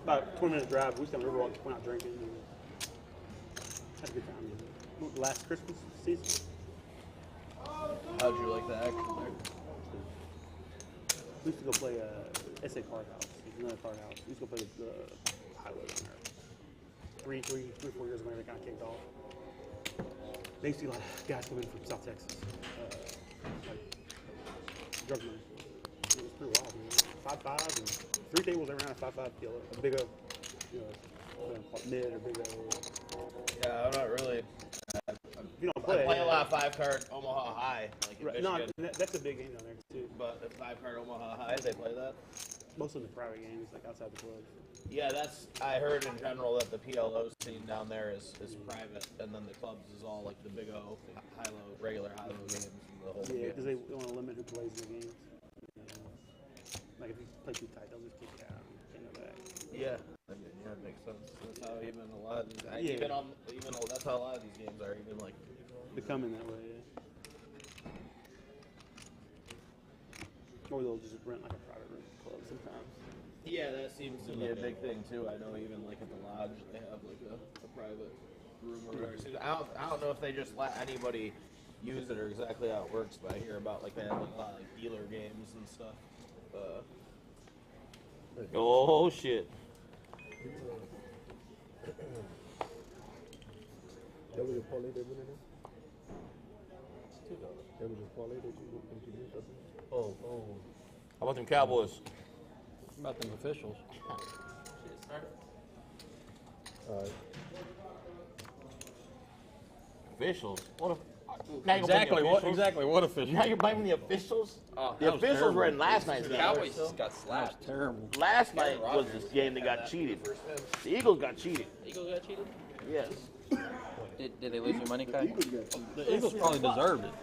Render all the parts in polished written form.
about a 20-minute drive. We used to have a Riverwalk, went out drinking. And had a good time. Last Christmas season. How'd you like the action there? We used to go play SA Card House. It's another card house. We used to go play the highway on there. 3 or 4 years ago, they kind of kicked off. They used to see a lot of guys coming in from South Texas. Like drug money. It was pretty wild, man. 5'5" and 3 tables around a 5'5" killer. A big O, mid or big O. Yeah, I'm not really. You don't play. I play a lot of 5-card Omaha High, like in Michigan. No, that's a big game down there too. But the 5-card Omaha High, they play that. Most of the private games, like outside the club. Yeah, I heard in general that the PLO scene down there is private, and then the clubs is all like the big O, high-low, regular high-low games. And the whole Because they want to limit who plays in the games. Like if you play too tight, they'll just kick you out. Can't know that. Yeah, I mean, yeah, it makes sense. That's how even a lot of these, even that's how a lot of these games are even like becoming that way. Yeah. Or they'll just rent like a private room club sometimes. Yeah, that seems to be a big thing too. I know even like at the lodge they have like a private room or whatever. I don't know if they just let anybody use it or exactly how it works, but I hear about like they have like, a lot of like dealer games and stuff. Oh shit. That was a parlay that went in there? That was a parlay that you introduced, I think? Oh. How about them Cowboys? How about them officials? Officials? What? Exactly what officials? Now you're blaming the officials? Oh, the officials were in last night's The game. Cowboys got slapped. Terrible. Last night was this game that got cheated. The Eagles got cheated. Eagles got cheated? Yes. Did they lose your money, Kai? The Eagles probably deserved it.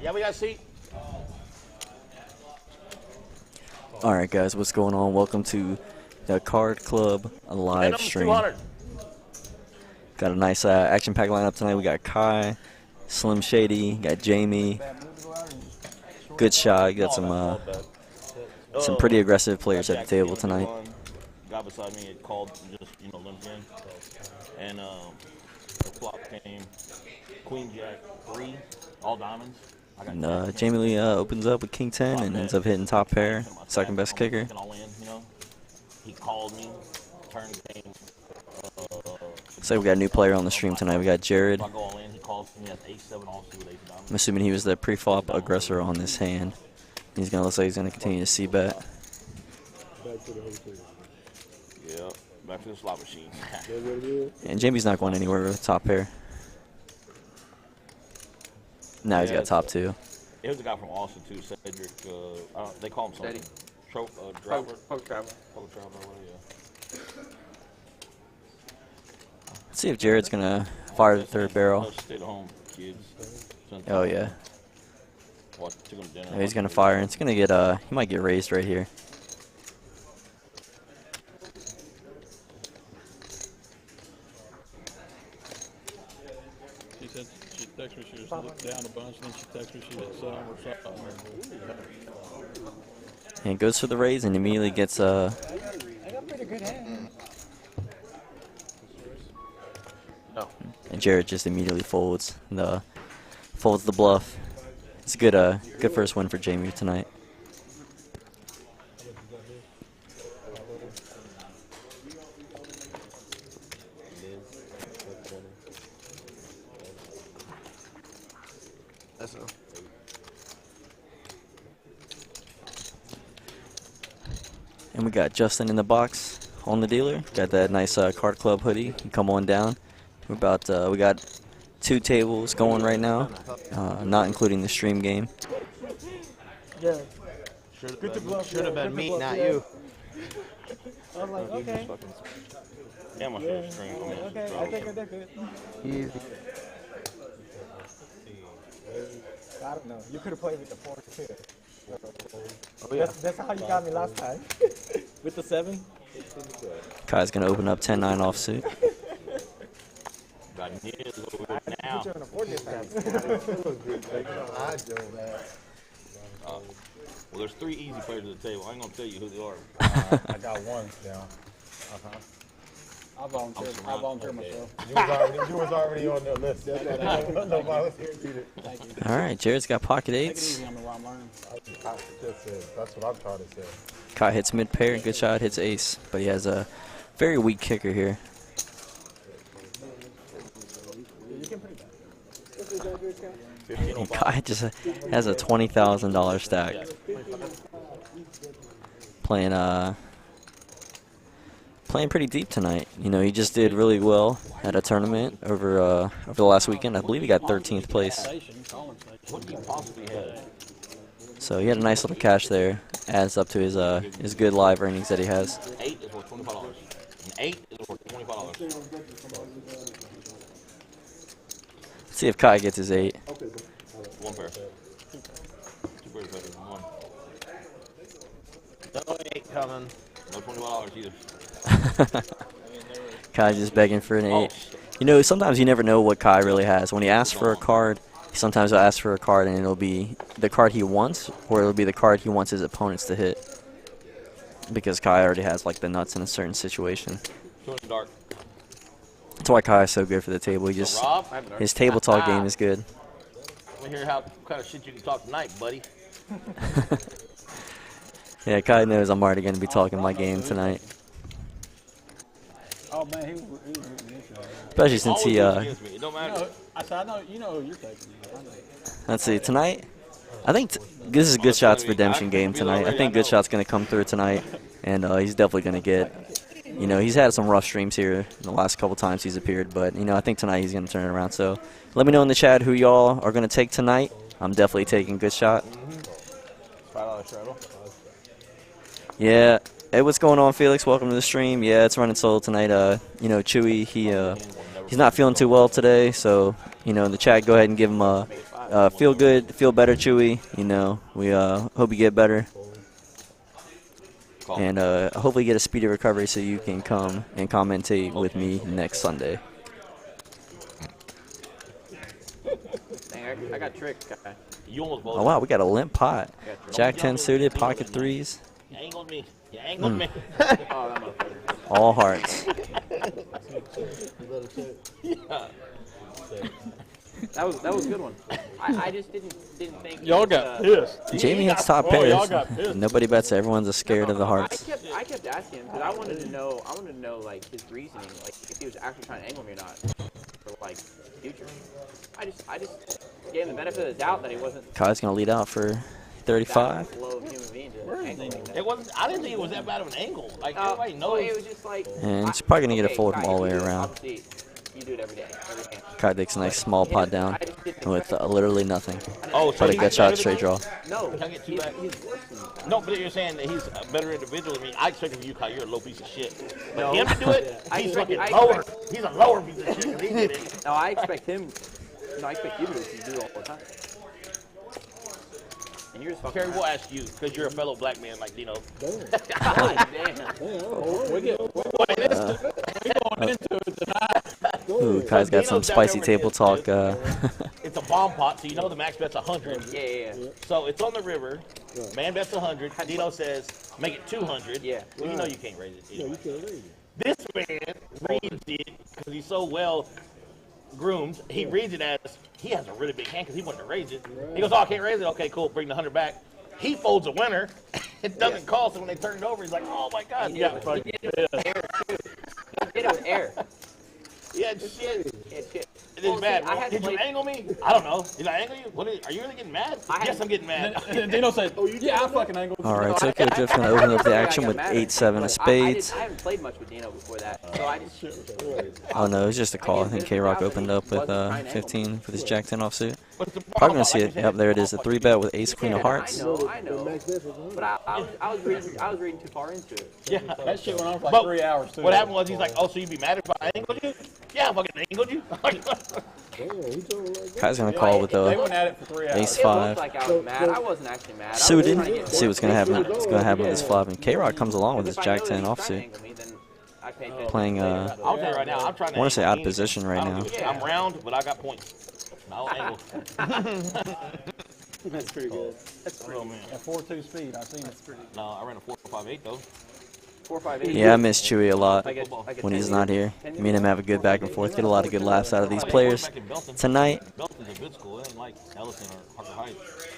Yeah, we got a seat. All right, guys, what's going on? Welcome to the Card Club live stream. 200. Got a nice action-packed lineup tonight. We got Kai, Slim Shady, got Jamie, GOODSHOT. Got some pretty aggressive players at the table tonight. Guy beside me had called, just limped in, and the flop came Queen Jack 3, all diamonds. And Jamie Lee opens up with King 10 and ends up hitting top pair, second best kicker. He called me, turn came. So we got a new player on the stream tonight. We got Jared. I'm assuming he was the pre-flop aggressor on this hand. He's gonna look like he's gonna continue to see bet. Back to the hotel. Yeah, back to the slot machine. That's what it is? And Jamie's not going anywhere with top pair. Now he's got top 2. It was a guy from Austin too, Cedric. They call him something. Poke Traveler, whatever. Let's see if Jared's gonna fire the third barrel. Stay at home, kids. Oh yeah. Yeah, he's gonna fire. It's gonna get he might get raised right here. She said she texted me she was looked down a bunch, and then she texted me she had some or something. And goes for the raise and immediately gets I got pretty good hand. No. And Jared just immediately folds the bluff. It's a good first win for Jamie tonight. That's all. And we got Justin in the box on the dealer. Got that nice Card Club hoodie. You come on down. We got 2 tables going right now, not including the stream game. Yeah. Should have been me, not you. I was like, okay. Yeah, my favorite stream. Okay, I think I did good. Easy. I don't know. You could have played with the 4 too. Oh yeah. That's how you got me last time. With the 7? Kai's gonna open up 10-9 offsuit. Got needed I now. put you in a 4 this time. We There's 3 easy players at the table. I ain't gonna tell you who they are. I got one down. I volunteer myself. You was already on the list. No volunteer needed. Thank you. All right, Jared's got pocket Take it eights. easy on me while I'm learning. That's what I'm trying to say. Kai hits mid pair, good shot, hits ace. But he has a very weak kicker here. And Kai just has a $20,000 stack. Playing pretty deep tonight. You know, he just did really well at a tournament over the last weekend. I believe he got 13th place. What do you possibly have? So he had a nice little cash there. Adds up to his good live earnings that he has. 8 is worth $25. And 8 is worth $25. Let's see if Kai gets his 8. 1 pair. 2 pairs better than 1. No 8 coming. No $25 either. Kai just begging for an 8. You know, sometimes you never know what Kai really has. When he asks for a card, sometimes he'll ask for a card and it'll be the card he wants, or it'll be the card he wants his opponents to hit. Because Kai already has like the nuts in a certain situation. Dark. That's why Kai is so good for the table. He just his table talk game is good. Let me hear what kind of shit you can talk tonight, buddy. Yeah, Kai knows I'm already going to be talking my game tonight. Oh man, he was rooting against you. Especially since he Against me. It don't matter. I said, I know, you know who you're taking. let's see, tonight, I think this is Good Shot's redemption game tonight. I think Good Shot's going to come through tonight, and he's definitely going to get, you know, he's had some rough streams here in the last couple times he's appeared, but, you know, I think tonight he's going to turn it around. So let me know in the chat who y'all are going to take tonight. I'm definitely taking Good Shot. $5 shuttle. Yeah. Hey, what's going on, Felix? Welcome to the stream. Yeah, it's running solo tonight. You know, Chewy, he's not feeling too well today, so, you know, in the chat, go ahead and give him a feel good, feel better, Chewy. You know, we hope you get better. And hopefully get a speedy recovery so you can come and commentate with me next Sunday. Dang, I got tricked, guy. You almost Oh, wow, we got a limp pot. Jack 10 suited, pocket threes. You angled me. You angled me. Oh, that motherfucker. All hearts. Yeah. That was a good one. I just didn't think. Y'all got pissed. Jamie hits top Oh, y'all pairs. got pissed. Nobody bets. Everyone's scared of the hearts. I kept asking him because I wanted to know like his reasoning, like if he was actually trying to angle me or not for like future. I just gave him the benefit of the doubt that he wasn't. Kai's gonna lead out for 35. Low of human being to angle me. It wasn't. I didn't think it was that bad of an angle. Like everybody Well, knows. it was just like. And she's probably gonna get a okay, fold from Kai, all the way you do it, around. obviously, you do it every day, every game. Kai takes a nice small pot down with literally nothing. Oh, But a he's good shot, better straight than draw. No, Can I get two he's back? worse than that. No, but you're saying that he's a better individual than me. I expected from you, Kai, you're a low piece of shit. But No. him to do it, I he's expect- fucking I lower. expect- He's a lower piece of shit because he did it. No, I expect him. No, I expect you to do it. You do it all the time. And you're just fucking. Kerry, we'll ask you because you're a fellow black man like Dino. God damn. Ooh, Kai's got some spicy table talk. It's a bomb pot, so you know the max bet's 100. Yeah. So it's on the river. Man bet's 100. Dino says make it 200. Yeah. Well, you know you can't raise it. Yeah, Dino. you can't read it. This man reads it because he's so well groomed. He reads it as he has a really big hand because he wanted to raise it. He goes, "Oh, I can't raise it. Okay, cool. Bring the 100 back." He folds a winner. It doesn't call. So when they turn it over, he's like, "Oh my god!" Yeah, fucking Get on air. Yeah, shit. Yeah, shit. It is bad. I had Did you played- angle me? I don't know. Did I angle you? Are you really getting mad? Yes, I'm getting mad. And Dino said, yeah, I fucking angled. All right, so okay, Jeff's gonna open up the action with 8-7 of spades. I haven't played much with Dino before that, so I just. Oh no, it was just a call. I think K-Rock opened up with 15 with his Jack 10 offsuit. Probably gonna see it. Yep, there it is. A 3-bet with Ace Queen of Hearts. I know. But I was reading too far into it. Yeah, That shit went on for like But 3 hours, too. what happened was he's like, "Oh, so you'd be mad if I angled you?" Yeah, I fucking angled you. Kai's gonna call with They the went at it for 3 hours. Ace It 5 looked like I was mad. I wasn't actually mad. suited. Let's see what's gonna happen. What's gonna happen with this flop? And K-Rock comes along with his Jack 10 offsuit, playing I'll tell you right now, I'm trying to. I want to say angle out Dean. position right I don't now. give a shit. I'm round, but I got points. I'll angle. That's pretty good. That's pretty. Oh man. At 4.2 speed, I seen it. That's pretty. No, I ran a 4.58 though. 4.58. Yeah, I miss Chewy a lot I get when 10 he's not here. Me and him have a good back and forth. Get a lot of good laughs out of these players tonight. Belton's a good school. It ain't like Ellison or Harker Heights.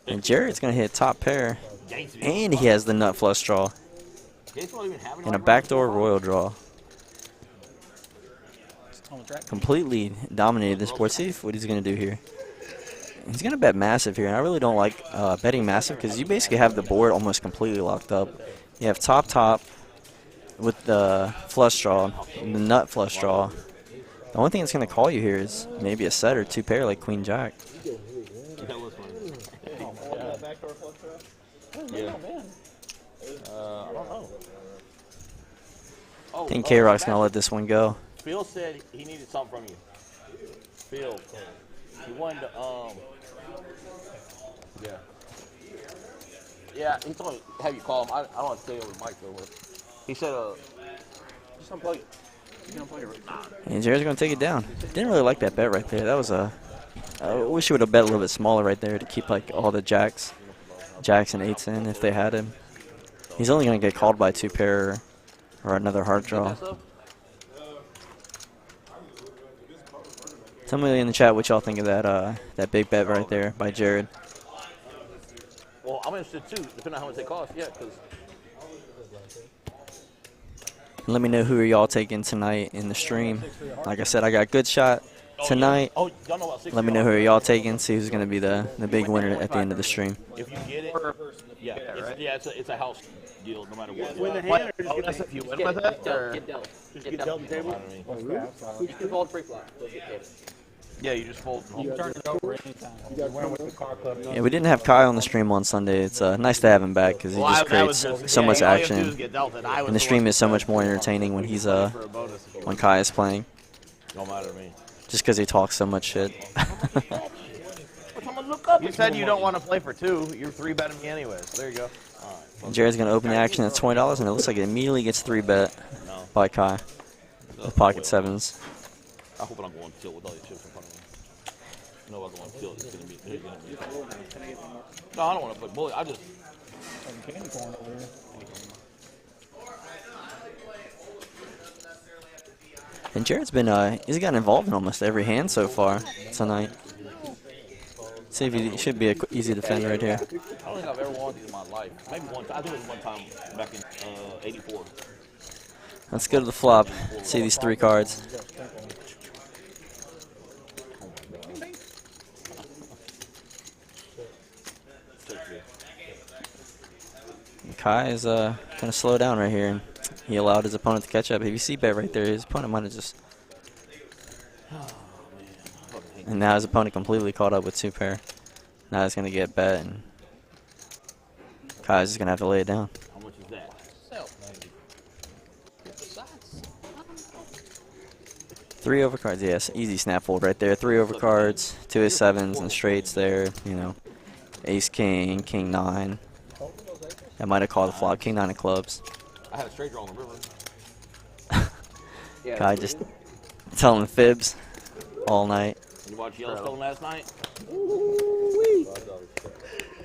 And Jared's going to hit top pair. And he has the nut flush draw. And a backdoor royal draw. Completely dominated this board. See what he's going to do here. He's going to bet massive here. And I really don't like betting massive because you basically have the board almost completely locked up. You have top with the flush draw, the nut flush draw. The only thing that's going to call you here is maybe a set or two pair like Queen Jack. Yeah. I don't know. I think K-Rock's going to let this one go. Phil said he needed something from you. Phil. He wanted to, yeah. Yeah, he told me have you call him. I don't want to stay with Mike though. He said, just unplug it. You unplug it. Nah. And Jared's going to take it down. Didn't really like that bet right there. That was a... I wish he would have bet a little bit smaller right there to keep like all the jacks and eights in if they had him. He's only going to get called by two pair or another hard draw. Tell me in the chat what y'all think of that big bet right there by Jared. Well, I'm interested too, depending on how much they cost. Yeah, because Let me know who are y'all taking tonight in the stream. Like I said, I got GOODSHOT tonight. oh, y'all know about 60 Let me know who are y'all taking. See who's going to be the big winner at the end of the stream. If you get it, yeah, it's a house deal no matter what. Win the hand or just Oh, get that's the if you win with it? Or? Get dealt. Just get dealt the table? Oh, You can fold free flop. Yeah, you just fold. You turn it over anytime. You went with the KARD Club. Yeah, we didn't have Kai on the stream on Sunday. It's nice to have him back because he just creates so much action. And the stream is so much more entertaining when he's when Kai is playing. Don't matter to me. Just because he talks so much shit. You said you don't want to play for two. You're 3-betting me anyways. There you go. And Jared's going to open the action at $20, and it looks like it immediately gets 3-bet by Kai with pocket sevens. I hope I don't go on tilt with all these chips in front of me. No, I'm going tilt. It's going to be. No, I don't want to play bullet. I just. Candy corn over here. And Jared's been he's gotten involved in almost every hand so far tonight. See if he should be an easy defender right here. I don't think I've ever won these in my life. Maybe one time. I think it was one time back in '84. Let's go to the flop. See these three cards. Kai is going to slow down right here. He allowed his opponent to catch up. If you see bet right there, his opponent might have just... And now his opponent completely caught up with two pair. Now he's going to get bet, and Kai's just going to have to lay it down. How much is that? 3 overcards, yes, easy snap fold right there. 3 overcards, 2 ace sevens and straights there. You know, ace king, king nine. That might have called the flop. King nine of clubs. I had a straight draw on the river. Kai just telling fibs all night. You watched Yellowstone last night?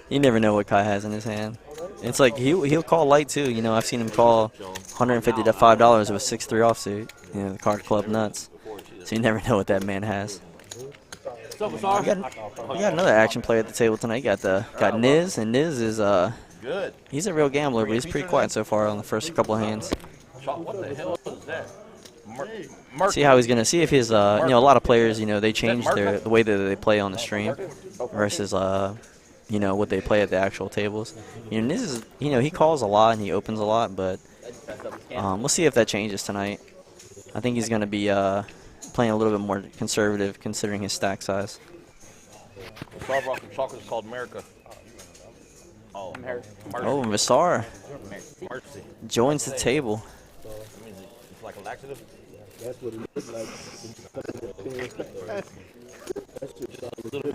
You never know what Kai has in his hand. It's like he'll call light too. You know, I've seen him call 150 to $5 with 6-3 offsuit. You know, the KARD Club nuts. So you never know what that man has. We got another action player at the table tonight. Got Niz, and Niz is Good. he's a real gambler, but he's pretty quiet so far on the first couple of hands. What the hell is that? See how he's gonna see if his a lot of players, they change the way that they play on the stream versus what they play at the actual tables. This is he calls a lot and he opens a lot, but we'll see if that changes tonight. I think he's gonna be playing a little bit more conservative considering his stack size. The Starbucks and chocolate is called America. Oh, Oh, Massar Mercy. joins the table. That means it's like a laxative. That's what it looks like.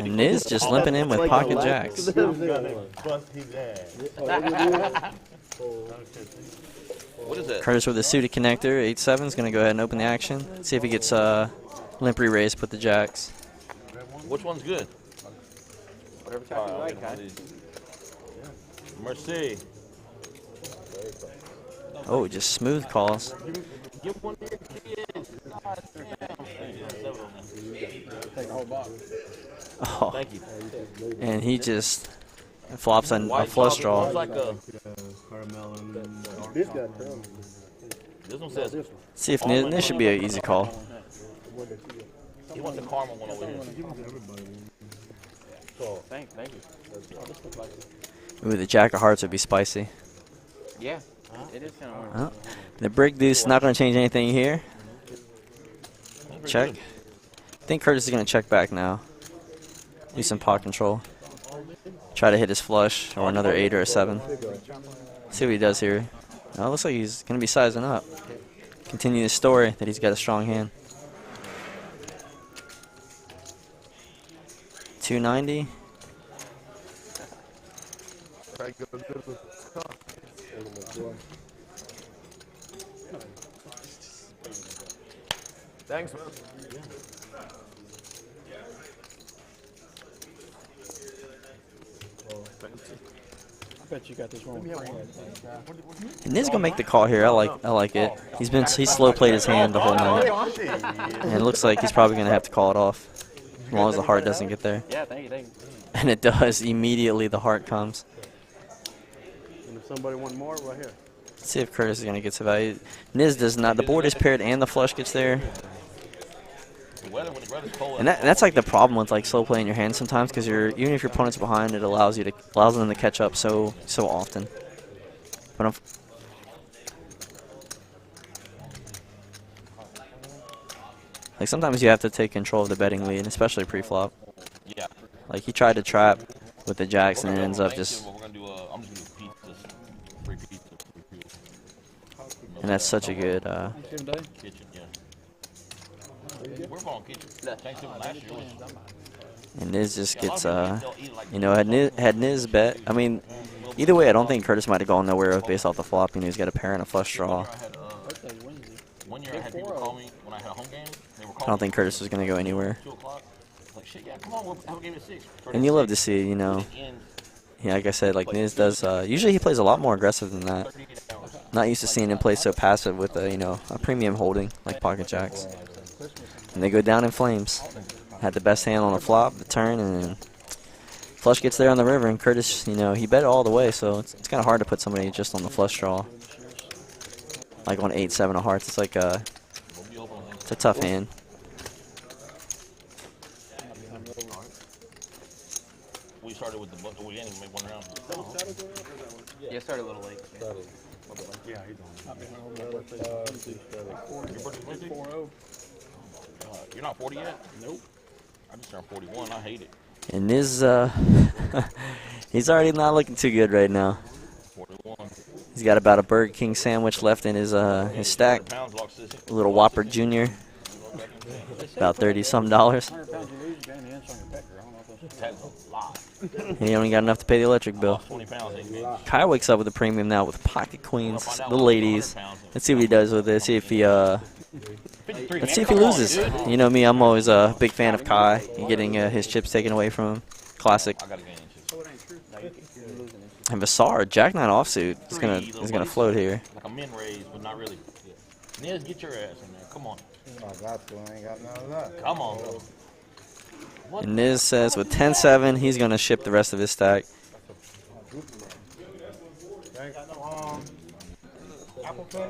And Niz just limping in with pocket jacks. I'm gonna bust his ass. What is that? Curtis with a suited connector, 8-7 is gonna go ahead and open the action. See if he gets limp re-raise, put the jacks. Which one's good? Whatever type you like, Kai. Merci. Oh, just smooth calls. Give one to your kids. Take the whole box. Oh, Thank you. and he just flops on a White flush chocolate draw. looks like a, This got trouble. this one says See if this should be an easy call. he wants the caramel one over here. Thank you. Ooh, the Jack of Hearts would be spicy. Yeah, it is kind of Oh, the brick deuce not going to change anything here. Check. I think Curtis is going to check back now. Do some pot control. Try to hit his flush or another 8 or a 7. See what he does here. Oh, looks like he's going to be sizing up. Continue the story that he's got a strong hand. 290. Thanks, man. I bet you got this one. And Niz gonna make the call here. I like it. He's slow played his hand the whole night, and it looks like he's probably gonna have to call it off as long as the heart doesn't get there. Yeah, thank you. And it does. Immediately the heart comes. And if somebody want more, right here. Let's see if Curtis is gonna get to value. Niz does not. The board is paired and the flush gets there. The weather when the weather's cold. And that's like the problem with like slow playing your hand sometimes, because even if your opponent's behind, it allows them to catch up so often. But like sometimes you have to take control of the betting lead, especially pre-flop. Yeah. Like he tried to trap with the jacks and it ends up just. We're gonna do I'm just gonna do pizzas. Free pizza. And that's such a good. Kitchen, yeah. We're going kitchen. Thanks to last year. And Niz just gets, you know, had Niz bet. I mean, either way, I don't think Curtis might have gone nowhere based off the flop. You know, he's got a pair and a flush draw. One year I had people call me when I had a home game. They were calling I don't think Curtis was going to go anywhere. 2 o'clock. Like, shit, yeah, come on, we'll have a game at 6. And you love to see, you know, yeah, like I said, like Niz does, usually he plays a lot more aggressive than that. Not used to seeing him play so passive with, you know, a premium holding like pocket jacks. And they go down in flames. Had the best hand on the flop, the turn, and then flush gets there on the river, and Curtis, you know, he bet it all the way, so it's kind of hard to put somebody just on the flush draw. Like on 8-7 of hearts, it's like it's a tough hand. We started with the we didn't even make one round. Yeah, it started a little late. Yeah, he's on. Your birthday's Wednesday? 4-0. You're not 40 yet? Nope. I just turned 41. I hate it. And Niz, he's already not looking too good right now. 41. He's got about a Burger King sandwich left in his stack. A little Whopper Jr. About $30-some. 100 pounds you lose, you gain the inch on your pecker. I don't know if that's That's a lot. He only got enough to pay the electric bill. 20 pounds ain't good. Kai wakes up with a premium now with pocket queens, the ladies. Let's see what he does with this. See if he let's see if he loses. You know me, I'm always a big fan of Kai and getting his chips taken away from him. Classic. I gotta gain inches. And Vassar, Jack 9 offsuit is gonna float here. Like a min raise, but not really. Yeah. Niz, get your ass in there. Come on. I got to. I ain't got none of that. Come on. And Niz says with 10-7, he's gonna ship the rest of his stack.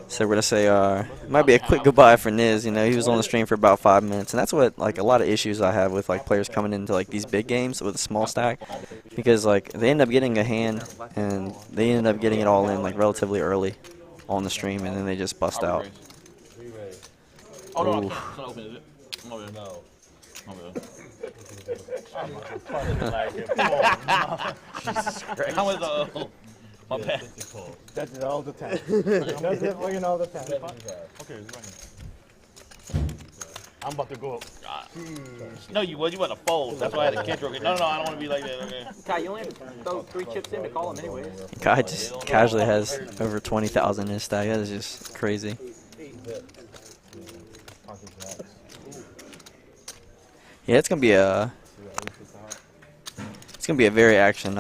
So we're gonna say it might be a quick goodbye for Niz. You know, he was on the stream for about 5 minutes, and that's what like a lot of issues I have with like players coming into like these big games with a small stack, because like they end up getting a hand and they end up getting it all in like relatively early on the stream, and then they just bust out. Oh, no, I Ooh. can't. It's not open, is it? No. No. Jesus Christ. How was my bad. Does it all the time. Does it fucking all the time. Okay, it's right here. I'm about to go up. No, you want to fold. That's why I had to catch her. No, I don't want to be like that. Okay. Kai, you only have to throw 3 chips in to call him anyways. Kai just casually has over 20,000 in his stack. That is just crazy. Pocket jacks. Yeah, it's gonna gonna be a very action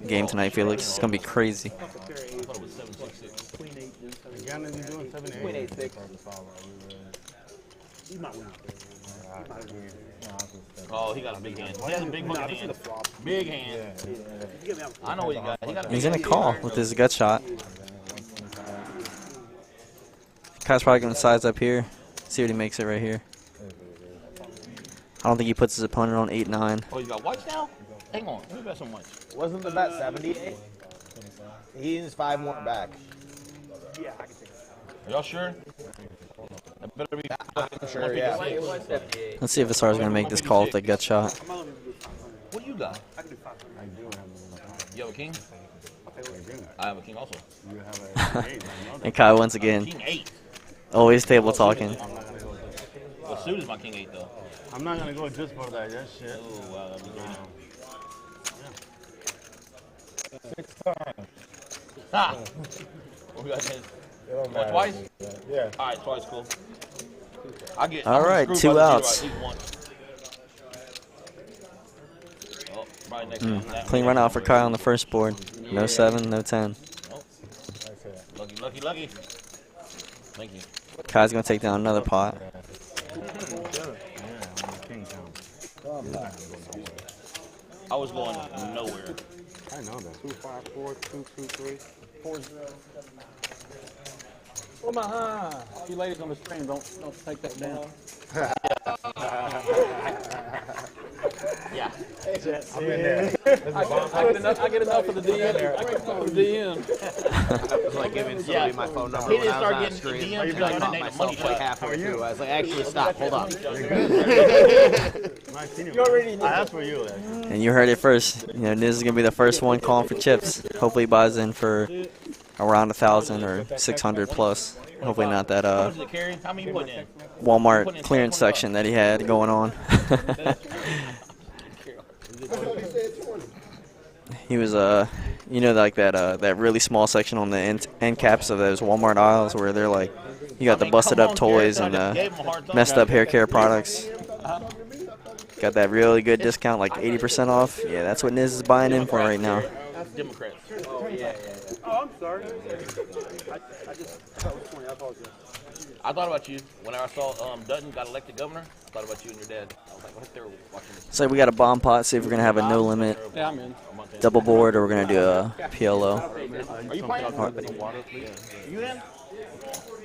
game tonight, Felix. It's gonna be crazy. I thought it was 766. Queen 8 and 7. Ghana is doing 7 Queen 8-6. He might win. Oh, he got a big hand. He has a big fucking hand. Flop. Big hand. I know what he got. He got a big He's gonna hand. call with his gut shot. Kai's probably gonna size up here. See what he makes it right here. I don't think he puts his opponent on 8-9. Oh, you got whites now? Hang on. Let me bet some whites. Wasn't the bet 78? He needs 5 more back. Yeah, I can take it. Are y'all sure? That better be fucking Sure, yeah. Let's see if Asar's gonna make this call with a gut shot. I'm only going to do 500. What do you got? I can do 500. You have a king? Okay, I have a king also. And Kai once again, King 8. always table talking. What suit is my king 8 though? I'm not gonna go just for that shit. Oh, wow. That'd be dirty. 6 times. Ha! What we got then? Oh, twice? Yeah. All right, twice, cool. I get. All right, screwed 2 by the outs. zero, I eat one. Oh, right next to that. Clean run out for Kai on the first board. No 7, no 10. Lucky, lucky, lucky. Thank you. Kai's gonna take down another pot. I was going nowhere. I know that. 2, 5, 4, 2, 2, 3, 4, 0. Omaha. You ladies on the stream, don't take that down. Yeah. I'm in there. I get enough of the DM. I get enough of the DM. I was like giving somebody my phone number He when didn't I start was on getting stream. DMs I till I caught made the money myself like shot. halfway through. I was like, actually, stop. Hold on. You already know. I asked for you. And you heard it first. You know, this is gonna be the first one calling for chips. Hopefully he buys in for around 1,000 or 600 plus. Hopefully not that How much did it carry? How many you putting in? Walmart clearance section that he had going on. He was you know, like that really small section on the end caps of those Walmart aisles where they're like, you got the busted up toys and messed up hair care products. Got that really good discount, like 80% off. Yeah, that's what Niz is buying in for right now. Democrats. Oh, yeah. Oh, I'm sorry. I just thought it was 20. I apologize. I thought about you when I saw Dutton got elected governor. I thought about you and your dad. I was like, what if they were watching this? So we got a bomb pot. See if we're gonna have a no limit Yeah, I'm in. double board or we're gonna do a PLO. Are you playing? You in?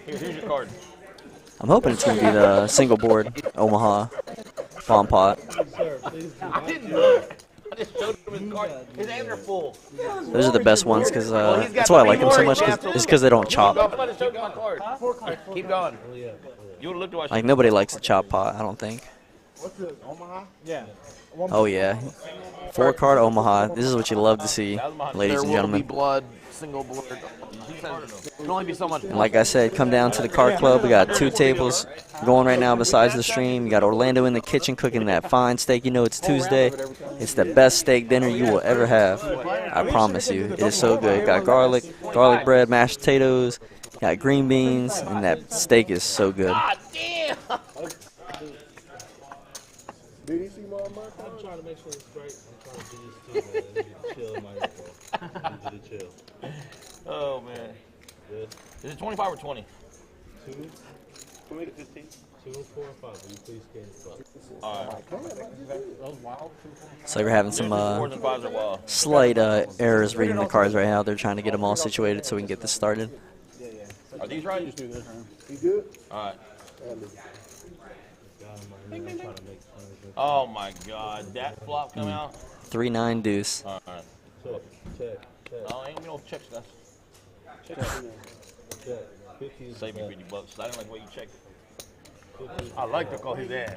Here's your card. I'm hoping it's gonna be the single board Omaha bomb pot. I didn't look. I just showed him his card. His hands are full. Those are the best ones because that's why I like them so much. It's because they don't chop. I just showed you my card. Keep going. You would have looked at Like nobody likes a chop pot. I don't think. What's it, Omaha? Yeah. Oh yeah, 4-card Omaha. This is what you love to see, ladies and gentlemen. blood, single board. It can only be so much. And like I said, come down to the Card Club. We got 2 tables going right now besides the stream. You got Orlando in the kitchen cooking that fine steak. You know it's Tuesday. It's the best steak dinner you will ever have. I promise you. It is so good. Got garlic bread, mashed potatoes, got green beans, and that steak is so good. God damn! Did he see my mark? I'm trying to make sure it's straight. I'm trying to do this too, man. Chill, chill. Oh man. Is it 25 or 20? 20 to 15. 2, 4, and 5. Will you please scan the All right. Those wild. So we're having some 4s and 5s are wild. slight errors reading the cards right now. They're trying to get them all situated so we can get this started. Are these right? Just do this, man. You good? All right. I'm trying to make Oh my God, that flop come out. 3-9 deuce. All right. check. No, ain't no check stuff. Check. 50 Save me $50. I didn't like the way you checked it. I like to call his ass.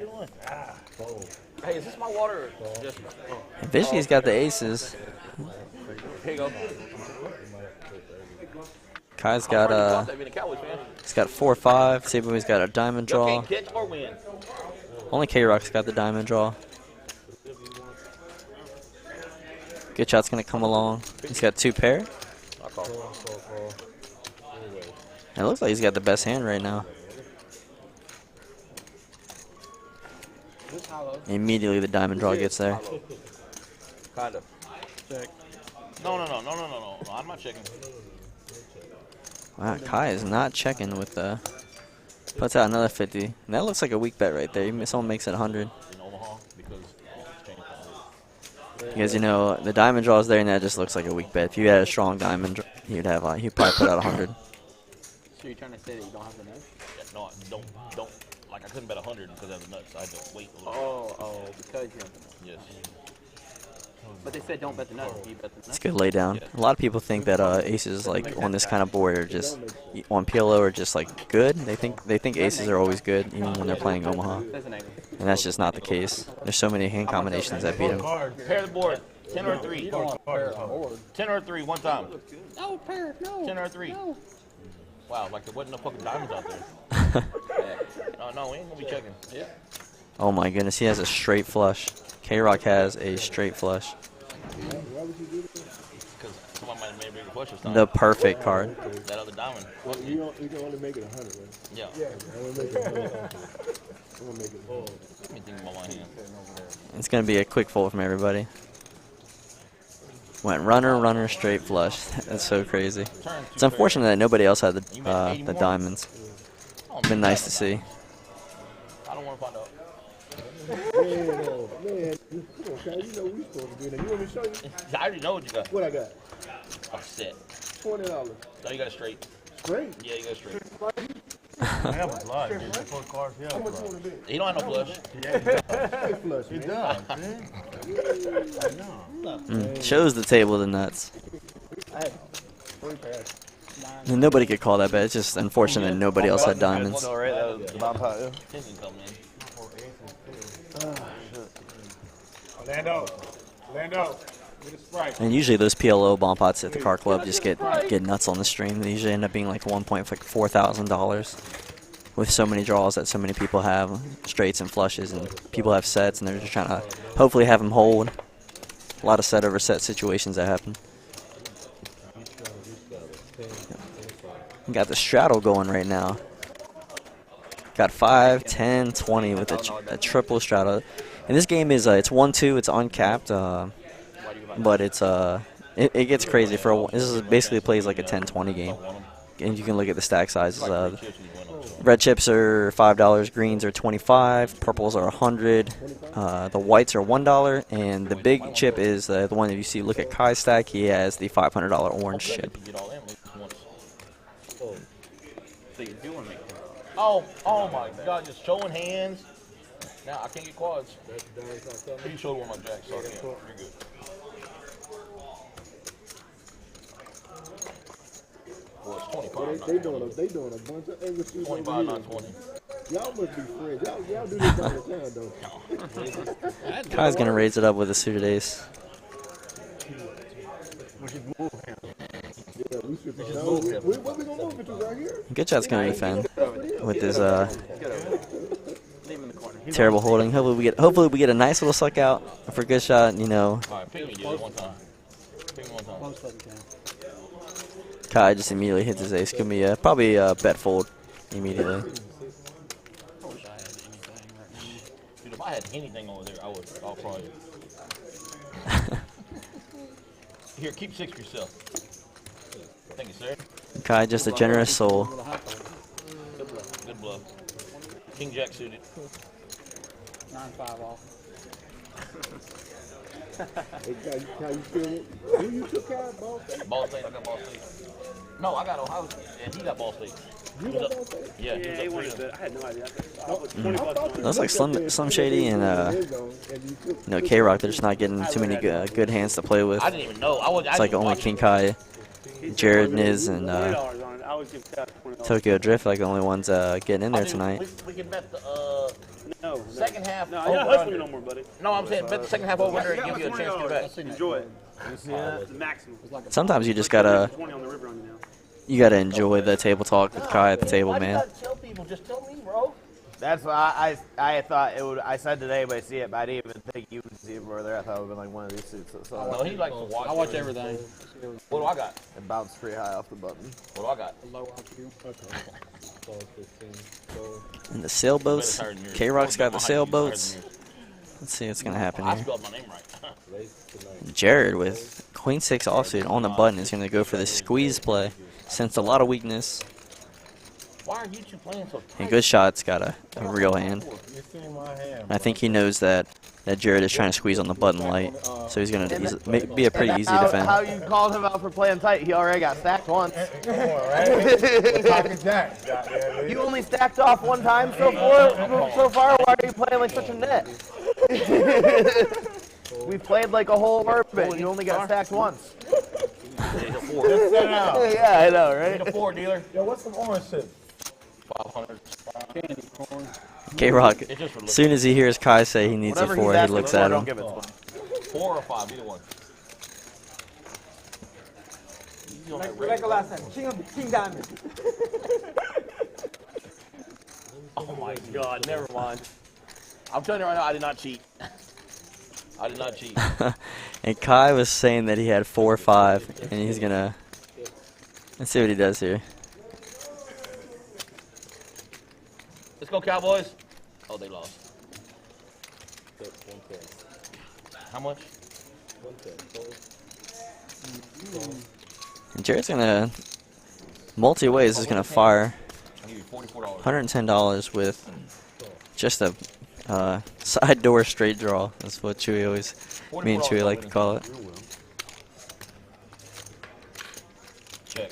Hey, is this my water? Or just Vishni's got the aces. here you go. Kai's How far do you got want that being a Cowboys fan? he's got 4-5. Saban's got a diamond You draw. can't catch or win. Only K-Rock's got the diamond draw. Good shot's gonna come along. He's got 2 pair. I'll call. It looks like he's got the best hand right now. Immediately the diamond draw gets there. Kind of. check. No. I'm not checking. Wow, Kai is not checking with the. Puts out another 50. And that looks like a weak bet right there. Someone makes it 100. In Omaha because it's changed. Because, you know, the diamond draws there, and that just looks like a weak bet. If you had a strong diamond, he'd probably put out 100. So you're trying to say that you don't have the nuts? Yeah, no, don't. Like I couldn't bet 100 because I have the nuts. I had to wait a little. Oh, because you have the nuts. Yes. But they said don't bet the nuts. Do you bet the nuts? It's a good lay down. A lot of people think that aces like on this kind of board are just on PLO are just like good. They think aces are always good even when they're playing Omaha, There's an angle. and that's just not the case. There's so many hand combinations that beat them. Pair the board. 10 or 3. 10 or 3 one time. No, pair, no. 10 or 3. No. Wow, like there wasn't no fucking diamonds out there. No, we ain't gonna be checking. Yeah. Oh my goodness, he has a straight flush. K-Rock has a straight flush. Because someone might have made a bigger push this time. The perfect card. That other diamond. Well, you can only make it 100, right? Yeah. Yeah, I'm gonna make it 100. I'm gonna make it 100. Let me think about my hand. It's gonna be a quick fold from everybody. Went runner, straight flush. That's so crazy. It's unfortunate that nobody else had the diamonds. Been nice to see. I don't want to find out. Man, come on, Kyle, you know we supposed to do that. You want me to show you? I already know what you got. What I got? A set. $20. No, you got it straight. Straight? Yeah, you got it straight. I have a lot, dude. That's what cars How much you want to bet? He don't have no flush. Straight flush, He man. does, man. I know. Shows the table the nuts. I had 3 pairs. And nobody could call that bet. It's just unfortunate that nobody else had diamonds. No, right? That was the bomb pot. Tension coming in. Lando, get a Sprite. And usually those PLO bomb pots at the car club just get nuts on the stream. They usually end up being like $1,400 with so many draws that so many people have straights and flushes, and people have sets, and they're just trying to hopefully have them hold. A lot of set over set situations that happen. We got the straddle going right now. Got 5, 10, 20 with a triple straddle. And this game is it's 1-2. It's uncapped, but it gets crazy this is basically plays like a 10-20 game. And you can look at the stack sizes. Red chips are $5, greens are $25, purples are $100, the whites are $1, and the big chip is the one that you see. Look at Kai's stack. He has the $500 orange chip. So you do want to make it. Oh my God, just showing hands. Now I can't get quads. You showed one of my jacks, so I can't. You're good. Well, it's 25. They doing a bunch of overseas 25, not 20. Y'all must be friends. Y'all do this all the time, though. Kai's gonna raise it up with a suited ace. Yeah, we should move him. What we gonna move it to right here? GOODSHOT's gonna defend with his Leave him in the corner. terrible holding. Hopefully we get a nice little suck out for GOODSHOT. You know, All right, pick me, dude, one time. Pick me one time. Close button can. Kai just immediately hits his ace. Give me probably a bet fold immediately. I wish I had anything right now. Dude, if I had anything over there, I'll probably. Here, keep 6 for yourself. Thank you, sir. Kai just a generous soul. Good bluff. King Jack suited. 9-5 off. Hey, how you feeling? Who you took out, Ball State? Ball State, I got Ball State. No, I got Ohio State, and he got Ball State. You got Ball State? Yeah, Yeah, he he was wanted up to. I had no idea. I was I 20 thought bucks. you Looks like Slim Shady and K-Rock. They're just not getting too many good hands to play with. I didn't even know. It's like only King Kai, Jared Niz, and $20 on it. I always give Cat $20. Tokyo Drift like the only ones getting in there tonight. We can bet the No. second half. No, over you're not hustling under. no more, buddy. No, I'm saying bet the second half over under and give you a chance to get back. Enjoy it. It's the maximum. Sometimes you just gotta 20 on the river on you now. enjoy the table talk with Kai at the table, Why do you man. gotta tell people? Just tell me, bro. That's why I thought it would. I said today, but I see it, but I didn't even think you would see it over there. I thought it would have been like one of these suits. So No, he likes to watch. I watch everything. What do I got? it bounced pretty high off the button. What do I got? Low IQ. And the sailboats. K-Rock's got the sailboats. Let's see what's gonna happen I here. spelled my name right. Jared with queen 6 offsuit on the button is gonna go for the squeeze play. Sense a lot of weakness. Why are you two playing so tight? And good shot's got a real hand. You seen my hand? I think he knows that Jared is trying to squeeze on the button light, so he's gonna be a pretty easy defend. How you called him out for playing tight? He already got stacked once. Come on, right? We're talking Jack. Goddamn it. You only stacked off one time so far. Why are you playing like such a net? We played like a whole orbit. You only got stacked once. Need a 4. Just set it out. Yeah, I know, right? Need a 4, dealer. Yo, what's some orange shit? 500. Candy corn. K-Rock, It's just for as soon as he hears Kai say he needs a Whatever 4, he's he asking looks for, at don't him. give it to him. 4 or 5, either one. Like last time. King Diamond. Oh my God, never mind. I'm telling you right now, I did not cheat. I did not cheat. And Kai was saying that he had 4 or 5, and he's gonna. Let's see what he does here. Let's go, Cowboys. Oh, they lost. How much? And Jared's gonna multi-ways is gonna fire I'll give you $44. $110 with just a side door straight draw. That's what Chewy always, me and Chewy like to call it. Check.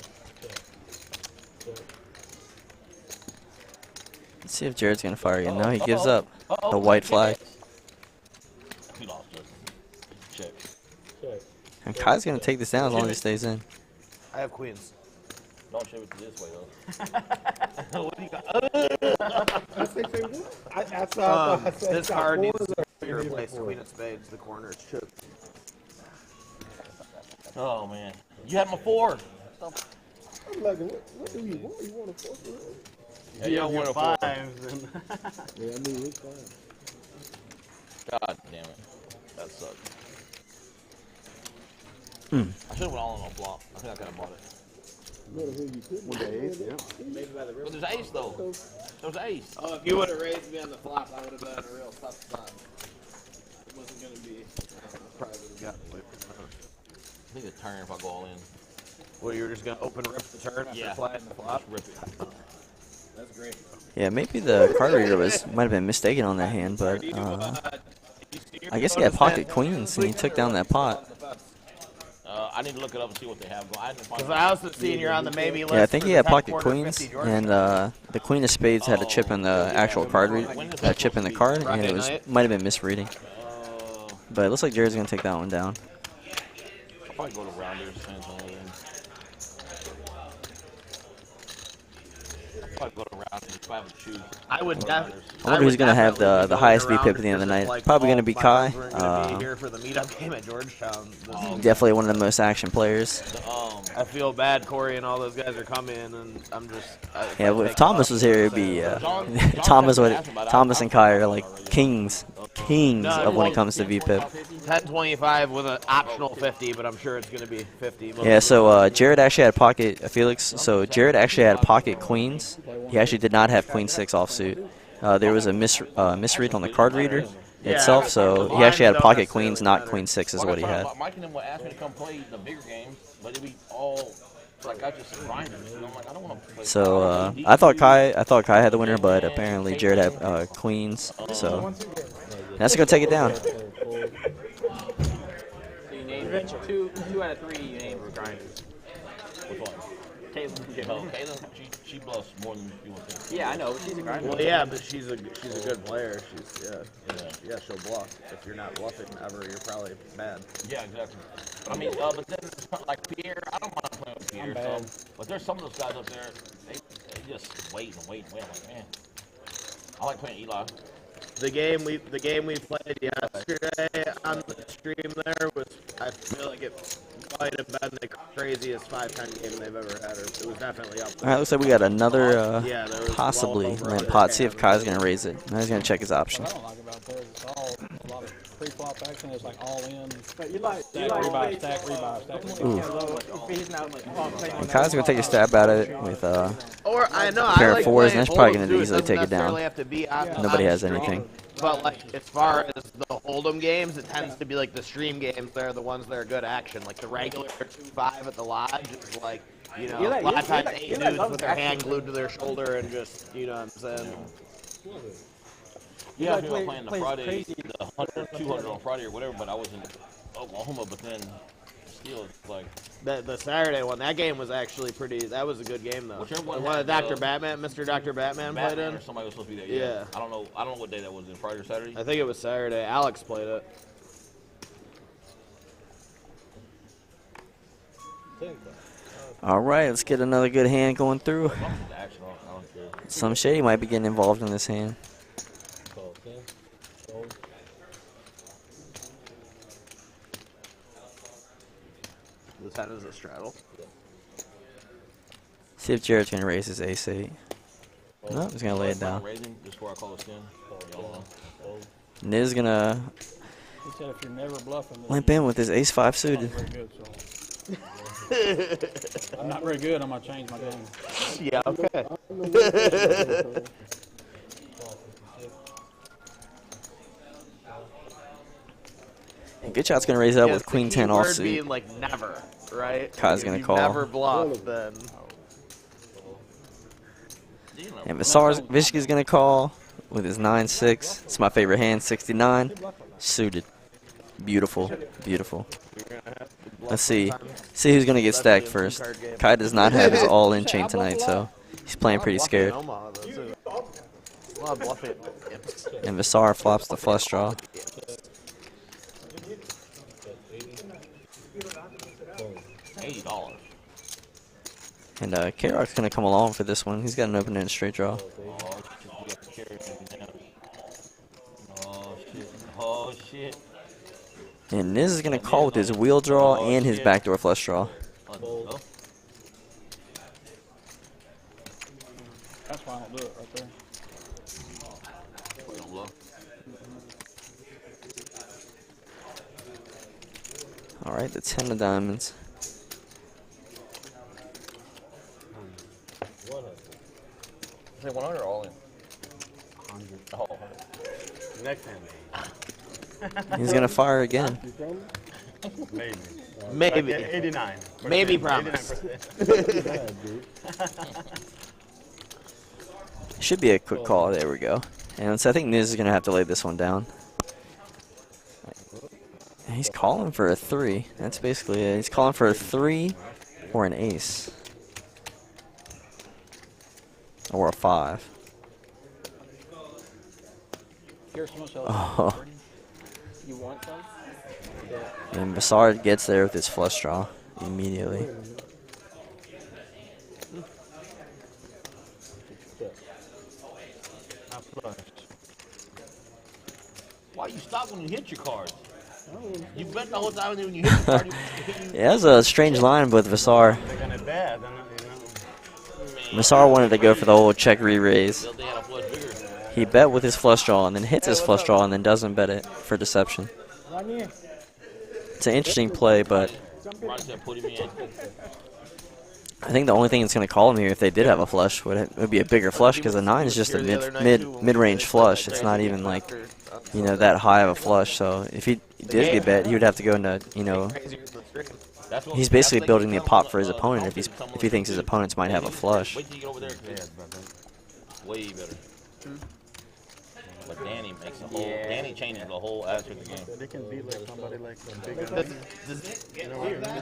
Let's see if Jared's gonna fire again. No, he gives up the white flag. He lost, Justin. Check. And Kai's gonna take this down as long as he stays in. I have queens. Don't ship it to this way, though. What do you got? I say what? I saw. I said This got card needs fours to or be replaced. Queen of spades, the corner is chipped. Oh, man. You had him a 4. I'm like, what do you want? You want a 4? Yeah, you don't want a 4. Yeah, I mean, it's fine. God damn it. That sucked. I should have went all in on flop. I think I could have bought it. But there's ace, though. There's ace. Oh, if you would have raised me on the flop, I would have been in a real tough spot. It wasn't going to be private. I think it's turn if I go all in. Well, you were just going to open rip the turn after flatting the flop? Rip it. That's great. Yeah, maybe the card reader might have been mistaken on that hand, but I guess he had pocket queens and he took down that pot. I need to look it up and see what they have going. Because I was seeing you're on the maybe list. Yeah, I think he had for the pocket top queens, 50, Jordan. and the queen of spades had a chip in the actual card reader, a chip in the card, and it might have been misreading. But it looks like Jared's gonna take that one down. I'll probably go to rounders. Depends on what it is. I'll probably go to rounders if I have to choose. I would definitely. I wonder who's gonna have the highest VPIP at the end of the night. Probably gonna be Kai. We're going to be here for the meetup game at Georgetown. Definitely one of the most action players. I feel bad, Corey, and all those guys are coming, and I'm just. Yeah, well, if Thomas was here, it'd be Thomas and Kai are like kings of when it comes to VPIP. 1025 with an optional 50, but I'm sure it's going to be 50. Yeah, so Jared actually had pocket Felix. So Jared actually had pocket queens. He actually did not have queen 6 offsuit. There was a misread on the card reader itself, so he actually had pocket queens, not queen 6 is what he had. Mike and them would ask me to come play the bigger games, but it'd be all like I just grinders. And I'm like, I don't want to play. So I thought Kai had the winner, but apparently Jared had queens. So that's gonna take it down. So you named 2 out of 3 you named were grinders. Which one? Caitlin. Oh, Caitlin, she bluffs more than you would think. Yeah, I know. She's a grinder. Well, yeah, but she's a good player. She'll bluff. If you're not bluffing ever, you're probably bad. Yeah, exactly. I mean, but then it's not like Pierre. I don't mind playing with Pierre. So, but there's some of those guys up there. They just wait and wait and wait. I'm like, man, I like playing Eli. The game we played yesterday on the stream there was, I feel like it might have been the craziest 5-10 game they've ever had. It was definitely up there. All right, looks like we got another Yeah, there was possibly well over lamp 100 pot. See if Kai's gonna raise it. Now he's gonna check his option. What I don't like about theirs, it's all a lot of pre-flop action. It's like all in. You like Stack, rebuy, stack, rebuy, stack, rebuy. if he's not like Kai's gonna take a stab at it with Or I know pair I of like fours, and playing that's probably folds, gonna too. easily Doesn't take it down. necessarily have to be on Nobody the has stream. anything. But like as far as the hold'em games, it tends to be like the stream games. They're the ones that are good action. Like the regular 2-5 at the lodge is like, you know, a lot of times 8 dudes with their hand glued to their shoulder and just, you know what I'm saying. Yeah, I was playing the Friday, the 100, 200 on Friday or whatever, but I was in Oklahoma, but then still, it's like... The Saturday one, that game was actually pretty, that was a good game, though. Whichever The one one had, that Dr. Batman, Mr. Dr. Batman played in? Or somebody was supposed to be there, Yeah. I don't know what day that was, in Friday or Saturday? I think it was Saturday. Alex played it. All right, let's get another good hand going through. The action, I don't care. Some Shady might be getting involved in this hand. This hand is a straddle. See if Jared's going to raise his ace-8. No, he's going to lay it down. Raising, just before I call a spin. Niz going to He said if you're never bluffing, then limp in with his ace-5 suited. very good, so. I'm not very good. I'm gonna change my game. Yeah, okay. And Good Shot's going to raise it up with Queen 10 offsuit. Being like never, right? Kai's gonna call. Never bluff, then. And Vishka's going to call with his 9-6. It's my favorite hand, 69. Suited. Beautiful, beautiful. Let's see. See who's going to get stacked first. Kai does not have his all-in chain tonight, so he's playing pretty scared. And Visar flops the flush draw. $80. And K-Rock's going to come along for this one. He's got an open-ended straight draw. Oh, shit. And Niz is going to call with his wheel draw and his backdoor flush draw. That's why I don't do it right there. All right, the 10 of diamonds. Is it 100 or all in? 100. Oh, Next hand. He's going to fire again. Maybe. Maybe. 89. Maybe promise. 89%. Should be a quick call. There we go. And so I think Niz is going to have to lay this one down. And he's calling for a 3. That's basically it. He's calling for a 3 or an ace. Or a 5. Oh. You want some? And Bassard gets there with his flush draw immediately. why you stop when you hit your cards? You bet the whole time when you hit the card. Yeah, that's a strange line with Vassar. They're gonna bet, then, Vassar wanted to go for the old check re-raise. They had a flush bigger. He bet with his flush draw and then hits his flush draw and then doesn't bet it for deception. It's an interesting play, but Ron said put him in. I think the only thing that's going to call him here if they did have a flush would be a bigger flush because the 9 is just a mid-range flush. It's not even like, you know, that high of a flush. So if he did get bet, he would have to go into, you know, he's basically building the pop for his opponent if he thinks his opponents might have a flush. Wait till you get over there. Way better. But Danny makes the whole. Danny changes the whole aspect of the game. they can beat like somebody like some big.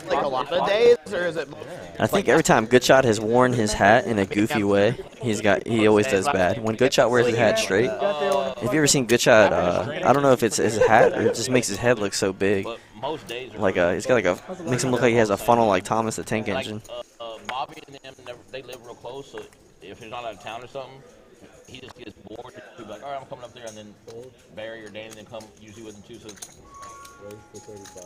Like a lot of days, or is it? I think every time Goodshot has worn his hat in a goofy way, he always does bad. When Goodshot wears his hat straight, if you ever seen Goodshot, I don't know if it's his hat or it just makes his head look so big. But most days are Like he's got like a makes him look like he has a funnel like Thomas the Tank Engine. Bobby and them, they live real close, so if he's not out of town or something, he just gets bored. He'll be like, all right, I'm coming up there, and then Barry or Danny then come usually with him too. So it's Raise to 35.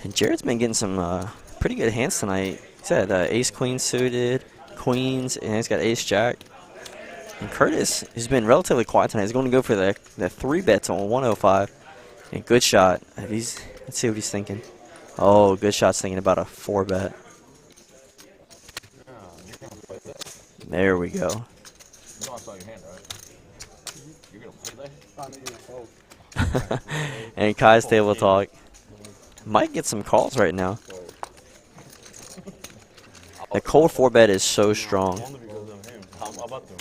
And Jared's been getting some pretty good hands tonight. He's had ace queen suited, queens, and he's got ace jack. And Curtis has been relatively quiet tonight. He's going to go for the 3 bets on 105. And Good Shot. Let's see what he's thinking. Oh, Good Shot's thinking about a 4 bet. There we go. You know I saw your hand, right? You're gonna play that? And Kai's table talk. Might get some calls right now. The cold 4-bet is so strong. Only because of him. How about them?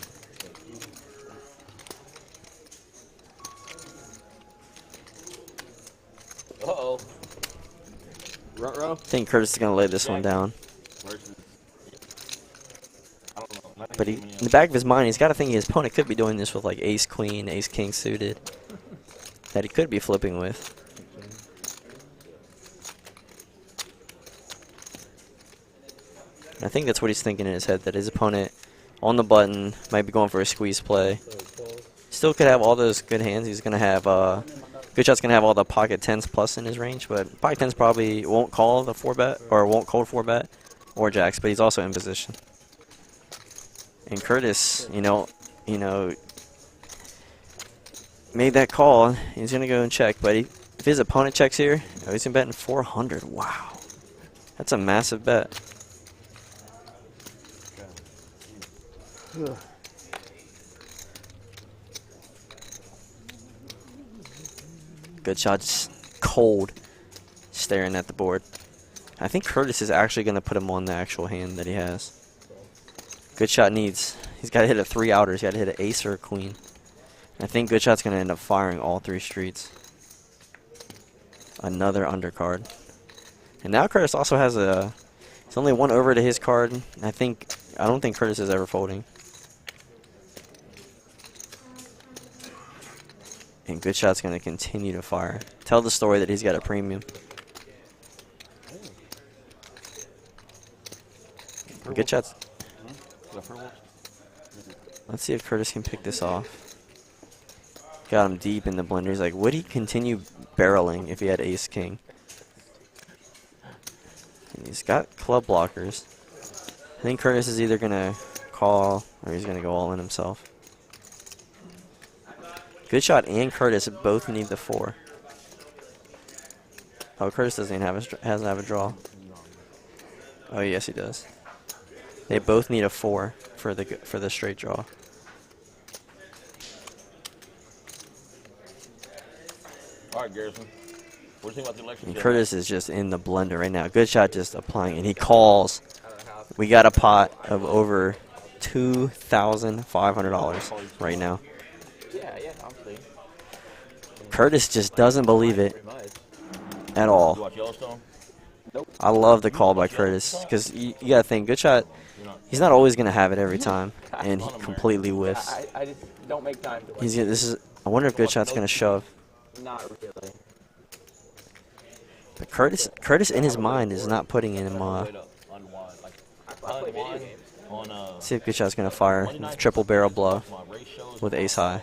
Uh-oh. Ruh-roh. I think Curtis is going to lay this one down. Versus. I don't know. But in the back of his mind, he's got to think his opponent could be doing this with like ace queen, ace king suited. That he could be flipping with. I think that's what he's thinking in his head, that his opponent on the button might be going for a squeeze play. Still could have all those good hands. He's going to have, GOODSHOT's going to have all the pocket 10s plus in his range, but pocket 10s probably won't call the 4-bet, or won't cold 4-bet, or jacks, but he's also in position. And Curtis, you know, made that call. He's going to go and check, but if his opponent checks here, oh, he's going to bet in 400. Wow. That's a massive bet. GOODSHOT just cold staring at the board. I think Curtis is actually going to put him on the actual hand that he has. GOODSHOT he's got to hit a 3-outer. He's got to hit an ace or a queen. I think GOODSHOT's going to end up firing all 3 streets. Another undercard. And now Curtis also has it's only 1 over to his card. I don't think Curtis is ever folding. And GOODSHOT's going to continue to fire. Tell the story that he's got a premium. GOODSHOT's. Let's see if Curtis can pick this off. Got him deep in the blender. He's like, would he continue barreling if he had ace king? And he's got club blockers. I think Curtis is either going to call or he's going to go all in himself. GOODSHOT and Curtis both need the 4. Oh, Curtis doesn't have a draw. Oh, yes, he does. They both need a 4 for the straight draw. All right, Garrison. What do you think about the election? And Curtis is just in the blender right now. GOODSHOT just applying, and he calls. We got a pot of over $2,500 right now. Yeah, obviously. Curtis just doesn't believe it at You all. watch Yellowstone? I love the call by Curtis because you got to think, GOODSHOT, he's not always going to have it every time, and he completely whiffs. I just don't make time to I wonder if GOODSHOT's going to shove. Not really. But Curtis in his mind is not putting in him. See if GOODSHOT's going to fire with triple barrel bluff with ace high.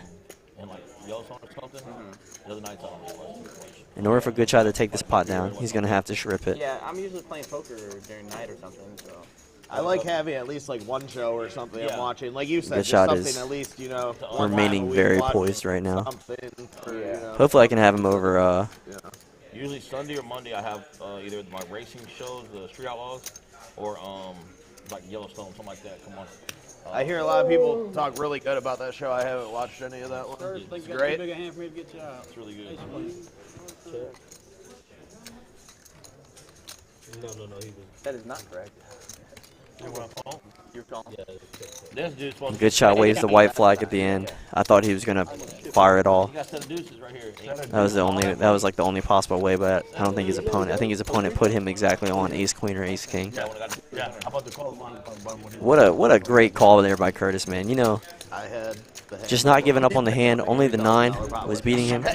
In order for GOODSHOT to take this pot down, he's going to have to shrip it. Yeah, I'm usually playing poker during night or something, so. I like having at least like one show or something I'm watching. Like you said, just GOODSHOT something is at least, you know. remaining very poised right now. For, you know. Hopefully I can have him over. Usually Sunday or Monday I have either my racing shows, the Street Outlaws, or like Yellowstone, something like that. Come on. I hear a lot of people talk really good about that show. I haven't watched any of that one. It's great. It's really good. No, he was. That is not correct. You're calling. This dude's supposed to GOODSHOT waves the white flag at the end. I thought he was gonna fire it all. You got set of deuces right here. That was like the only possible way, but I don't think his opponent. I think his opponent put him exactly on ace queen or ace king. Yeah, how about the call? What a great call there by Curtis, man. You know, I had just not giving up on the hand. Only the 9 was beating him.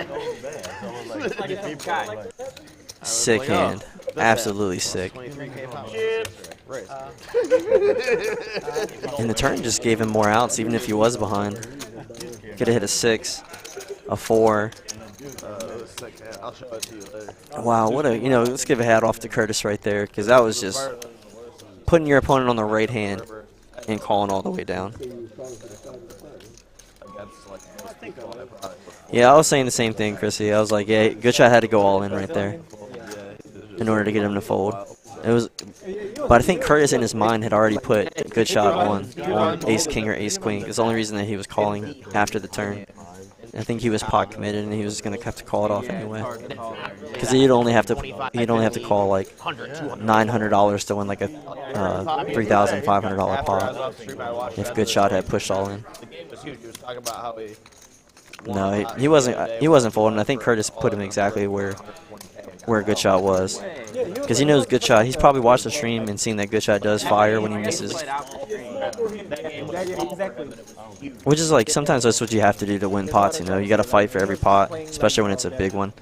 Sick hand, absolutely sick. And the turn just gave him more outs, even if he was behind. Could have hit a 6, a 4. I'll show it to you later. Wow, let's give a hat off to Curtis right there, because that was just putting your opponent on the right hand and calling all the way down. Yeah, I was saying the same thing, Chrissy. I was like, yeah, GOODSHOT had to go all in right there in order to get him to fold. It was, but I think Curtis in his mind had already put good shot on ace king or ace queen. It's the only reason that he was calling after the turn. I think he was pot committed and he was going to have to call it off anyway. Because he'd only have to call like $900 to win like a $3,500 pot if good shot had pushed all in. The game was huge. He was talking about how he. No, he wasn't folding. I think Curtis put him exactly where good shot was, because he knows good shot. He's probably watched the stream and seen that good shot does fire when he misses. Which is like sometimes that's what you have to do to win pots. You know, you got to fight for every pot, especially when it's a big one.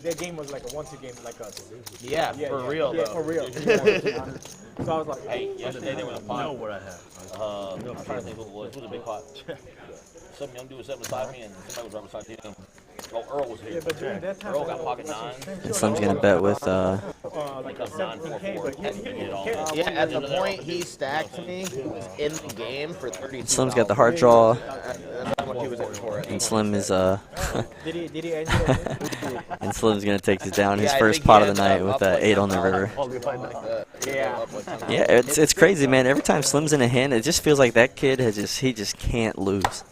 That game was like a 1-2 game, like us. Yeah, for real. Yeah, though. for real. So I was like, Hey, yesterday they were in a pot. know what I have. I'm trying to think who it was. It was a big pot. Some young dude was sitting beside me, and somebody was right beside him. Oh, Earl was here. yeah, but during that time, Earl got pocket 9. And Slim's gonna bet with like Like a 17K, but Had to get it all. Yeah, at the point he stacked me, he was in the game for 32. Slim's got the heart draw, That's what he was in for. and Slim is did he end it? and Slim's gonna take this down his Yeah, I first think he pot of the ended night up with up like 8 on the river. Yeah. Yeah, it's crazy, man. Every time Slim's in a hand, it just feels like that kid he just can't lose.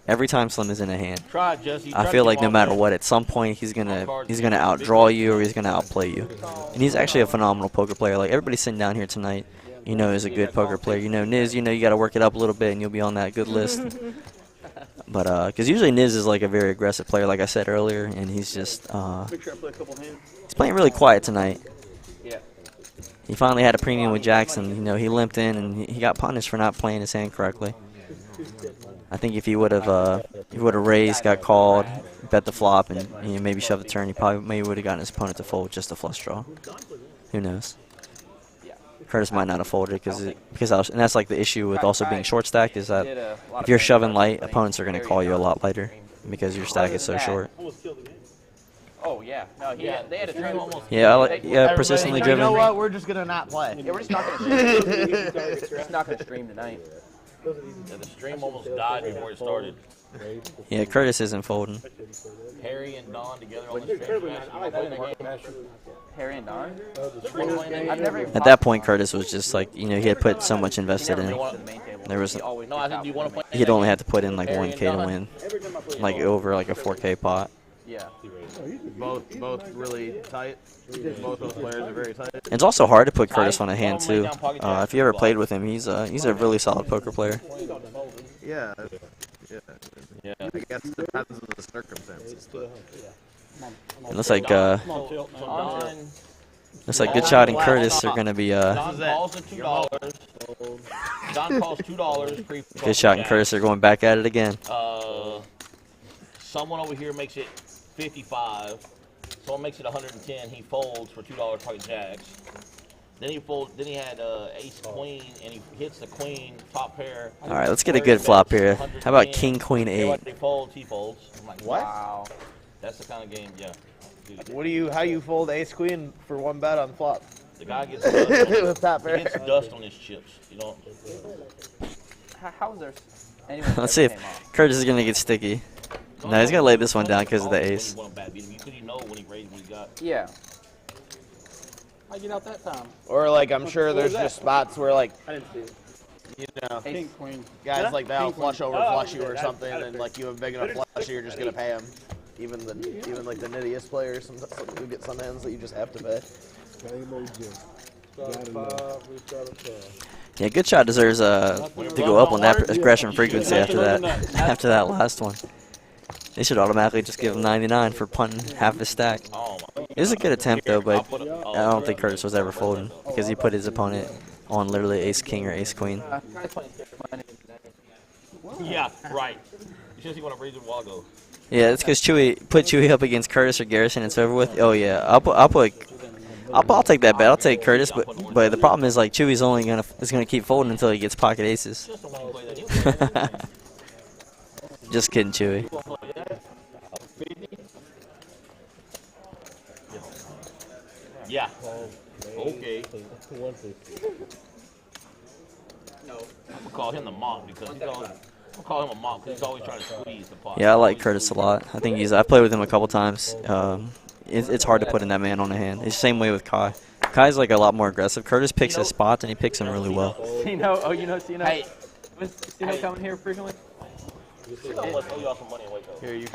Every time Slim is in a hand, Try, Jesse. I feel like no matter what, at some point he's gonna outdraw you or he's gonna outplay you. And he's actually a phenomenal poker player. Like everybody sitting down here tonight, you know, is a good poker player. You know, Niz, you know, you got to work it up a little bit and you'll be on that good list. But because usually Niz is like a very aggressive player, like I said earlier, and he's just he's playing really quiet tonight. Yeah. He finally had a premium with Jackson. You know, he limped in and he got punished for not playing his hand correctly. I think if he would have raised, got called, bet the flop, and you know, maybe shoved the turn, he probably would have gotten his opponent to fold just a flush draw. Who knows? Curtis might not have folded and that's like the issue with also being short stacked is that if you're shoving light, opponents are going to call you a lot lighter because your stack is so short. Oh yeah. No, they had a dream almost. Yeah, persistently driven. You know what? We're just gonna not play. Yeah, we're just not gonna stream tonight. Yeah, the stream almost died before it started. Yeah, Curtis isn't folding. Harry and Don together on the stream. Harry and Don? At that point, Curtis was just like, you know, he had put so much invested in. There was No, I think you want to play. he'd only have to put in like 1K to win, like over like a 4K pot. Yeah. Both really tight. Both those players are very tight. It's also hard to put Curtis on a hand too. If you ever played with him, he's a really solid poker player. Yeah. Yeah. I guess it depends on the circumstances. But. It looks like Good Shot and Curtis are gonna be Don calls at $2. Don calls $2. Good Shot and Curtis are going back at it again. Someone over here makes it 55. Someone makes it 110. He folds for $2 pocket jacks. Then he had ace queen and he hits the queen top pair. All right, let's get a good flop here. How about king queen 8? He folds. I'm like, What? wow. That's the kind of game, yeah. Dude, How you fold ace queen for 1 bet on flop? the guy gets dust on, With top pair. he gets dust on his chips. You know. How is there? Anyway, Let's see if Curtis is gonna get sticky. No, he's gonna lay this one down because of the ace. You know when he raised what he got. Yeah. I get out that time. Or like I'm sure there's just spots where like I didn't see it. you know King, queen. guys like that'll flush over flush you or something, and like you have a big enough flush, you're just gonna pay them. Even like the nittiest players, sometimes you get some hands that you just have to pay. Yeah, Good Shot deserves to go up on that aggression frequency after that last one. They should automatically just give him 99 for punting half his stack. It was a good attempt though, but I don't think Curtis was ever folding because he put his opponent on literally ace king or ace queen. Yeah, right. You should see what I raised a while ago. Yeah, it's because put Chewy up against Curtis or Garrison. It's over with. Oh yeah, I'll take that bet. I'll take Curtis, but the problem is like Chewy's gonna keep folding until he gets pocket aces. Just kidding, Chewy. Yeah. Okay. I'm gonna call him the monk because he's always trying to squeeze the pot. Yeah, I like Curtis a lot. I think I played with him a couple times. It's hard to put in that man on a hand. It's the same way with Kai. Kai's like a lot more aggressive. Curtis picks his spots and he picks them really well. Sino, oh, you know Sino? Hey. Was Sino coming here frequently? Let's owe y'all some money and wake up. Here, you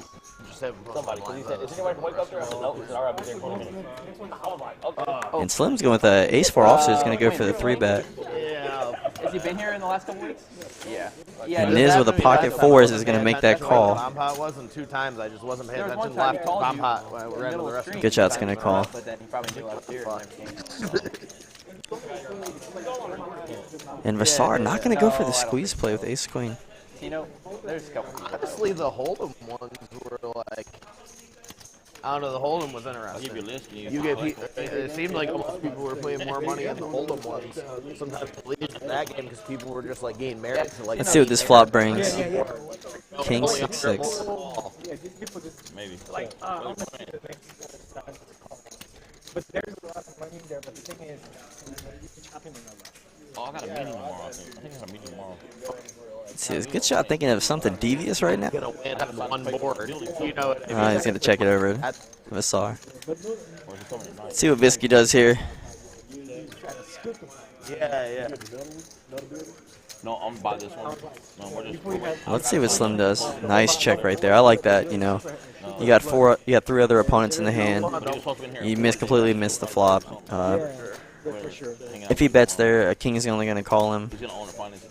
just have Somebody, because he said, is anybody to wake up there? I said, no. He said, all right, I'll be there in 20 minutes. I was like, okay. And Slim's going with a ace-4 offsuit. He's going to go for the 3-bet. Yeah. Has he been here in the last couple weeks? Yeah. And Niz with a pocket 4s is going to make that call. Bomb pot wasn't 2 times. I just wasn't paying There was attention. one time he Left called bomb you pot. in We're the into middle the of rest the of stream. Good shot's going to call. But then he probably knew I was here and everything. And Vassar not going to go for the squeeze play with ace-queen. Sino, there's a couple. Honestly, the Hold'em ones were like, I don't know, the Hold'em was I'll give you a interesting. list. You get, it seemed like almost people were putting more money in the Hold'em ones. Sometimes believe in that game because people were just like getting married to like. Let's see what this flop brings. King 6-6. Maybe. But there's a lot of money there, but the thing is, chopping another. Oh, I got a meeting tomorrow, I think. I think I got a meeting tomorrow. Let's see, is Good Shot thinking of something devious right now? Gonna win on one board. You know what I mean? He's going to check it over to Vassar. Or is it coming tonight? Let's see what Visky does here. Yeah. No, I'm by this one. No, we're just. Let's see what Slim does. Nice check right there. I like that, you know. You got 3 other opponents in the hand. You completely missed the flop. If he bets there, a king is only going to call him,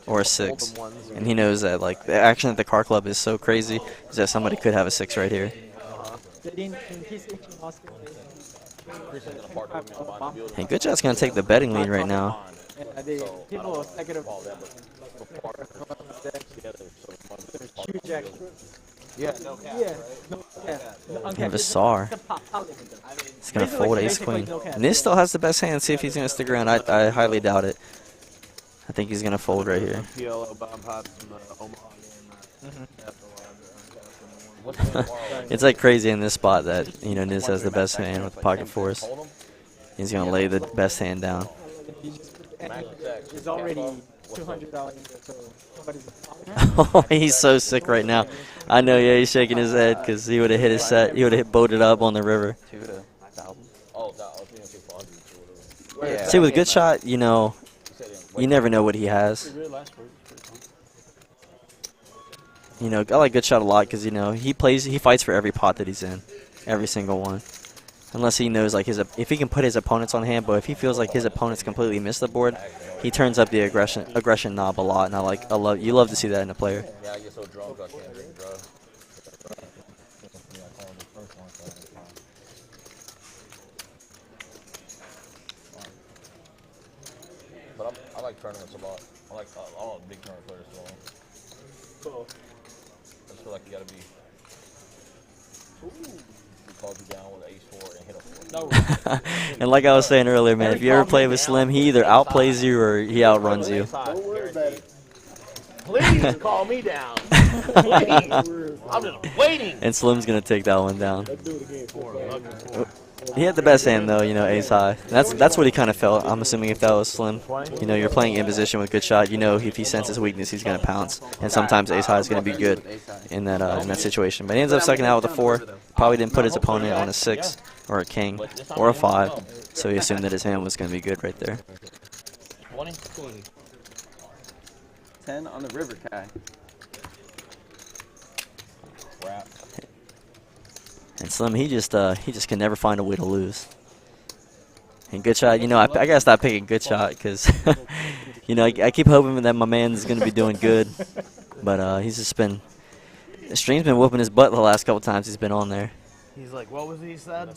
or a 6. And he knows that, like, the action at the car club is so crazy, is that somebody could have a 6 right here. And Good Shot's going to take the betting lead right now. And Vassar. He's going to fold ace-queen. Niz still has the best hand. See if he's going to stick around. I highly doubt it. I think he's going to fold right here. It's like crazy in this spot that, you know, Niz has the best hand with pocket 4s. He's going to lay the best hand down. It's already $200, so somebody's. Oh, he's so sick right now. I know, yeah, he's shaking his head because he would have hit his set. He would have boated up on the river. See, with Good Shot, you know, you never know what he has. You know, I like Good Shot a lot because, you know, he fights for every pot that he's in, every single one. Unless he knows, like, if he can put his opponents on hand, but if he feels like his opponents completely miss the board, he turns up the aggression knob a lot, and you love to see that in a player. Yeah, I get so drunk I can't drink drugs. But I like tournaments a lot. I like all big tournament players as well. Cool. I just feel like you gotta be. He calls you down with an ace-4 and hit a 4. And like I was saying earlier, man, if you ever play with Slim, he either outplays you or he outruns you. Don't worry about it. Please call me down. Please. I'm just waiting. And Slim's going to take that one down. He had the best hand, though, you know, ace high. That's what he kind of felt. I'm assuming if that was Slim. You know, you're playing in position with Good Shot. You know, if he senses weakness, he's going to pounce. And sometimes ace high is going to be good in that situation. But he ends up sucking out with a 4. Probably didn't put his opponent on a 6 or a king or a 5. So he assumed that his hand was going to be good right there. 20? 10 on the river, Kai. Crap. And Slim, he just can never find a way to lose. And Good Shot, you know, I gotta stop picking Good Shot because, you know, I keep hoping that my man's gonna be doing good, but he's just been. The stream's been whooping his butt the last couple times he's been on there. He's like, what was he said?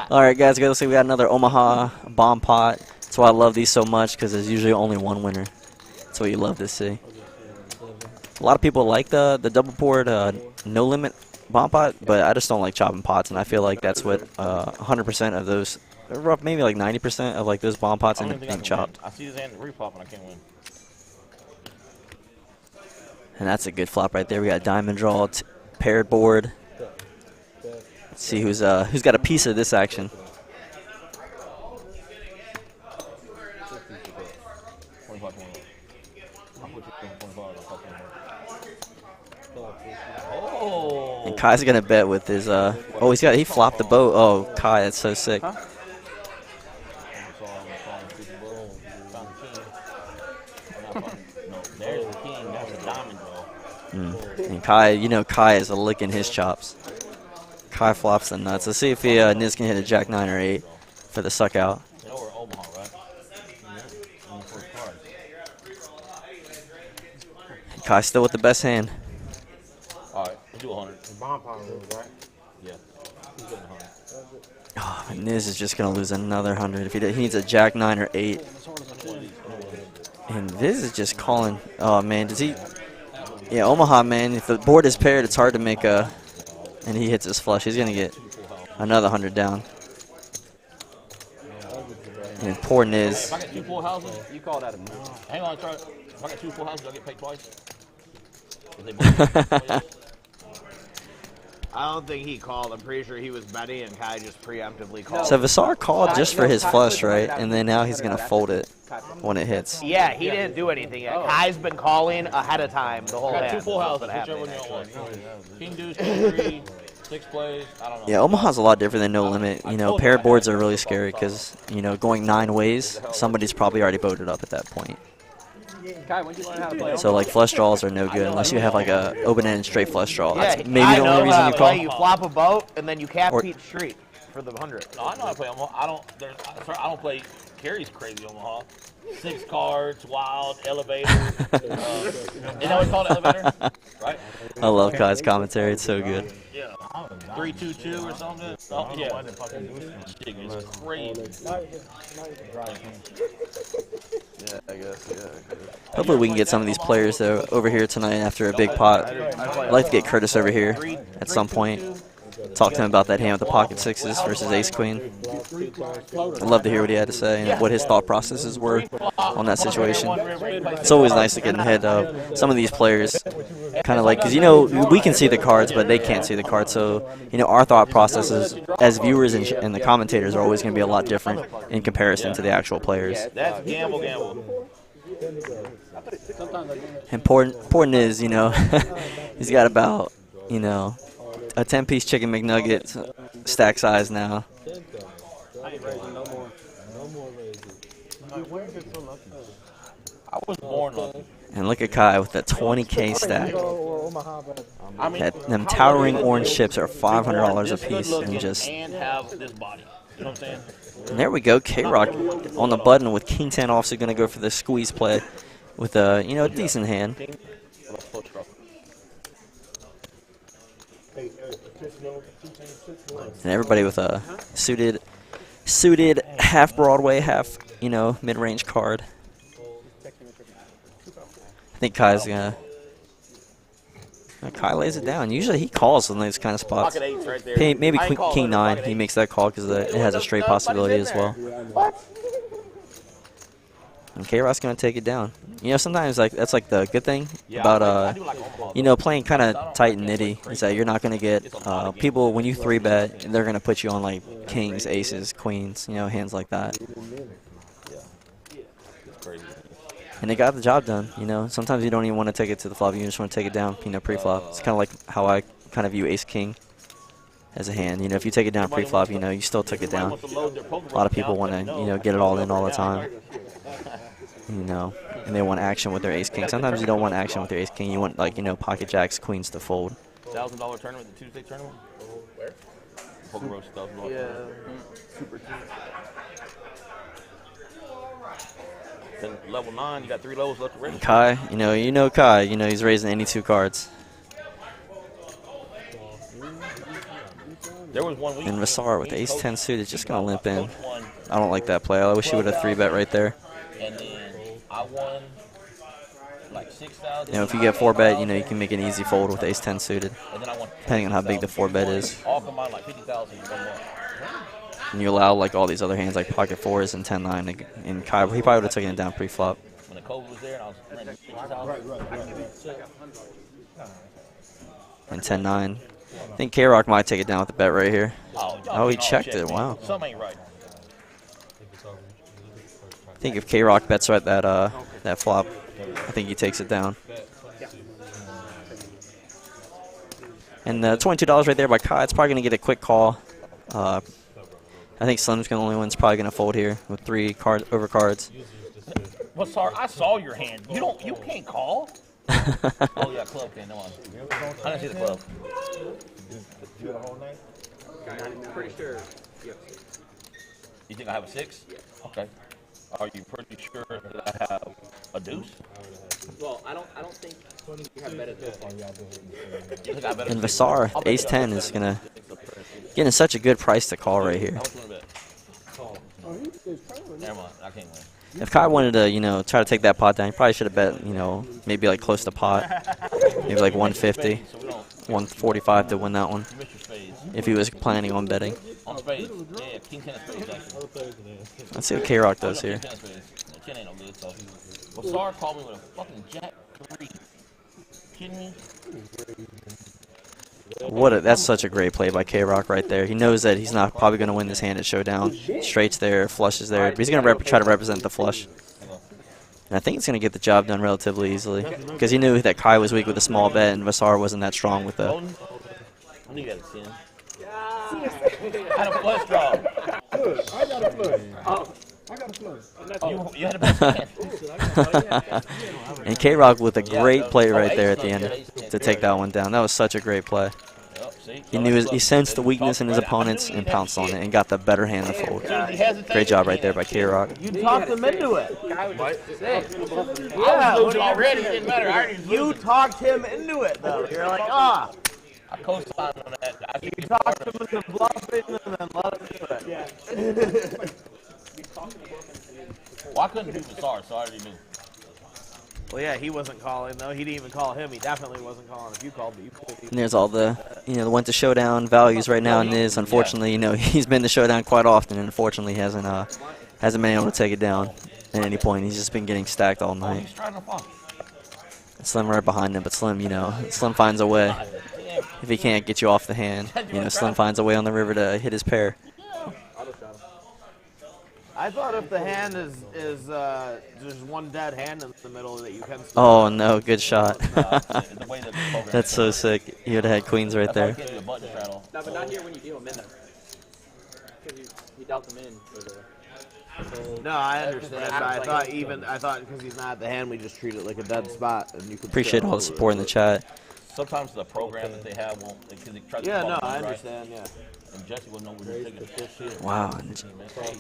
All right, guys, let's see. We got another Omaha bomb pot. That's why I love these so much because there's usually only one winner. That's what you love to see. A lot of people like the double board no limit bomb pot, but I just don't like chopping pots, and I feel like that's what 100% of those, maybe like 90% of like those bomb pots end up being chopped. I see his hand repop and I can't win. And that's a good flop right there. We got diamond draw, paired board. Let's see who's got a piece of this action. And Kai's gonna bet with his he flopped the boat. Oh, Kai, that's so sick. And Kai, you know, Kai is licking his chops. Kai flops the nuts. Let's see if he Niz can hit a jack 9 or 8 for the suck out. You know we're Omaha, right? Yeah. On the first card. Kai still with the best hand. All right, we'll do 100. Bomb power rules, right? Yeah. He's getting 100. Oh, and Niz is just going to lose another 100. If he needs a jack 9 or 8. And Viz is just calling. Oh, man, does he? Yeah, Omaha, man, if the board is paired, it's hard to make a. And he hits his flush. He's going to get another 100 down. And poor Niz. If I get 2 full houses, You call that a move. hang on, try it. If I get 2 full houses, do I get paid twice? If they both I don't think he called. I'm pretty sure he was betting, and Kai just preemptively called. So Vasar called just for his flush, right? And then now he's going to fold it when it hits. Yeah, he didn't do anything yet. Kai's been calling ahead of time the whole got hand. 2 full houses, That's whichever what one you happened, want. King deuce, king 3, 6 plays. I don't know. Yeah, Omaha's a lot different than No Limit. You know, paired boards are really scary because, you know, going 9 ways, somebody's probably already voted up at that point. Kai, when did you learn how to play? So, like, flush draws are no good unless you have, like, a open-ended straight flush draw. Yeah, That's maybe the only reason you call. You flop a boat, and then you cap Or- Pete Street for the 100. No, I know how to play Omaha. I don't play Carrie's crazy Omaha. 6 cards, wild, elevator. You know what's called elevator? Right? I love Kai's commentary. It's so good. Yeah. 3-2-2 or something. Oh, yeah. Shit is crazy. Yeah, I guess, yeah. Hopefully we can get some of these players, though, over here tonight after a big pot. I'd like to get Curtis over here at some point. Talk to him about that hand with the pocket 6s versus ace-queen. I'd love to hear what he had to say and what his thought processes were on that situation. It's always nice to get in the head of some of these players. Kind of like, because, you know, we can see the cards, but they can't see the cards. So, you know, our thought processes as viewers and the commentators are always going to be a lot different in comparison to the actual players. That's gamble. And poor Niz, you know, he's got about, you know, a 10-piece chicken McNugget stack size now. I was born lucky. And look at Kai with that 20K stack. I mean, Them towering orange chips are $500 a this good piece, looking and just. and have this body. You know what I'm saying? And there we go. K-Rock on the button with King 10 also going to go for the squeeze play with a, you know, decent hand. And everybody with a suited half Broadway, half, you know, mid-range card. I think Kai's gonna. Kai lays it down. Usually he calls in these kind of spots. Pocket 8's right there. Maybe I ain't calling King it, 9. pocket He 8. makes that call because it has a straight possibility as well. And K-Rock's gonna take it down. You know, sometimes like that's like the good thing about you know, playing kind of tight and nitty is that you're not gonna get people when you 3-bet. They're gonna put you on like kings, aces, queens, you know, hands like that. And they got the job done. You know, sometimes you don't even want to take it to the flop. You just want to take it down, you know, pre-flop. It's kind of like how I kind of view ace king as a hand. You know, if you take it down pre-flop, you know, you still took it down. A lot of people want to, you know, get it all in all the time. You know, and they want action with their ace king. Sometimes you don't want action with their ace king. You want, like, you know, pocket jacks, queens to fold. $1,000 tournament, the Tuesday tournament? Where? Poker Roast, $1,000. Yeah, super cheap. Then level 9, you got 3 levels left to register. Kai, you know Kai, you know, he's raising any 2 cards. There was one week. And Vasar with ace 10 suited just going to limp in. I don't like that play. I wish he would have 3-bet right there. And then I won like 6,000. You know, if you get 4-bet, you know, you can make an easy fold with ace 10 suited, And then I won depending on how big the 4-bet is. all combined like 50,000 in 1 month. And you allow, like, all these other hands, like pocket 4s and 10-9. And Kai, he probably would have taken it down pre-flop. When the COVID was there, and I was renting 50,000. And 10-9. I think K-Rock might take it down with the bet right here. Oh, he checked it. Wow. Something ain't right. I think if K-Rock bets right that flop, I think he takes it down. And $22 right there by Kai. It's probably going to get a quick call. I think Slim's the only one's probably going to fold here with 3 overcards. Well, sorry, I saw your hand. You can't call. Oh yeah, club came. No on. I didn't see the club. You got a whole night? I'm pretty sure. Yep. You think I have a 6? Yeah. Okay. Are you pretty sure that I have a deuce? Well, I don't think you have better than You think I better? And Vassar, ace 10 is gonna getting such a good price to call right here. How much you wanna bet? Oh, he is calling. Never mind. I can't win. If Kai wanted to, you know, try to take that pot down, he probably should have bet, you know, maybe like close to pot, maybe like 150, So we don't. 145 to win that one. You missed your spades. If he was planning on betting. On spades. Yeah, king 10 of spades actually. Let's see what K-Rock does Oh, no, here. king 10 of spades. No, 10 ain't no good. So. Vassar called me with a fucking jack 3. Kidding me? That's such a great play by K-Rock right there. He knows that he's not probably going to win this hand at showdown. Straight's there, flush is there, but he's going to try to represent the flush. And I think it's going to get the job done relatively easily because he knew that Kai was weak with a small bet and Vassar wasn't that strong with the. I knew you had a 10. I had a flush draw. Look, I got a flush. I got a flush. You had a best hand. And K-Rock with a great play right there at the end to take that one down. That was such a great play. He sensed the weakness in his opponents and pounced on it and got the better hand to fold. Great job right there by K-Rock. You talked him into it. Yeah, losing already. It didn't matter. I already was You losing. talked him into it, though. You're like, ah. I co-signed on that. You talked him into bluffing and then let him do it. Yeah. Well, I couldn't do Vassar, so I already knew. Well, yeah, he wasn't calling, though. He didn't even call him. He definitely wasn't calling if you called, but you could. And there's all the, the went to showdown values right now in Niz. Unfortunately, he's been to showdown quite often, and unfortunately hasn't been able to take it down at any point. He's just been getting stacked all night. He's trying to fuck. Slim right behind him, but Slim, Slim finds a way. If he can't get you off the hand, Slim finds a way on the river to hit his pair. I thought if the hand is there's one dead hand in the middle that you can. Oh no, good shot. The way that the program That's so sick. You would have had queens right there. That's why I can't do a button straddle. No, but not here when you deal them in there. Because he dealt them in. No, I understand. But I thought because he's not at the hand, we just treat it like a dead spot, and you could. Appreciate all the support in the chat. Sometimes the program that they have won't, because it tries to Yeah, bubble no, it, I right? understand. Yeah. And Jesse will know where you're taking it. Wow.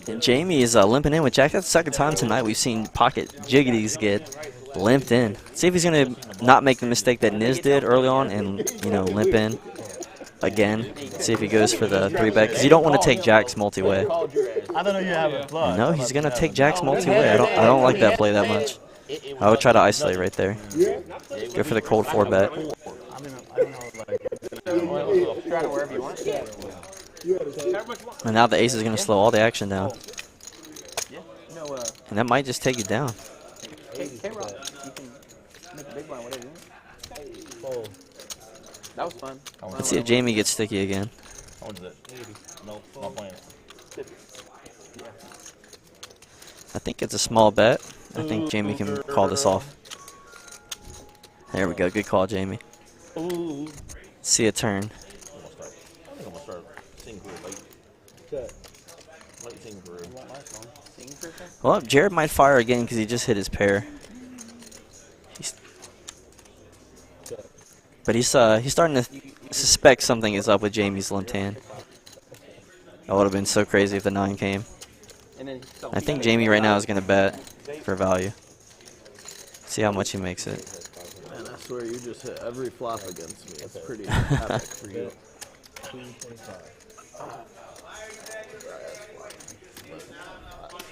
And Jamie is limping in with Jack. That's the second time tonight we've seen pocket jiggities get limped in. See if he's going to not make the mistake that Niz did early on and, limp in again. See if he goes for the 3-bet. Because you don't want to take Jack's multi-way. I don't know you have a plug. No, he's going to take Jack's multi-way. I don't like that play that much. I would try to isolate right there. Go for the cold 4-bet. Try to wherever you want. And now the ace is going to slow all the action down. No, And that might just take you down. K-Rock, you can make a big blind, whatever you want. That was fun. Let's see if Jamie gets sticky again. How much is it? 80. Nope, not playing. I think it's a small bet. I think Jamie can call this off. There we go. Good call, Jamie. See a turn. I think I'm going to start seeing through late. Late seeing through. Well, Jared might fire again because he just hit his pair. But he's starting to suspect something is up with Jamie's limped hand. That would have been so crazy if the 9 came. I think Jamie right now is going to bet for value. See how much he makes it. Man, I swear you just hit every flop against me. It's pretty epic for you.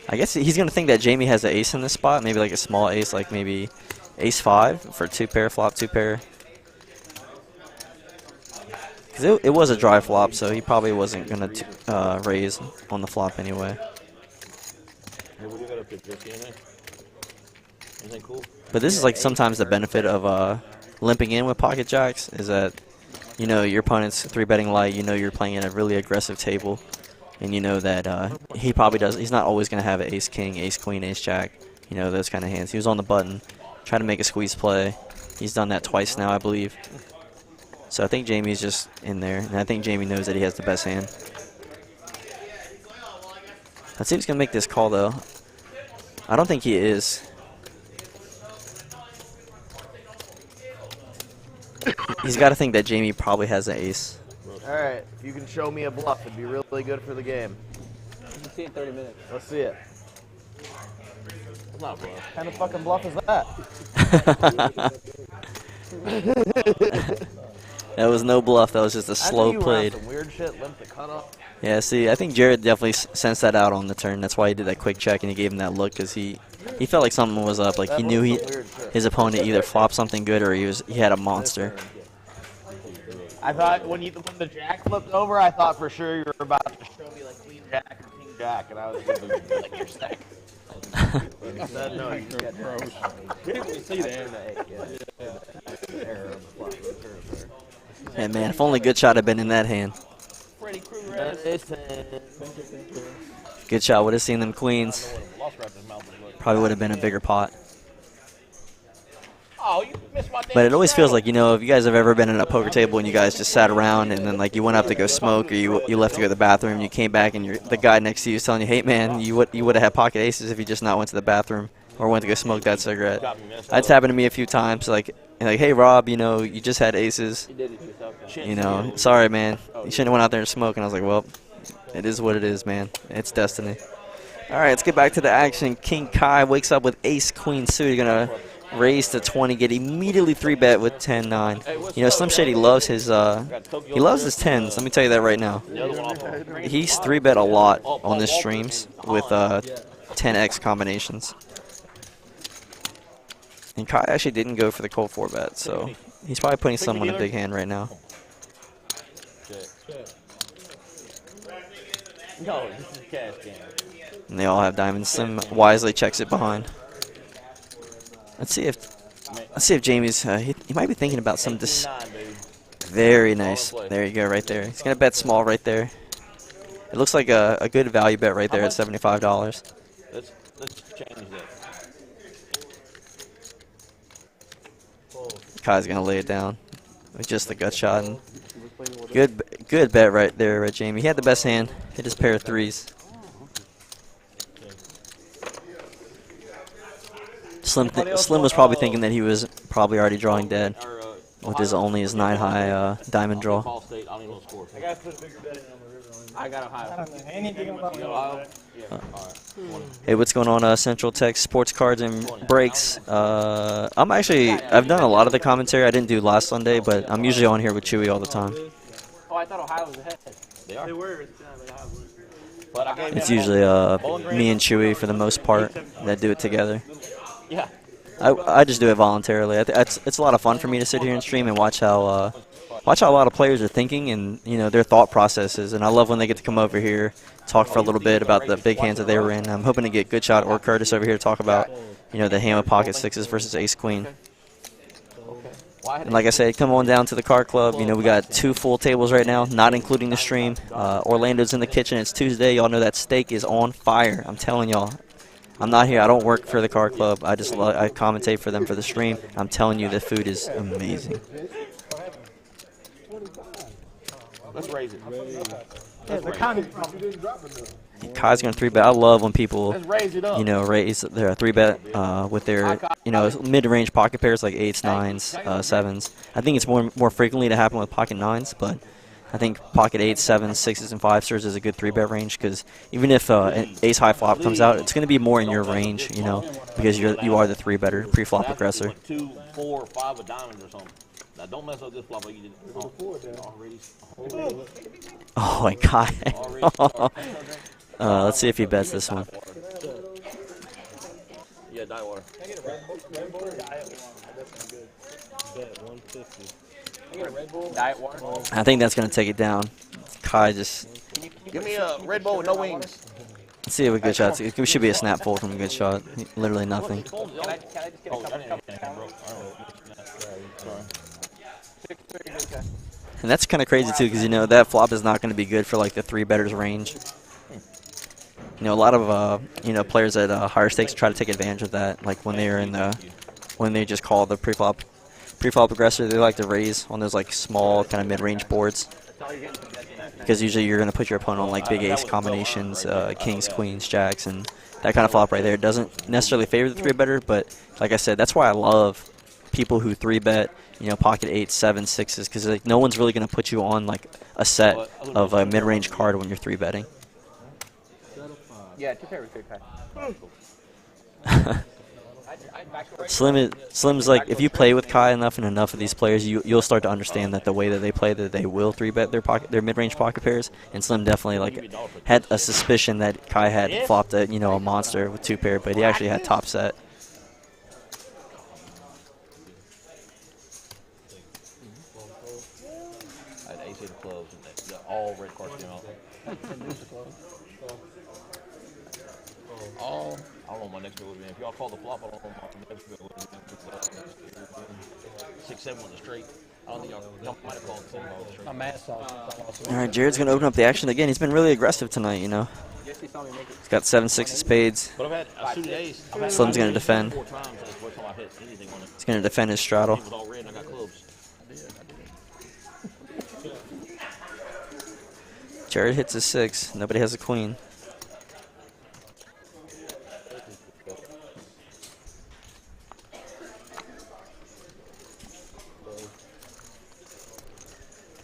I guess he's going to think that Jamie has an ace in this spot. Maybe like a small ace, like maybe ace 5 for 2-pair, flop 2-pair. Because it was a dry flop, so he probably wasn't going to raise on the flop anyway. Hey, what do you got up there, Jesse? Anything cool? But this is like sometimes the benefit of limping in with pocket jacks is that, your opponent's 3-betting light, you're playing in a really aggressive table. And you know that he probably does. He's not always going to have an ace king, ace queen, ace jack, those kind of hands. He was on the button, trying to make a squeeze play. He's done that twice now, I believe. So I think Jamie's just in there, and I think Jamie knows that he has the best hand. Let's see if he's going to make this call, though. I don't think he is. He's got to think that Jamie probably has an ace. All right, if you can show me a bluff, it'd be really good for the game. You can see it in 30 minutes. Let's see it. It's not bluff. What kind of fucking bluff is that? That was no bluff. That was just a slow played. Some weird shit, limp the cutoff. Yeah, see, I think Jared definitely sensed that out on the turn. That's why he did that quick check and he gave him that look because he felt like something was up. Like he knew his opponent either flopped something good or he had a monster. I thought when the jack flipped over, I thought for sure you were about to show me like queen jack or king jack, and I was like, you're sick. No, you got gross. We didn't really see that. Hey man, if only Good Shot had been in that hand. Good Shot would have seen them queens. Probably would have been a bigger pot. Oh, you missed my But it always feels like, you know, if you guys have ever been in a poker table and you guys just sat around and then like you went up to go smoke or you left to go to the bathroom and you came back and the guy next to you is telling you, hey man, you would have had pocket aces if you just not went to the bathroom or went to go smoke that cigarette. That's happened to me a few times. Like, hey Rob, you know, you just had aces. You know, sorry man, you shouldn't have went out there and smoked. And I was like, well, it is what it is, man. It's destiny. All right, let's get back to the action. King Kai wakes up with ace queen suited. Gonna raise to 20, get immediately 3-bet with 10-9. You know, Slim Shady loves his he loves his 10s. Let me tell you that right now. He's 3-bet a lot on his streams with 10x combinations. And Kai actually didn't go for the cold 4-bet, so he's probably putting some on a big hand right now. No, this is cash game. And they all have diamonds. Slim wisely checks it behind. Let's see if Jamie's he might be thinking about some very nice. There you go, right there. He's gonna bet small right there. It looks like a good value bet right there at $75. Let's change that. Kai's gonna lay it down with just the gut shot. And good bet right there, Jamie. He had the best hand. Hit his pair of threes. Slim was probably thinking that he was probably already drawing dead with his only his 9-high diamond draw. I got a high. Hey, what's going on, Central Tech Sports Cards and Breaks? I've done a lot of the commentary. I didn't do last Sunday, but I'm usually on here with Chewy all the time. Oh, I thought Ohio was ahead. They were. It's usually me and Chewy for the most part that do it together. Yeah. I just do it voluntarily. It's a lot of fun for me to sit here and stream and watch how a lot of players are thinking and, you know, their thought processes. And I love when they get to come over here, talk for a little bit about the big hands that they were in. I'm hoping to get Good Shot or Curtis over here to talk about, you know, the hand with pocket sixes versus ace queen. And like I said, come on down to the Card Club. You know, we got 2 full tables right now, not including the stream. Orlando's in the kitchen. It's Tuesday. Y'all know that steak is on fire. I'm telling y'all. I'm not here. I don't work for the Card Club. I commentate for them for the stream. I'm telling you, the food is amazing. Let's raise it. Kai's going to 3-bet. I love when people, Let's raise it up. you know, raise their 3-bet with their, you know, mid-range pocket pairs like 8s, 9s, 7s. I think it's more frequently to happen with pocket 9s, but I think pocket 8s, 7s, 6s, and 5s serves as a good 3-bet range because even if an ace-high flop comes out, it's going to be more in your range, you know, because you are the 3-better pre-flop aggressor. 2, 4, 5 of diamonds or something. Now don't mess up this flop like you did. Oh my God. Let's see if he bets this one. Yeah, diet water. Diet water. I think that's going to take it down. Kai just... Give me a Red Bull with no wings. Let's see if a Good Shot. It should be a snap fold from a Good Shot. Literally nothing. Can I just get a couple? And that's kind of crazy too, because you know that flop is not going to be good for like the 3-betters range. You know, a lot of you know, players at higher stakes try to take advantage of that. Like when they're in when they just call the pre-flop aggressor, they like to raise on those like small kind of mid-range boards. Because usually you're going to put your opponent on like big ace combinations, kings, queens, jacks, and that kind of flop right there doesn't necessarily favor the 3-better. But like I said, that's why I love people who 3-bet, you know, pocket 8s, 7s, 6s, because like no one's really going to put you on like a set of a mid-range card when you're 3-betting. Yeah, 2 pair with 3 pack. Slim's like, if you play with Kai enough and enough of these players, you'll start to understand that the way that they play, that they will 3-bet their mid-range pocket pairs. And Slim definitely like had a suspicion that Kai had flopped a monster with 2 pair, but he actually had top set. I had ace of clubs and the all red cards came out. I don't know what my next bill would be. If y'all call the flop, I don't know what my next bill would be. 6-7 on the straight. I don't think y'all might have called 10 on the straight. A mad sauce. All right, Jared's going to open up the action again. He's been really aggressive tonight, you know. He's got 7, 6 of spades. But I've had a suited ace. Slim's going to defend. 4 times. That's the first time I hit anything on it. He's going to defend his straddle. It was all red and I got clubs. Jared hits his 6. Nobody has a queen.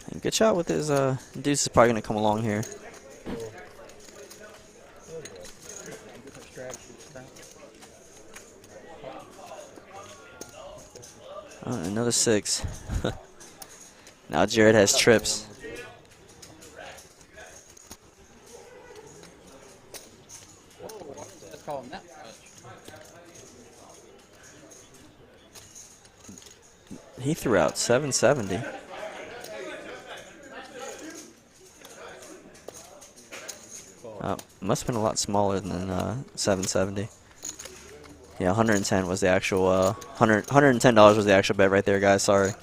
And good shot with his deuce is probably going to come along here. Another 6. Now Jared has trips. He threw out 770. Must have been a lot smaller than 770. Yeah, 110 was the actual $110 was the actual bet right there, guys. Sorry, a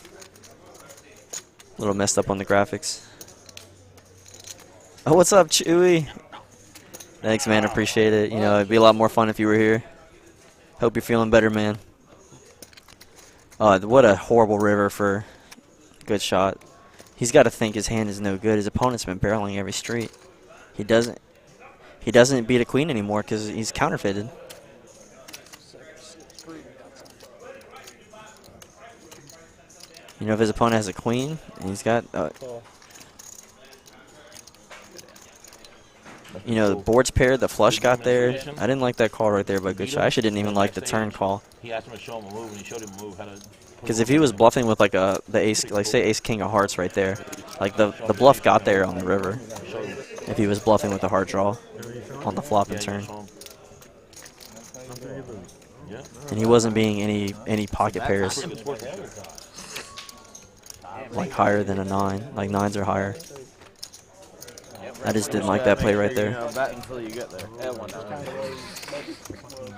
little messed up on the graphics. Oh, what's up, Chewy? Thanks, man. Appreciate it. You know, it'd be a lot more fun if you were here. Hope you're feeling better, man. What a horrible river for good shot. He's got to think his hand is no good. His opponent's been barreling every street. He doesn't beat a queen anymore because he's counterfeited. You know, if his opponent has a queen and he's got, you know, the board's paired, the flush got there. I didn't like that call right there, but good shot. I actually didn't even like the turn call. He asked him to show him a move, and he showed him a move. Because if he was bluffing with like the ace, like say ace king of hearts right there, like the bluff got there on the river. If he was bluffing with a hard draw on the flop and turn, and he wasn't being any pocket pairs like higher than a 9, like 9s or higher. I just didn't like that play right there.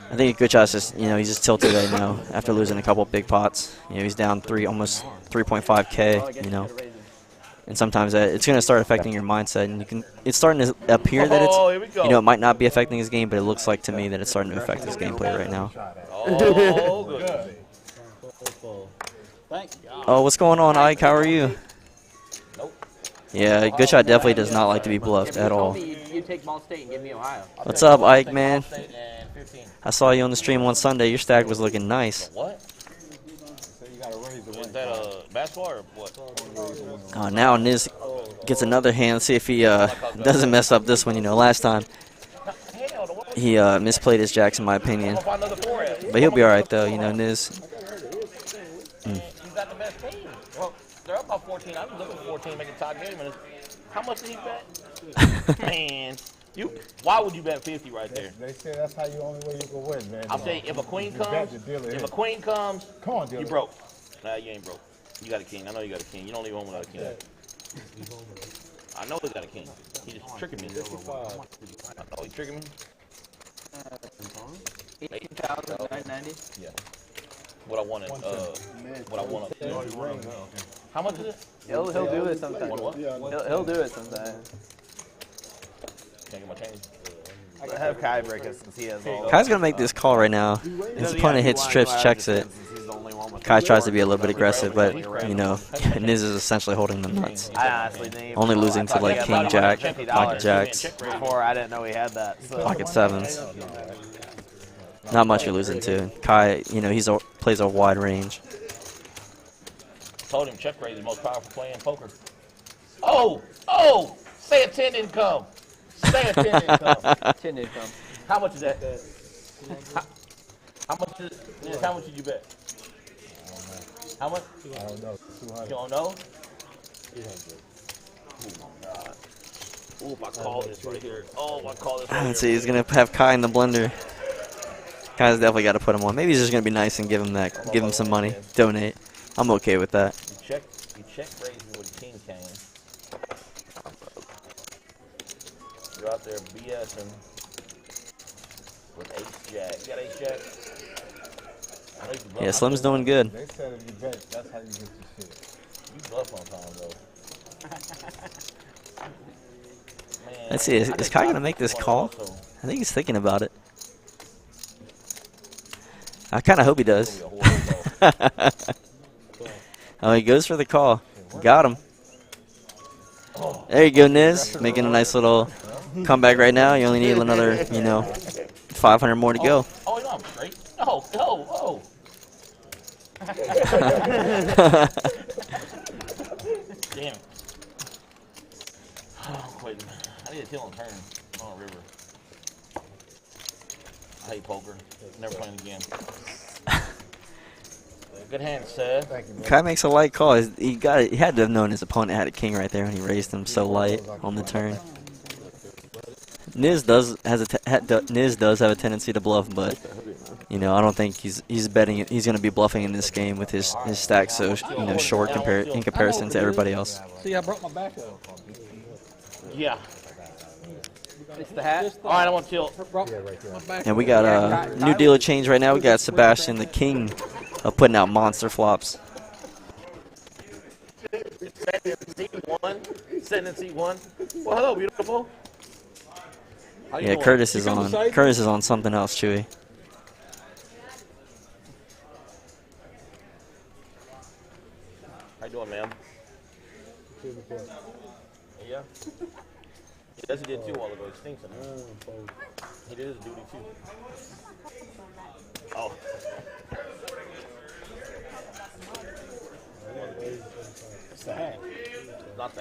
I think good shot's just, you know, he's just tilted right now after losing a couple big pots. You know, he's down almost 3.5K, you know. And sometimes it's going to start affecting your mindset, and it's starting to appear that it's, you know, it might not be affecting his game, but it looks like to me that it's starting to affect his gameplay right now. Oh, good. Oh, what's going on, Ike? How are you? Yeah, good shot definitely does not like to be bluffed at all. You take Ball State and give me Ohio. What's up, Ike, man? I saw you on the stream one Sunday. Your stack was looking nice. What? Is that a basketball or what? Oh, now Niz gets another hand. Let's see if he doesn't mess up this one. You know, last time he misplayed his jacks, in my opinion. But he'll be all right, though. You know, Niz. He's got the best team. Well, they're up by 14. I'm looking for 14 making top game. And how much did he bet? Man, why would you bet 50 right there? They say that's how you only way you can win, man. I'll tell you, if a queen comes, Come on, you broke. Nah, you ain't broke. You got a king. I know you got a king. You don't leave home without a king. I know he got a king. He just tricking me. I know he tricking me. 18,990. Yeah. What I wanted. What I want. How much is it? He'll do it sometime. What? He'll do it sometime. Can't get my change. I have Kai break it since he has all. Kai's going to make this call right now. His opponent hits trips, checks it. Kai tries to be a little bit aggressive, but, you know, Niz is essentially holding the nuts. I honestly didn't even Only know. losing to, like, king, jack, pocket jacks, Before I didn't know he had that. So. pocket 7s. Not much you're losing to. Kai, you know, plays a wide range. told him check raise is the most powerful play in poker. Oh! Say a 10 didn't come. Say a 10 didn't come. 10 didn't come. How much is that? How much did you bet? How much? I don't know. 200. You don't know? 300. Oh my God. Ooh, if I call this right here. Oh, if I call this right Let's here. see, he's gonna have Kai in the blender. Kai's definitely got to put him on. Maybe he's just gonna be nice and give him some money, donate. I'm okay with that. You check raising with king cane. You're out there BSing with ace jack. You got ace jack? I know you can bluff. Yeah, Slim's doing good. They said if you bet, that's how you get your shit. You bluff on time though. Man, Let's see, is Kai gonna make this call? I think he's thinking about it. I kind of hope he does. Oh, he goes for the call. Got him. There you go, Niz. Making a nice little comeback right now. You only need another, 500 more to go. Oh, no, I'm straight. Oh. Damn it. Oh, wait. I need a tail and turn on a river. I hate poker. Never playing again. Good hand, Seth. Thank you, man. Kai makes a light call. He had to have known his opponent had a king right there when he raised him so light on the turn. Niz does have a tendency to bluff, but I don't think he's betting. He's going to be bluffing in this game with his stack so short in comparison to everybody else. See, I brought my back up. Yeah. It's the hat. All right, I want to tilt. And we got a new dealer change right now. We got Sebastian, the king of putting out monster flops. Sitting in seat one. Well, hello, beautiful. How you Yeah, doing? Curtis is on something else, Chewy. How you doing, ma'am? Yeah. Yes, he did too a while ago. He stinks in there. He did his duty too. Oh.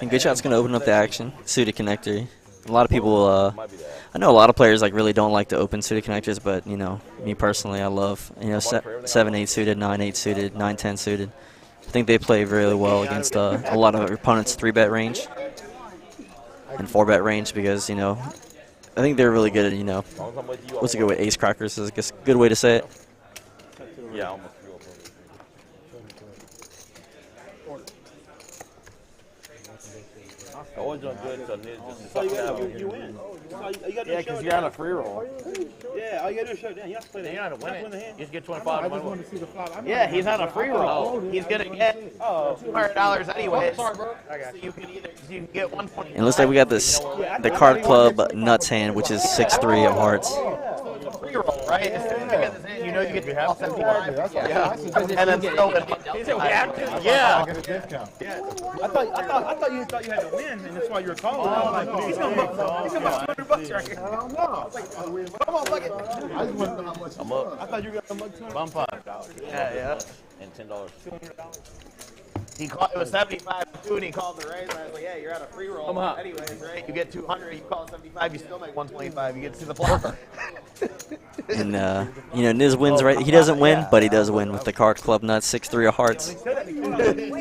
And Good Shot's going to open up the action. Suited connector. A lot of people, I know a lot of players really don't like to open suited connectors, but me personally, I love 7-8 suited, 9-8 suited, 9-10 suited. I think they play really well against a lot of our opponents' 3-bet range and 4-bet range because I think they're really good at what's a good way? Ace crackers is a good way to say it. Yeah, almost. Always doing good, so You win. Yeah, because you're on a free roll. Yeah, all you gotta do is shut it down. You have to play the You're hand. not to win You have to it. the hand. You just get I 25. just wanted to see the flop. Yeah, he's on a free roll. He's gonna get $200 anyway. Sorry, bro. So you can get 120. And it looks like we got the Card Club nuts hand, which is 6-3 of hearts. Free roll, right? As soon as you get this in, you know you get all 75. Yeah. And then still Yeah. I get a discount. I thought you had to win, and that's why you were calling. I was like, he's gonna make $200 right here. I don't know. Come on, fuck it. I just want to know how much. I'm up. I thought you were gonna mug $200. Bump up. Yeah. And $10. He called, it was 75 too, and he called the raise. And I was like, yeah, you're at a free roll. Anyways, right? You get 200, you call 75, you still make 125. You get to see the flop. And Niz wins right. He doesn't win, but he does win with the Card Club nuts, 6-3 of hearts.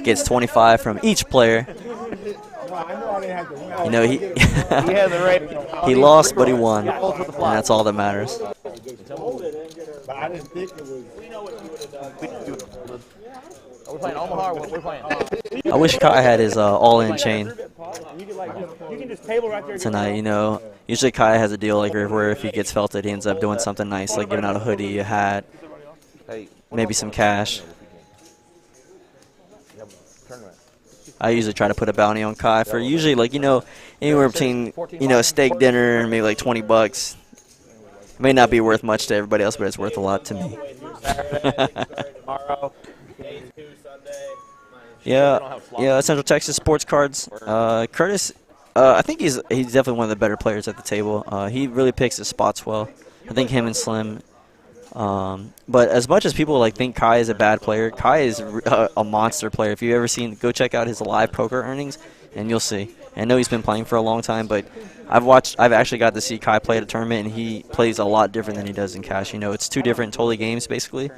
Gets 25 from each player. I know I didn't have to win. He He had the right. he lost, but he won, and that's all that matters. But I didn't think it was. Are we playing Omaha or what we're playing? I wish Kai had his all-in chain You can just table right there. tonight. Usually Kai has a deal where if he gets felted, he ends up doing something nice, like giving out a hoodie, a hat, maybe some cash. I usually try to put a bounty on Kai for usually anywhere between a steak dinner and maybe $20. It may not be worth much to everybody else, but it's worth a lot to me. Tomorrow. Yeah, Central Texas Sports Cards. Curtis, I think he's definitely one of the better players at the table. He really picks his spots well. I think him and Slim But as much as people like think Kai is a bad player, Kai is a monster player. If you've ever seen, go check out his live poker earnings, and you'll see. I know he's been playing for a long time, but I've actually got to see Kai play at a tournament, and he plays a lot different than he does in cash. You know, it's two different totally games basically.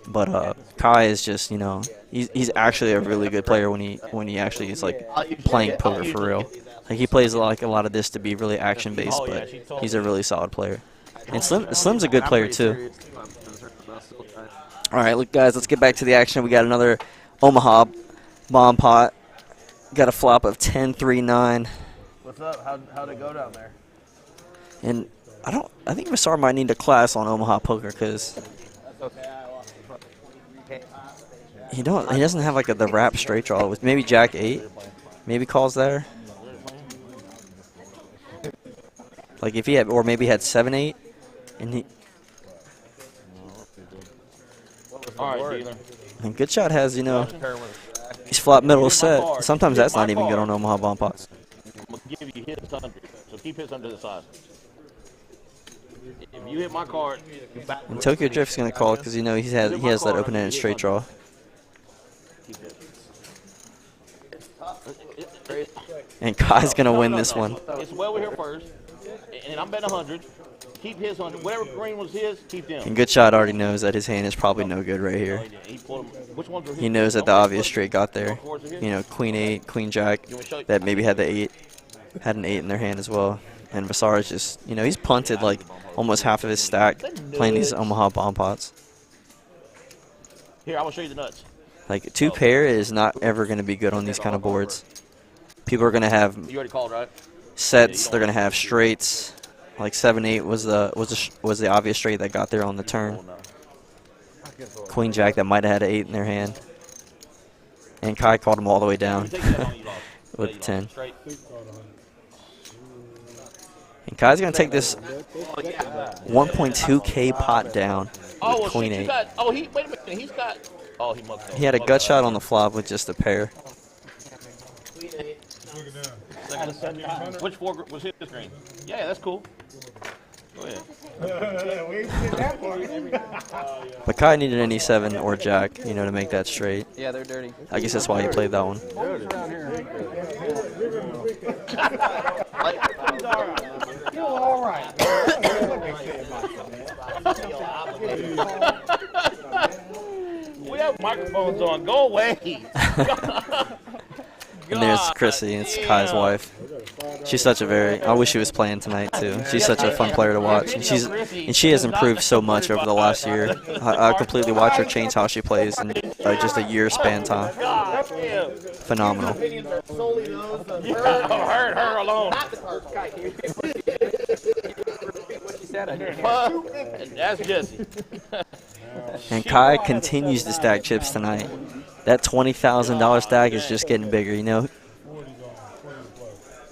But Kai is just, you know, he's actually a really good player when he actually is like playing poker for real. Like he plays like a lot of this to be really action based, but he's a really solid player. And Slim's a good player too. All right, look guys, let's get back to the action. We got another Omaha bomb pot. Got a flop of 10-3-9. What's up? How'd it go down there? And I think Vassar might need a class on Omaha poker because That's okay. I lost he doesn't have like the wrap straight draw with maybe Jack 8, maybe calls there. Like if he had, or maybe had 7-8, and he. All right, dealer. And Good Shot has, you know, he's flop middle set. Sometimes that's not even good on Omaha bomb pots. I'm gonna give you hits under, so keep hits under the side. If you hit my card, you back. And Tokyo Drift's gonna call because you know he has that open-ended straight draw. And Kai's gonna win this one. It's well over here first, and I'm betting 100. Keep his 100. Whatever green was his, keep them. And Good Shot already knows that his hand is probably no good right here. He knows that the obvious straight got there. You know, Queen 8, Queen Jack, that maybe had the 8, had an 8 in their hand as well. And Vassar is just, you know, he's punted like almost half of his stack playing these Omaha bomb pots. Here, I will show you the nuts. Like 2 pair is not ever going to be good on these kind of boards. People are going to have You already called, right? sets. They're going to have straights. Like 7-8 was the obvious straight that got there on the turn. Queen Jack that might have had an 8 in their hand. And Kai called him all the way down with the 10. And Kai's going to take this 1.2K pot down with Queen 8. Wait a minute. He's got. Oh, he must have. He had a gut shot on the flop with just a pair. Which 4 was his green? Yeah, that's cool. Go ahead. But Kai needed any 7 or Jack, you know, to make that straight. Yeah, they're dirty. I guess that's why he played that one. All right. We have microphones on. Go away. And there's Chrissy, it's Kai's wife. She's such a I wish she was playing tonight too. She's such a fun player to watch, and she has improved so much over the last year. I completely watch her change how she plays in just a year span time. Phenomenal. Her alone. That's Jesse. And Kai continues to stack chips tonight. That $20,000 stack is just getting bigger, you know.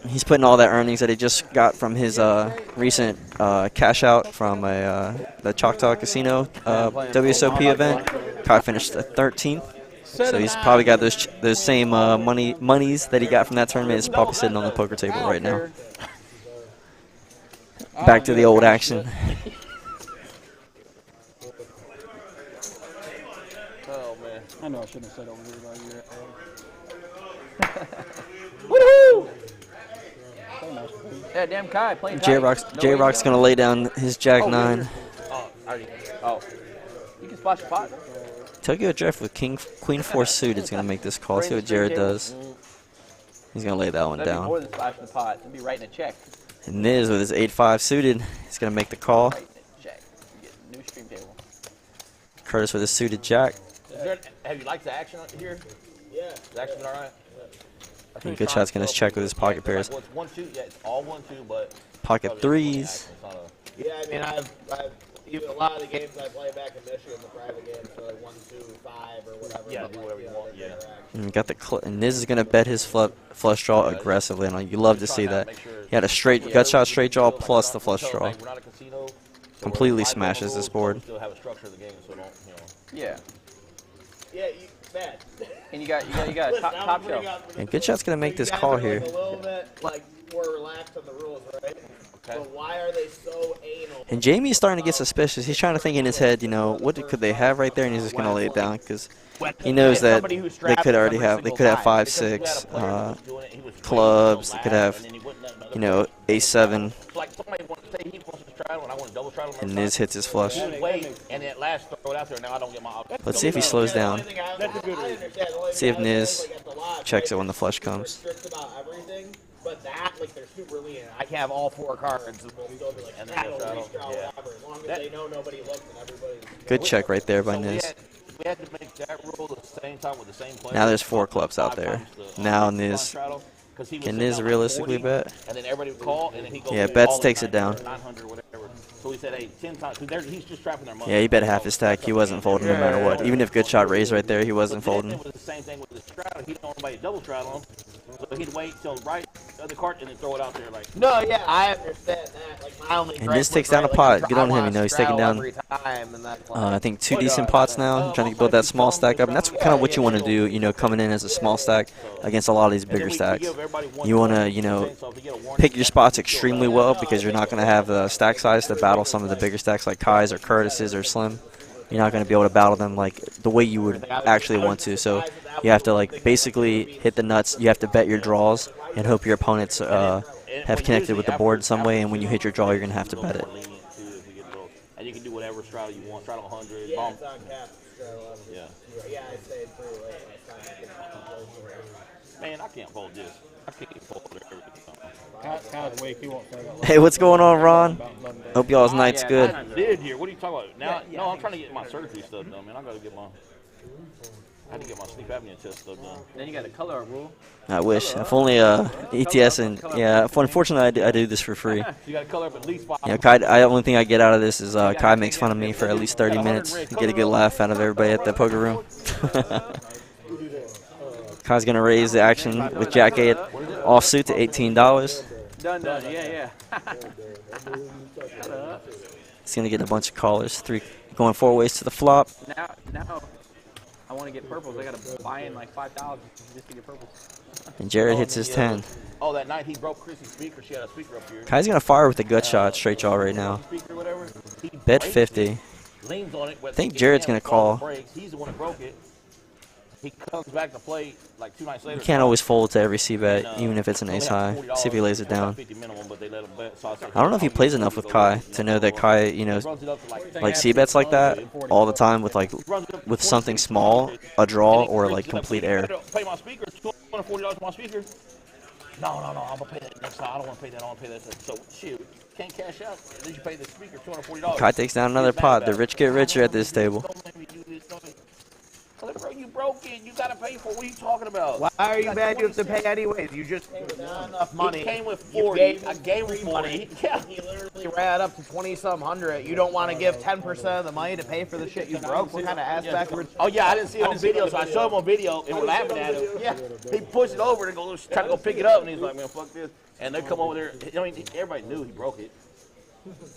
He's putting all that earnings that he just got from his recent cash out from the Choctaw Casino WSOP event. Kai finished 13th, so he's probably got those same monies that he got from that tournament is probably sitting on the poker table right now. Back to the old action. Oh man. I know I shouldn't have said over here about you. Woohoo! Yeah, damn Kai playing. J-Rock's gonna lay down his Jack 9. Oh, you can splash a pot. Tokyo Drift with Queen 4 suited is gonna make this call. See what Jared does. He's gonna lay that one That'd be more down. than splashing the pot. It'd be writing a check. And Niz with his 8-5 suited, he's gonna make the call. Writing a check. You get a new stream table. Curtis with his suited Jack. Have you liked the action here? Yeah. The action all right? And Good Shot's gonna check with his pocket pairs. Well, it's 1-2. Yeah, it's all 1-2, but Pocket threes. Yeah, I mean, I've even a lot of the games I play back in Michigan, the private games, so like 1, 2, 5 or whatever. Yeah, do whatever you want. Yeah. And we got the and Niz is gonna bet his flush draw aggressively, and you love to see that. He had a straight gut shot, straight draw plus the flush draw. Completely smashes this board. Still have a structure of the game, so don't, you know. Yeah. Yeah, man. And you got top shelf. And Good Shot's gonna make this call here. A little bit, like, more relaxed on the rules, right? Okay. But why are they so anal? And Jamie's starting to get suspicious. He's trying to think in his head, you know, what could they have right there, and he's just gonna lay it down because he knows that they could already have. They could have 5, 6 clubs. They could have, you know, A7. Like somebody wants to say he wants to straddle, and I want to double straddle. And Niz hits his flush. Wait, and then last throw it out there. Now I don't get my. Let's see if he slows down. See if Niz checks it when the flush comes. But that, like, they're super lenient. I can have all 4 cards, and we'll still be like, and straddle, whatever. As long as they know nobody looks and everybody's... Good check right there by Niz. We had to make that rule the same time with the same player. Now there's 4 clubs out there. Now Niz. Can Niz realistically bet? And then everybody would call, and then he goes, yeah, bets takes it down. 900 or whatever. So he said, hey, 10 times. He's just trapping their money. Yeah, he bet half his stack. He wasn't folding no matter what. Even if good shot raised right there, he wasn't folding. It was the same thing with the straddle. He didn't want anybody to double straddle him. So he'd wait till right the other card and then throw it out there like. No, yeah, I understand that. Like, my only and this takes down a pot. Good on him, you know. He's taking down, time, I think 2 decent pots now. Trying to build that small stack up, and that's kind of what you want to do, you know, coming in as a small stack against a lot of these bigger stacks. You want to, you know, pick your spots extremely well because you're not going to have the stack size to battle some of the bigger stacks like Kai's or Curtis's or Slim. You're not going to be able to battle them like the way you would actually want to. So you have to like basically hit the nuts. You have to bet your draws and hope your opponents have connected with the board some way. And when you hit your draw, you're going to have to bet it. And you can do whatever straddle you want. Straddle 100. Yeah, it's on cap. Yeah. Yeah, I stayed pretty late. Man, I can't fold this. I can't fold everything. Hey, what's going on, Ron? Hope y'all's night's good. I did here. What are you talking about? Now, no, I'm trying to get my surgery stuff done, man. I got to get my. I had to get my sleep apnea test stuff done. Then you got a color rule. I wish. If only ETS and yeah. Unfortunately, I do this for free. You got to color up at least 5. Yeah, Kai. The only thing I get out of this is Kai makes fun of me for at least 30 minutes. Get a good laugh out of everybody at the poker room. Kai's gonna raise the action with Jack 8 offsuit to $18. Done. Yeah. He's gonna get a bunch of callers. 3 going 4 ways to the flop. Now, I want to get purples. I gotta buy in like 5,000 just to get purples. And Jared hits his 10. Oh, that night he broke Chrissy's speaker. She had a speaker up here. Kai's gonna fire with a gut shot straight jaw right now. Bet 50. Leans on it, I think Jared's gonna call. He's the one that broke it. He comes back to play like 2 nights later. You can't always fold to every C-bet, even if it's an ace high. See if he lays it down. I don't know if he plays enough with Kai to know that Kai, you know, like C-bets like that all the time with like with something small, a draw, or like complete air. Pay my speaker, $240 for my speaker. No, I'm gonna pay that next time. I don't want to pay that. I want to pay that. So shoot, can't cash out. Then you pay the speaker $240. Kai takes down another pot. The rich get richer at this table. Bro, you broke it. You gotta pay for it. What are you talking about? Why are you mad you have to pay anyways? You just not enough money. He came with 40. I gave him 40. Yeah. He literally ran up to 20-some hundred. You don't want to give 10% of the money to pay for the shit you broke? What kind of ass backwards? Oh, yeah, I didn't see it on video, so I showed him on video, and we're laughing at him. Yeah. He pushed it over and try to go pick it up, and he's like, man, fuck this. And they come over there. I mean, everybody knew he broke it.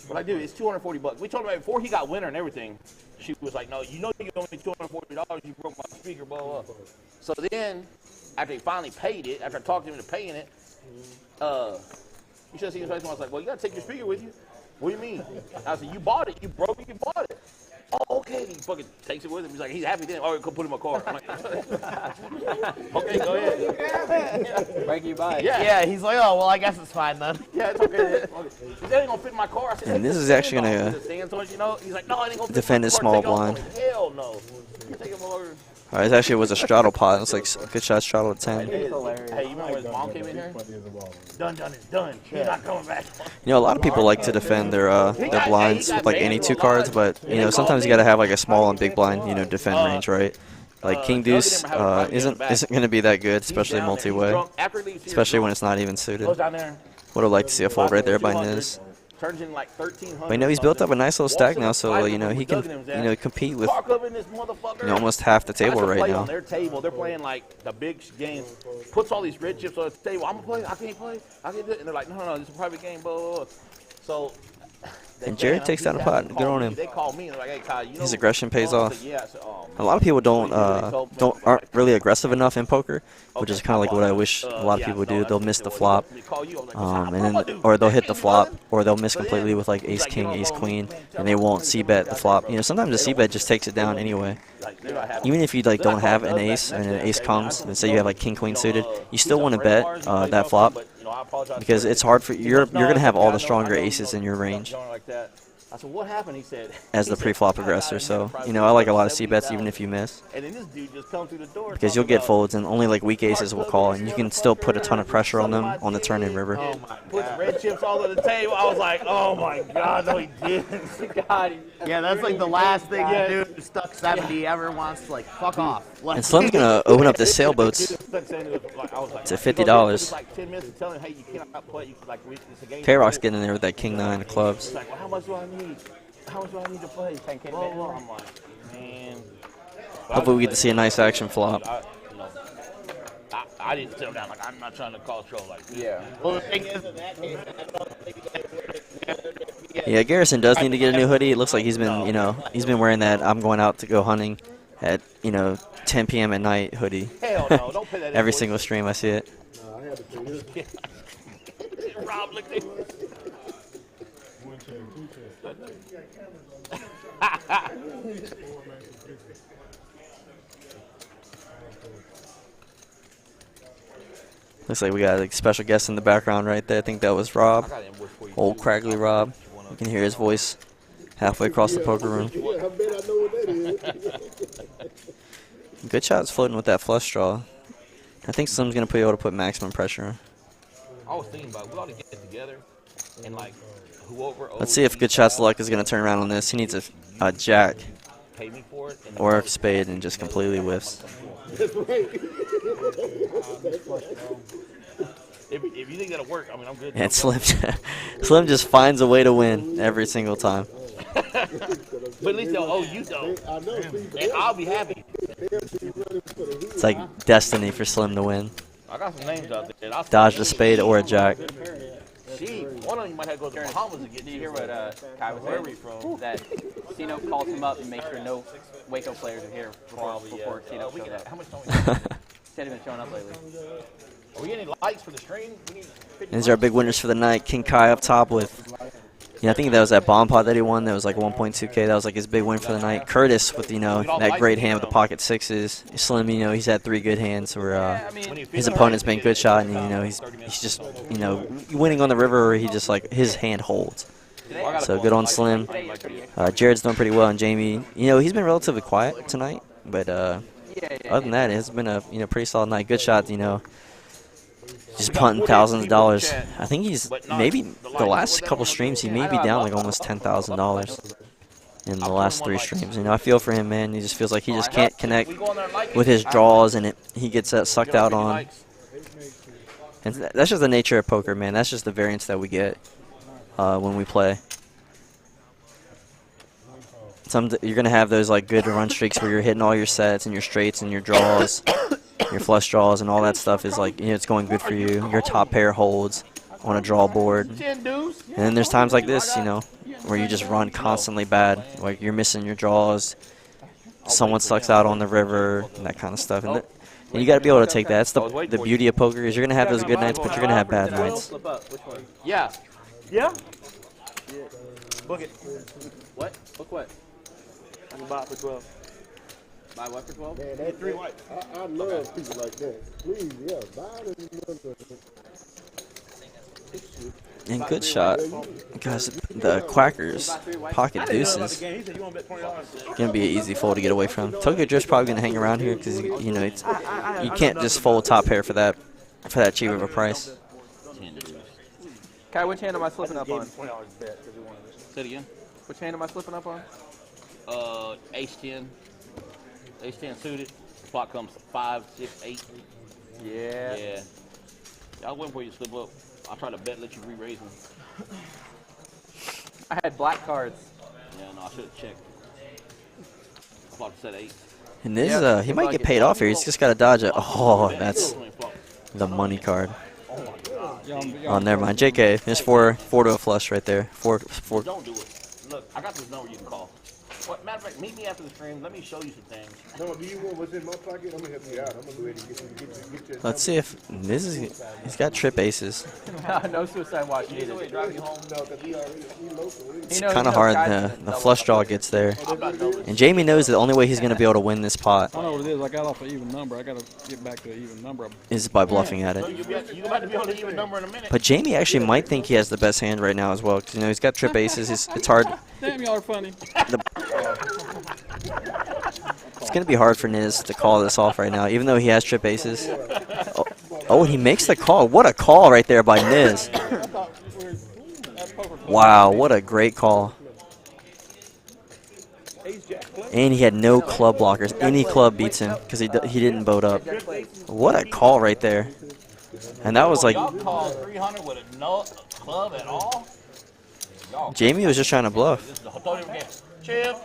But I do. It's $240. We told him before he got winner and everything. She was like, no, you know you owe me $240. You broke my speaker, blah, blah. So then, after he finally paid it, after I talked to him into paying it, you should have seen his face. I was like, well, you got to take your speaker with you. What do you mean? I said, you bought it. You broke it. You bought it. Oh, okay. He fucking takes it with him. He's like, he's happy then. All right, go put it in my car. I'm like, okay, go ahead. Break you buy it. Yeah, he's like, oh, well, I guess it's fine then. Yeah, it's okay. That ain't gonna fit in my car. I said, and this is actually gonna defend his small blind. Hell no. You take him over. All right, it actually was a straddle pot. It was like good shot straddle at 10. Hey, you remember his mom came in here? Done is done. She's not coming back. You know, a lot of people like to defend their blinds with like any 2 cards, but you know, sometimes you gotta have like a small and big blind, you know, defend range, right? Like King Deuce isn't gonna be that good, especially multi-way, especially when it's not even suited. Would have liked to see a fold right there by Niz. Turns in like 1,300. But you know, he's built up a nice little stack now, so you know he can compete with almost half the table right now. On their table, they're playing like the big games. Puts all these red chips on the table. I'm gonna play. I can't play. I can't do it. And they're like, no, it's a private game. Blah, blah, blah. So And Jared takes down a pot. Good on him. They call me and they're like, hey, Kyle, you know, His aggression pays off. Yeah, I said, oh, A lot of people aren't really aggressive enough in poker, which is kind of like what I wish a lot of people do. They'll miss the flop, or they'll hit the flop, or they'll miss completely with like ace king, ace queen, and they won't c-bet the flop. You know, sometimes the c-bet just takes it down anyway. Even if you like don't have an ace and an ace comes, and say you have like king queen suited, you still want to bet that flop because it's hard for you're gonna have all the stronger aces in your range I said, what happened? He said, as the pre-flop aggressor. So, you know, I like a lot of c-bets even if you miss. And then this dude just come through the door Because you'll get folds and only like weak aces will call, and you can still put a ton of pressure on them on the turn in river. Oh my put the red chips all on the table. I was like, oh my God, no he didn't. God, Yeah, that's like the last thing a dude who stuck 70 ever wants to like fuck off. And Slim's gonna open up the sailboats to $50. Like 10 minutes of telling him, hey, you cannot play. You like it's a game. K-Rock's getting in there with that king nine of clubs. He's like, well, how much do I need? How much do I need to play? Well, I'm like, man. Hopefully we get to see a nice action flop. I didn't settle down. Like, I'm not trying to cause trouble. Like, Yeah. Well, the thing is, in that case, Yeah, Garrison does need to get a new hoodie. It looks like he's been, you know, he's been wearing that I'm going out to go hunting at, you know, 10 p.m. at night hoodie. hell no, don't pay that. Every single stream I see it. I had to pay this. Rob, look at Looks like we got a special guest in the background right there. I think that was Rob. Old Craggly Rob. You can hear his voice halfway across the poker room. Yeah, I bet I know what that is. Good shot's floating with that flush draw. I think Slim's going to be able to put maximum pressure on. I was thinking about we ought to get together and like whoever. Let's see if Good Shot's luck is going to turn around on this. He needs a jack Pay me for it. And or a spade and just completely whiffs. That's right. if you think that'll work, I mean, I'm good. And Slim just finds a way to win every single time. But at least they'll owe you though, I know. and I'll be happy. It's like destiny for Slim to win. I got some names out there. I'll Dodge a spade or a jack. Gee, one of them might have to go to the Bahamas to get. did you hear what Kai was saying? That Cino called him up and make sure no Waco players are here before Cino We showed can, up. how much time Said he been showing up lately. are we getting likes for the stream? We need 50 These are our big winners for the night. King Kai up top with, I think that was that bomb pot that he won. That was like 1.2K. That was like his big win for the night. Curtis with, that great hand with the pocket sixes. Slim, he's had 3 good hands where his opponent's been good shot, and he's just, winning on the river where he just like his hand holds. So good on Slim. Jared's doing pretty well, and Jamie, he's been relatively quiet tonight, but other than that, it's been a pretty solid night. Good shot, just punting thousands of dollars. I think he's maybe the last couple streams he may be down like almost $10,000 in the last 3 streams. I feel for him, man. He just feels like he just can't connect with his draws, and he gets sucked out on. And that's just the nature of poker, man. That's just the variance that we get when we play. You're gonna have those like good run streaks where you're hitting all your sets and your straights and your draws. Your flush draws and all that stuff is like, it's going good for you. Your top pair holds on a draw board. And then there's times like this, where you just run constantly bad. Like you're missing your draws. Someone sucks out on the river and that kind of stuff. And you got to be able to take that. That's the beauty of poker is you're going to have those good nights, but you're going to have bad nights. Yeah. Yeah? Book it. What? Book what? I'm about for 12. Buy what for 12? Man, that 3 white. I love people like that. Please, yeah, buy it. And good shot. Guys, the Quackers, pocket deuces. He said you want to bet $20. Going to be an easy fold to get away from. Tokyo Drift's probably going to hang around here because, you can't just fold top pair for that cheap of a price. Kai, which hand am I slipping up on? $20 bet because we wanted this. Say it again. Which hand am I slipping up on? Ace 10. Ace 10 suited. Flop comes 5, 6, 8. Yeah. I was waiting for you to slip up. I'll try to bet, let you re-raise them. I had black cards. Yeah, no, I should have checked. I thought it said 8. And this, he might get paid off here. He's just got to dodge it. Oh, that's the money card. Oh my God. Oh, never mind. JK. There's four to a flush right there. Four. Don't do it. Look, I got this number you can call. What, matter of fact, meet me after the stream. Let me show you some things. No, do you want what's in my pocket? I'm gonna help you out. I'm gonna go ahead and get you. Let's see if this is. He's got trip aces. No suicide watch needed. It's kind of hard. The flush draw gets there, and Jamie knows that the only way he's gonna be able to win this pot I know what it is. I got off an even number. I gotta get back to an even number. is by bluffing at it. You're about to be on the even number in a minute. But Jamie actually might think he has the best hand right now as well, because he's got trip aces. It's hard. Damn, y'all are funny. It's going to be hard for Niz to call this off right now, even though he has trip aces. Oh, he makes the call. What a call right there by Niz. Wow, what a great call. And he had no club blockers. Any club beats him because he didn't boat up. What a call right there. And that was like... Y'all called 300 with no club at all? Jamie was just trying to bluff. Chill.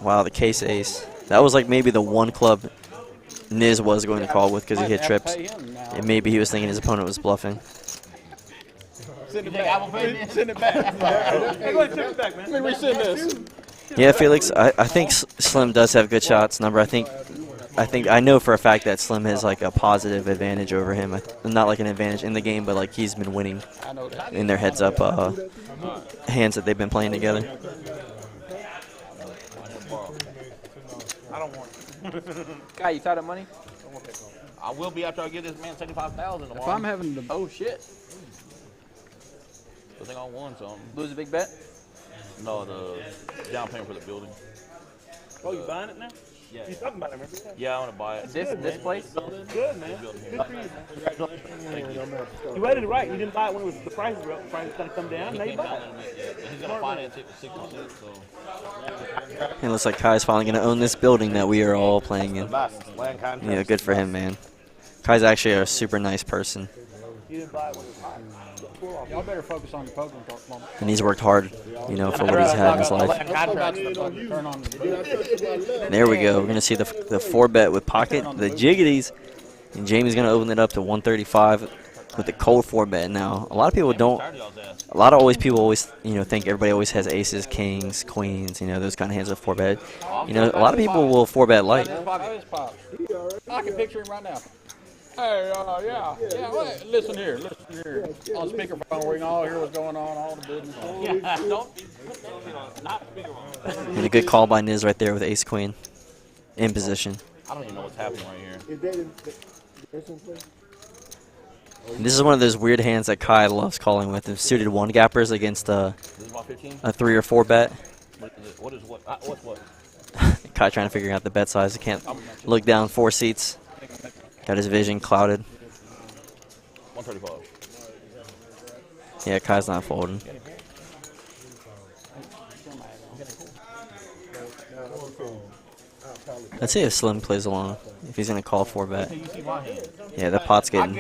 Wow, the case ace. That was like maybe the one club Niz was going to call with because he hit trips. And maybe he was thinking his opponent was bluffing. Send it back. Send it back. Hey, go ahead, send it back, man. Let me resend this. Yeah, Felix, I think Slim does have good shots. I know for a fact that Slim has like a positive advantage over him. Not like an advantage in the game, but like he's been winning in their heads up hands that they've been playing together. I don't want it. Guy, you tied up money? I will be after I give this man 75,000 tomorrow. If I'm having the Oh shit. I think I won something. Lose a big bet? No, the down payment for the building. Oh, you buying it now? Yeah. You talking about it, remember? Yeah, I want to buy it. This place? Good, man. You read it right. You didn't buy it when it was the prices were up. The price was going to come down. Now you buy it. He's going to finance it for 6%, so. It looks like Kai's finally going to own this building that we are all playing in. Yeah, good for him, man. Kai's actually a super nice person. You didn't buy it when it was hot. y'all better focus on your poker moment. And he's worked hard, you know, for what he's had in his life. Turn on the There we go. We're going to see the 4-bet with pocket, the jiggities. And Jamie's going to open it up to 135 with the cold 4-bet now. A lot of people don't. People always, you know, think everybody always has aces, kings, queens, you know, those kind of hands with 4-bet. You know, a lot of people will 4-bet light. I can picture him right now. Hey, yeah. Wait, listen here. On speakerphone, we can all hear what's going on, all the business. And a good call by Niz right there with ace queen in position. I don't even know what's happening right here. And this is one of those weird hands that Kai loves calling with. The suited 1-gappers against a 3 or 4 bet. What's what? Kai trying to figure out the bet size. He can't look down 4 seats. Got his vision clouded. 135. Yeah, Kai's not folding. Let's see if Slim plays along. If he's gonna call 4-bet. Yeah, the pot's getting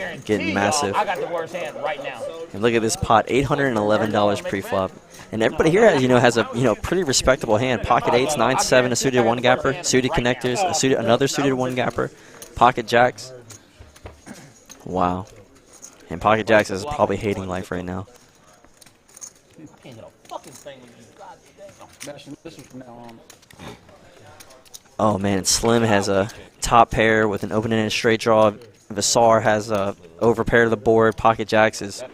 massive. I got the worst hand right now. And look at this pot, $811 pre-flop. And everybody here, has a pretty respectable hand. Pocket 8s, 9s, 7, a suited 1-gapper, suited connectors, another suited 1-gapper, pocket jacks. Wow. And pocket jacks is probably hating life right now. Oh man, Slim has a top pair with an open-ended straight draw. Visar has a overpair to the board. Pocket jacks is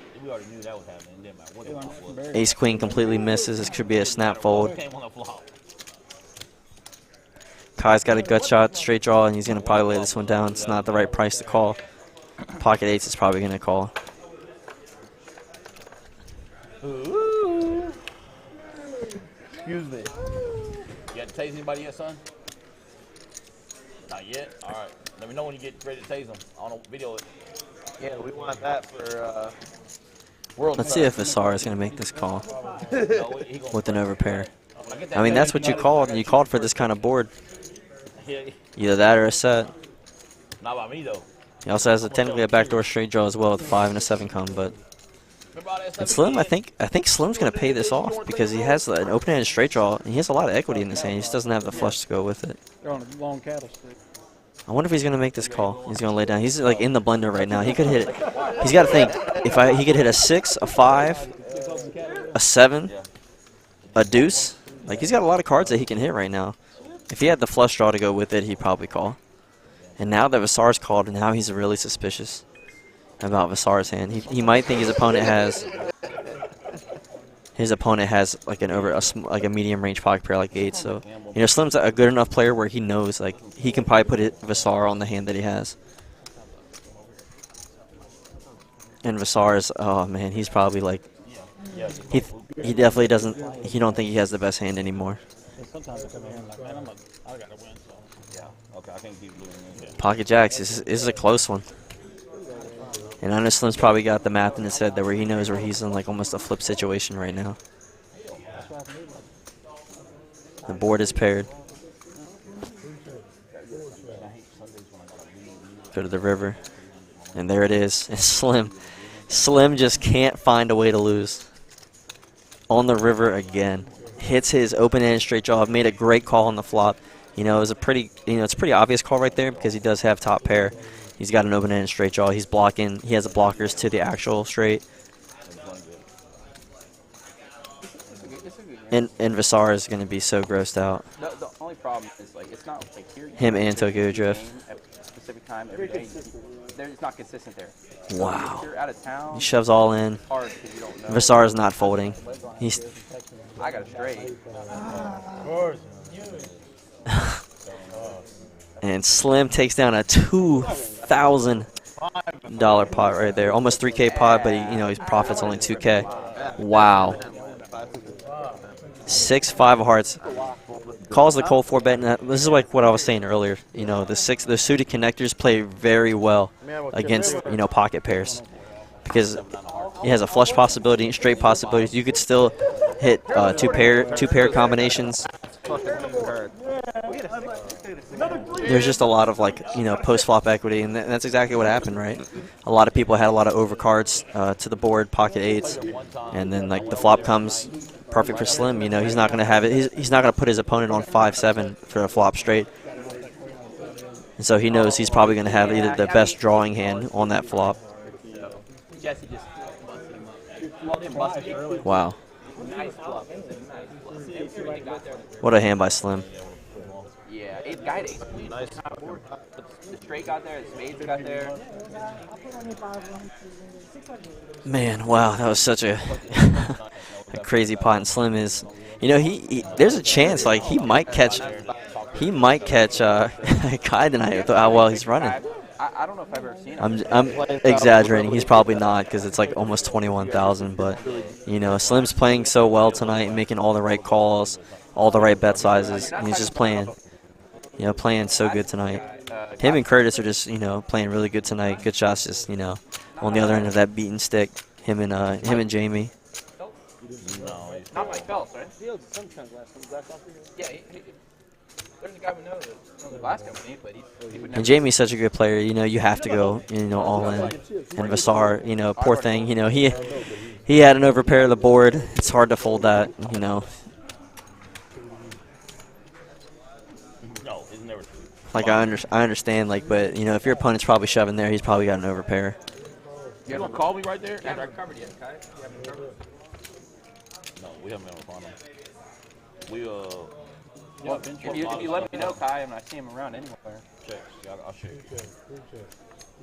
ace queen completely misses. This could be a snap fold. Kai's got a gut shot, straight draw, and he's gonna probably lay this one down. It's not the right price to call. Pocket 8s is probably gonna call. Ooh. Excuse me. You got to tase anybody yet, son? Not yet? All right. Let me know when you get ready to tase them. I don't video it. Yeah, we want that for World Let's see if Visar is gonna make this call with an overpair. I mean, that's what you called. You called for this kind of board. Either that or a set. Not by me, though. He also has technically a backdoor straight draw as well with 5 and a 7 come, but and Slim, I think Slim's gonna pay this off because he has an open-ended straight draw and he has a lot of equity in this hand. He just doesn't have the flush to go with it. They're on a long cattle stick. I wonder if he's gonna make this call. He's gonna lay down. He's like in the blender right now. He could hit it. He's got to think. He could hit a 6, a 5, a 7, a deuce. Like he's got a lot of cards that he can hit right now. If he had the flush draw to go with it, he'd probably call. And now that Vasar's called, and now he's really suspicious about Vasar's hand. He might think his opponent has like a medium range pocket pair like 8. So Slim's a good enough player where he knows like he can probably put Vasar on the hand that he has. And Vasar's, oh man, he's probably like he definitely doesn't. He don't think he has the best hand anymore. Sometimes I come in like, man, I gotta win. So. Yeah. Okay, I can't keep losing. Pocket jacks. This is a close one. And I know Slim's probably got the math in his head that where he knows where he's in like almost a flip situation right now. The board is paired. Go to the river. And there it is. And Slim just can't find a way to lose. On the river again. Hits his open-ended straight jaw. Made a great call on the flop. It was a pretty, it's a pretty obvious call right there because he does have top pair. He's got an open-ended straight jaw. He's blocking. He has the blockers to the actual straight. And Vasar is going to be so grossed out. The only problem is like it's not like here. Him and Tokyo Drift. At a specific time every day. It's not consistent there. Wow. If you're out of town, He shoves all in. it's hard 'cause you don't know. Vasar is not folding. I got a straight. And Slim takes down a $2,000 pot right there. Almost 3K pot, but he profits only 2K. Wow. 6-5 of hearts. Calls the cold 4 bet. And this is like what I was saying earlier. The suited connectors play very well against pocket pairs because he has a flush possibility and straight possibilities. You could still hit two pair combinations. There's just a lot of post flop equity, and that's exactly what happened, right? A lot of people had a lot of overcards to the board, pocket 8s, and then the flop comes. Perfect for Slim. He's not going to have it. He's not going to put his opponent on 5-7 for a flop straight. And so he knows he's probably going to have either the best drawing hand on that flop. Wow. What a hand by Slim. Yeah, the straight got there, the spades got there. Man, wow, that was such a crazy pot. And Slim is, there's a chance he might catch Kai tonight with how well he's running. I don't know if I've ever seen him. I'm exaggerating. He's probably not because it's like almost 21,000. But Slim's playing so well tonight and making all the right calls, all the right bet sizes, and he's just playing playing so good tonight. Him and Curtis are just playing really good tonight. Good shots, just on the other end of that beaten stick. Him and Jamie. Not my Phelps, right? Yeah, there's a guy we know from the glass company, but he would never. And Jamie's such a good player. You have to go all in. And Vasar, poor thing. He had an overpair of the board. It's hard to fold that. Like I understand, but if your opponent's probably shoving there, he's probably got an overpair. You haven't called me right there? I haven't covered yet, Kai. You haven't covered? No, we haven't been on him. Well, if you let me know, Kai, and I see him around anywhere. Check. Yeah, I'll check. You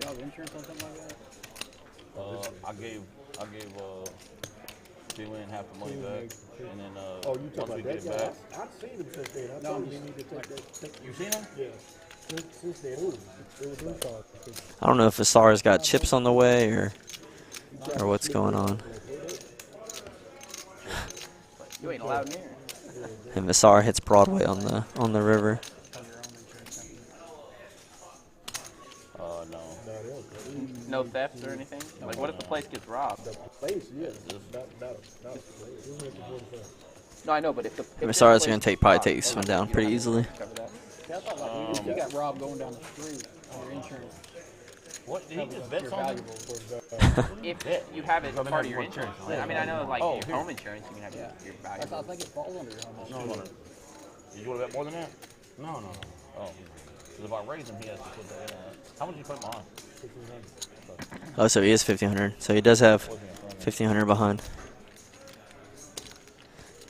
have insurance on something like that? I gave Jalen half the money back, and then Oh, you once we talking get about it that back, guy? I've seen him since then. I told him he needed to take that. you seen him? Yeah. Since then, it was his fault. I don't know if Vasar's got chips on the way or what's going on. You ain't allowed near. And Vasar hits Broadway on the river. No. No thefts or anything? Like, what if the place gets robbed? Place, yeah. Not the place. No, I know, but if Vasar's going to probably take this one down pretty easily. You got robbed going down the street on your insurance. What? Did he just bet You're something? valuable. if you have it part of your insurance. I mean, I know, like, your home insurance, you can have your I value. think it falls under your home. No. Did you want to bet more than that? No. Oh. Because if I raise him, he has to put that in. How much did you put him on? Oh, so he is 1,500. So he does have 1,500 behind.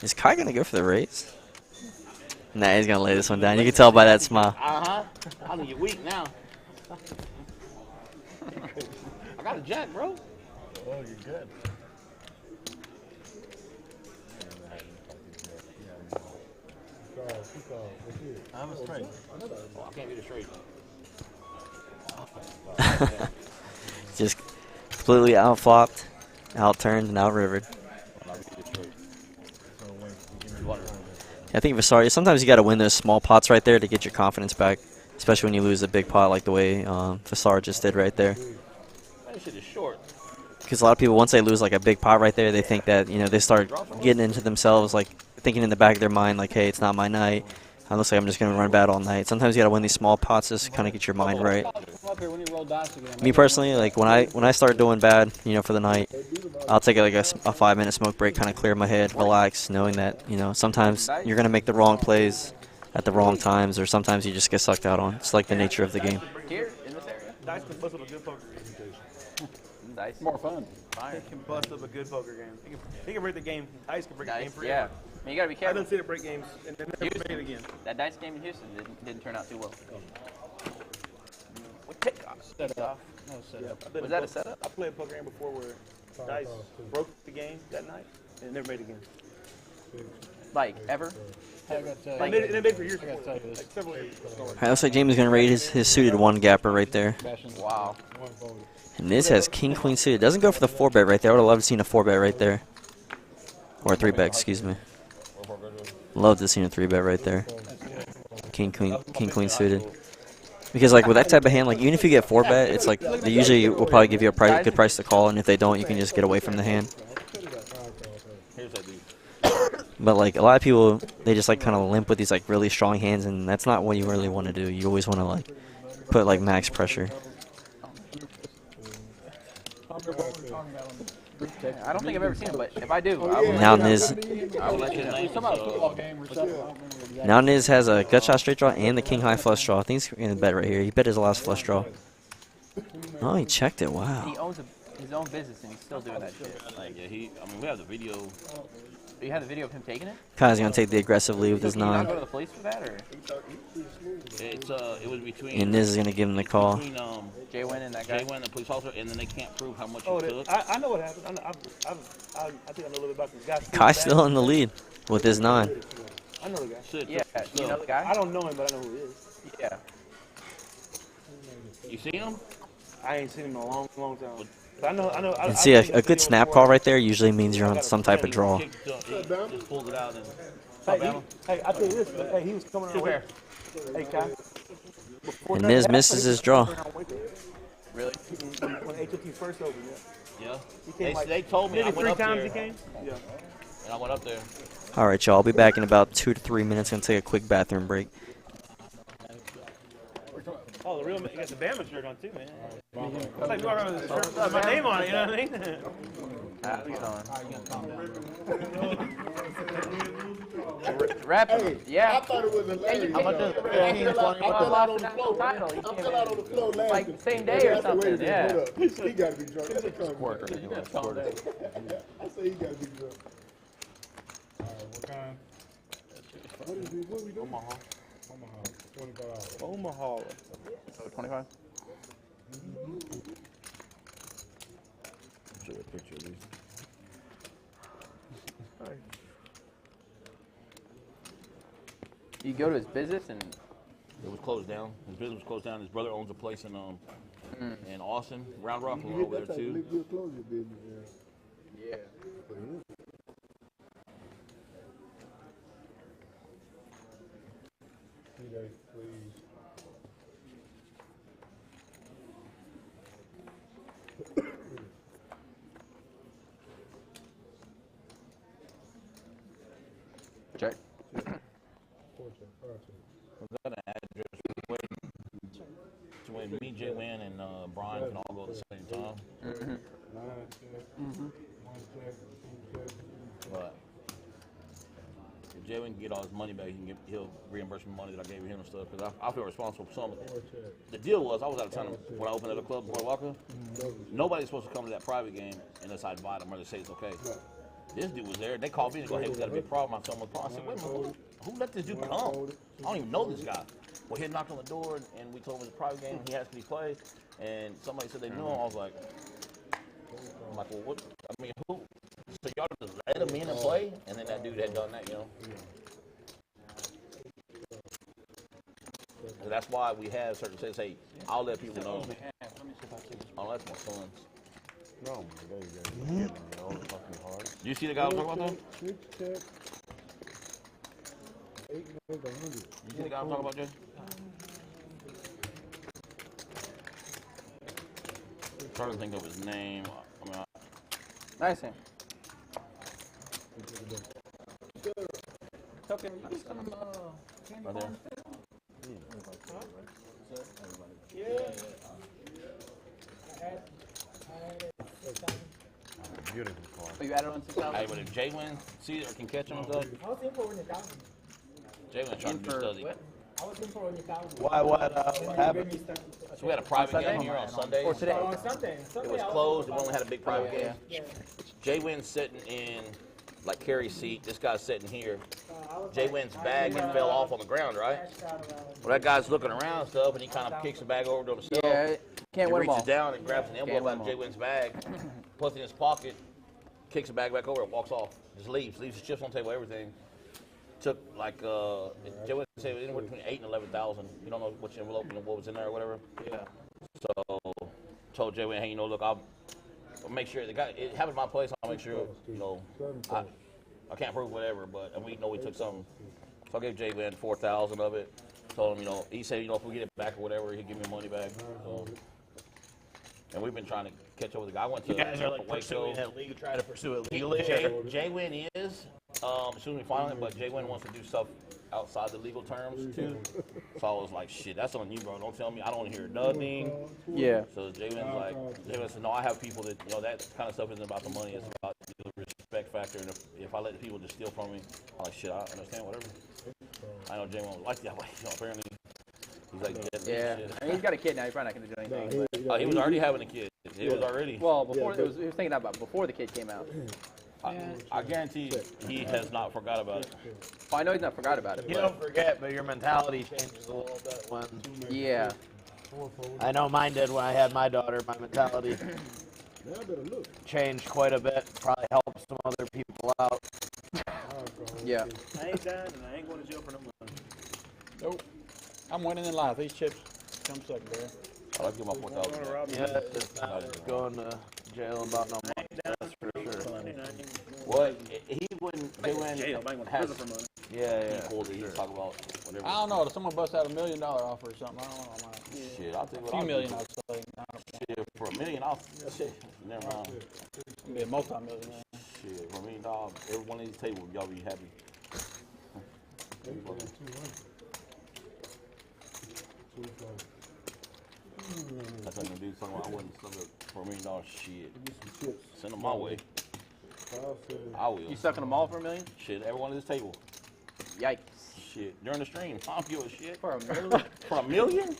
Is Kai gonna go for the raise? Nah, he's gonna lay this one down. You can tell by that smile. I think you're weak now. I got a jack, bro. Oh, you're good. I'm a straight. Oh, I can't be the straight. Just completely out-flopped, out-turned, and out-rivered. I think Vasari, sometimes you got to win those small pots right there to get your confidence back, especially when you lose a big pot like the way Vasari just did right there. That shit is short. Because a lot of people, once they lose like a big pot right there, they think that, you know, they start getting into themselves, like thinking in the back of their mind, like, hey, it's not my night. It looks like I'm just going to run bad all night. Sometimes you got to win these small pots just to kind of get your mind right. Me personally, like when I start doing bad, you know, for the night, I'll take like a 5-minute smoke break, kind of clear my head, relax, knowing that, you know, sometimes you're going to make the wrong plays at the wrong times, or sometimes you just get sucked out on. It's like the nature of the game. Here, in this area. Dice can bust up a good poker game. Dice. More fun. He can bust up a good poker game. He can break the game. Dice can break the game for you. Yeah. I mean, you gotta be I careful. done seen it break games and then never made it again. That dice game in Houston didn't turn out too well. Set up. No setup. Was that a setup? I played a poker game before where Dice broke the game that night and never made it again. Like, ever? I gotta tell And you, they made for years I gotta before. tell you this. Like several years. Alright, looks like Jamie's going to raid his suited one-gapper right there. Wow. And this has king-queen suited. Doesn't go for the 4-bet right there. I would have loved to seen a 4-bet right there. Or a 3-bet, excuse me. Love to see a 3-bet right there. King-queen suited. Because like with that type of hand, like even if you get 4-bet, it's like they usually will probably give you a good price to call, and if they don't, you can just get away from the hand. But like a lot of people, they just like kind of limp with these like really strong hands, and that's not what you really want to do. You always want to like put like max pressure. I don't think I've ever seen it, but if I do, I will Now Niz, let you know. now Niz has a gut shot straight draw and the king high flush draw. I think he's going to bet right here. He bet his last flush draw. Oh, he checked it. Wow. He owns his own business and he's still doing that shit. Like, yeah, I mean, we have the video. You have the video of him taking it? Kai's going to take the aggressive lead with his Can you not go 9. to the police for that, or? It was between. And Niz is going to give him the call. Between Jay Wynn and that guy? Jay Wynn and the police officer, and then they can't prove how much Oh, he took. I know what happened. I think I know a little bit about this guy. Kai's still in the lead with his 9. I know the guy. Shit, Yeah, you know the guy? I don't know him, but I know who he is. Yeah. You see him? I ain't seen him in a long, long time. But I know. And see, a good snap call right there usually means you're on some type of draw. He just pulled it out and. Hey, I tell you this. Hey, he was coming around. Hey, Kai. And Niz misses his draw. Really? When HOT first opened, Yeah. He came They told me I maybe went 3 up times there. he came? Yeah. And I went up there. All right, y'all. I'll be back in about 2 to 3 minutes. Gonna take a quick bathroom break. Oh, the real, you got the Bama shirt on too, man. It's like you walk around with a shirt with my name on it, you know what I mean? Rap it. Yeah. I thought it was hilarious. How much is it? I fell out on the floor. Title. He I came fell out in on the floor laughing. like same day or something. Yeah. He got to be drunk. That's a compliment. I say he got to be drunk. What kind? What is it? What we doing? Omaha. $25. Omaha. So 25? Show a picture of these. You go to his business and It was closed down. His business was closed down. His brother owns a place in Austin, Round Rock. We were over there too. You'll close your business, yeah. Please. check. Was that an address to when me, Jay Wynn, and Brian can all go at the same time? But Jalen can get all his money back. He'll reimburse me money that I gave him and stuff. Because I feel responsible for some. The deal was I was out of town when I opened up the club in Port Walker. Nobody's supposed to come to that private game unless I invite them or they say it's okay. This dude was there. They called me and go, hey, we got a big problem. I told them what's the problem. I said, wait a minute, who let this dude come? I don't even know this guy. Well, he had knocked on the door and we told him it was a private game. He asked me to play. And somebody said they knew him. I was like, well, what? I mean, who? So y'all just let him in and play? And then that dude had done that, you know? So that's why we have certain things. Hey, I'll let people know. Oh, that's my son's. No, there you go. Fucking hard. Do you see the guy I'm talking about, though? Switch check. 8 100. You see the guy I'm talking about, Jay? I'm trying to think of his name. I mean, Nice him. right there. Beautiful car. So you added on 6,000? Hey, but if Jay wins, see or can catch him and stuff, Jay wins trying to do study. What happened? So we had a private game here on Sunday. Or today? It was closed. We only had a big private game. Jay Wynn's sitting in like Kerry's seat. This guy's sitting here. Jay Wynn's bag had fell off on the ground, right? Well, that guy's looking around and stuff, and he kind of kicks the bag over to himself. Yeah, can't He win them reaches all. down and grabs an envelope out of Jay Wynn's bag, puts it in his pocket, kicks the bag back over, and walks off. Just leaves his chips on the table, everything. Took like Jay Wynn said it was anywhere between 8,000 and 11,000. You don't know which envelope and what was in there or whatever. Yeah. So told Jay Wynn, hey, you know, look, I'll make sure the guy. It happened at my place. I'll make sure, you know, I can't prove whatever, but and we know we took something. So I gave Jay Wynn 4,000 of it. Told him, you know, he said, you know, if we get it back or whatever, he'll give me money back. So, and we've been trying to catch up with the guy. I went to You guys are like Waco. try to pursue it legally. Jay Wynn is, as soon as we find it, but Jay Wynn wants to do stuff outside the legal terms too. So I was like, shit, that's on you, bro. Don't tell me. I don't want to hear nothing. Yeah. So Jay Wynn said, no, I have people that, you know, that kind of stuff isn't about the money. It's about the respect factor. And if I let the people just steal from me, I'm like, shit, I understand, whatever. I know Jay Wynn was like that way. You know, apparently, he's like, yeah. I mean, he's got a kid now. He's probably not going to do anything. He was already having a kid. He was already. Well, before he was thinking about before the kid came out. I guarantee he has not forgot about it. Well, I know he's not forgot about it. You don't forget, but your mentality changes a little bit when. Yeah. I know mine did when I had my daughter. My mentality changed quite a bit. Probably helped some other people out. Yeah. I ain't dying and I ain't going to jail for no money. Nope. I'm winning in life. These chips come secondary. I like to get my 4,000. Yeah, it's not going to jail about no money. That's for sure. What? He wouldn't. They wouldn't. Jail. I ain't going to prison for money. Yeah. Cool that he talk about whatever. I don't know. If someone busts out $1 million offer or something, I don't know. Shit, I'll tell you what. A few I'll million, do. I'd say. Shit, for $1 million, I'll. Shit, never mind. It'd be a multi-millionaire. Shit, for $1 million, every one of these tables, y'all be happy. That's like a dude talking about I wouldn't sell it for $1 million. Shit, send them my way. I will. You sucking them all for $1 million? Shit, every one of this table. Yikes. Shit, during the stream, I don't give a shit. For $1 million? For $1 million?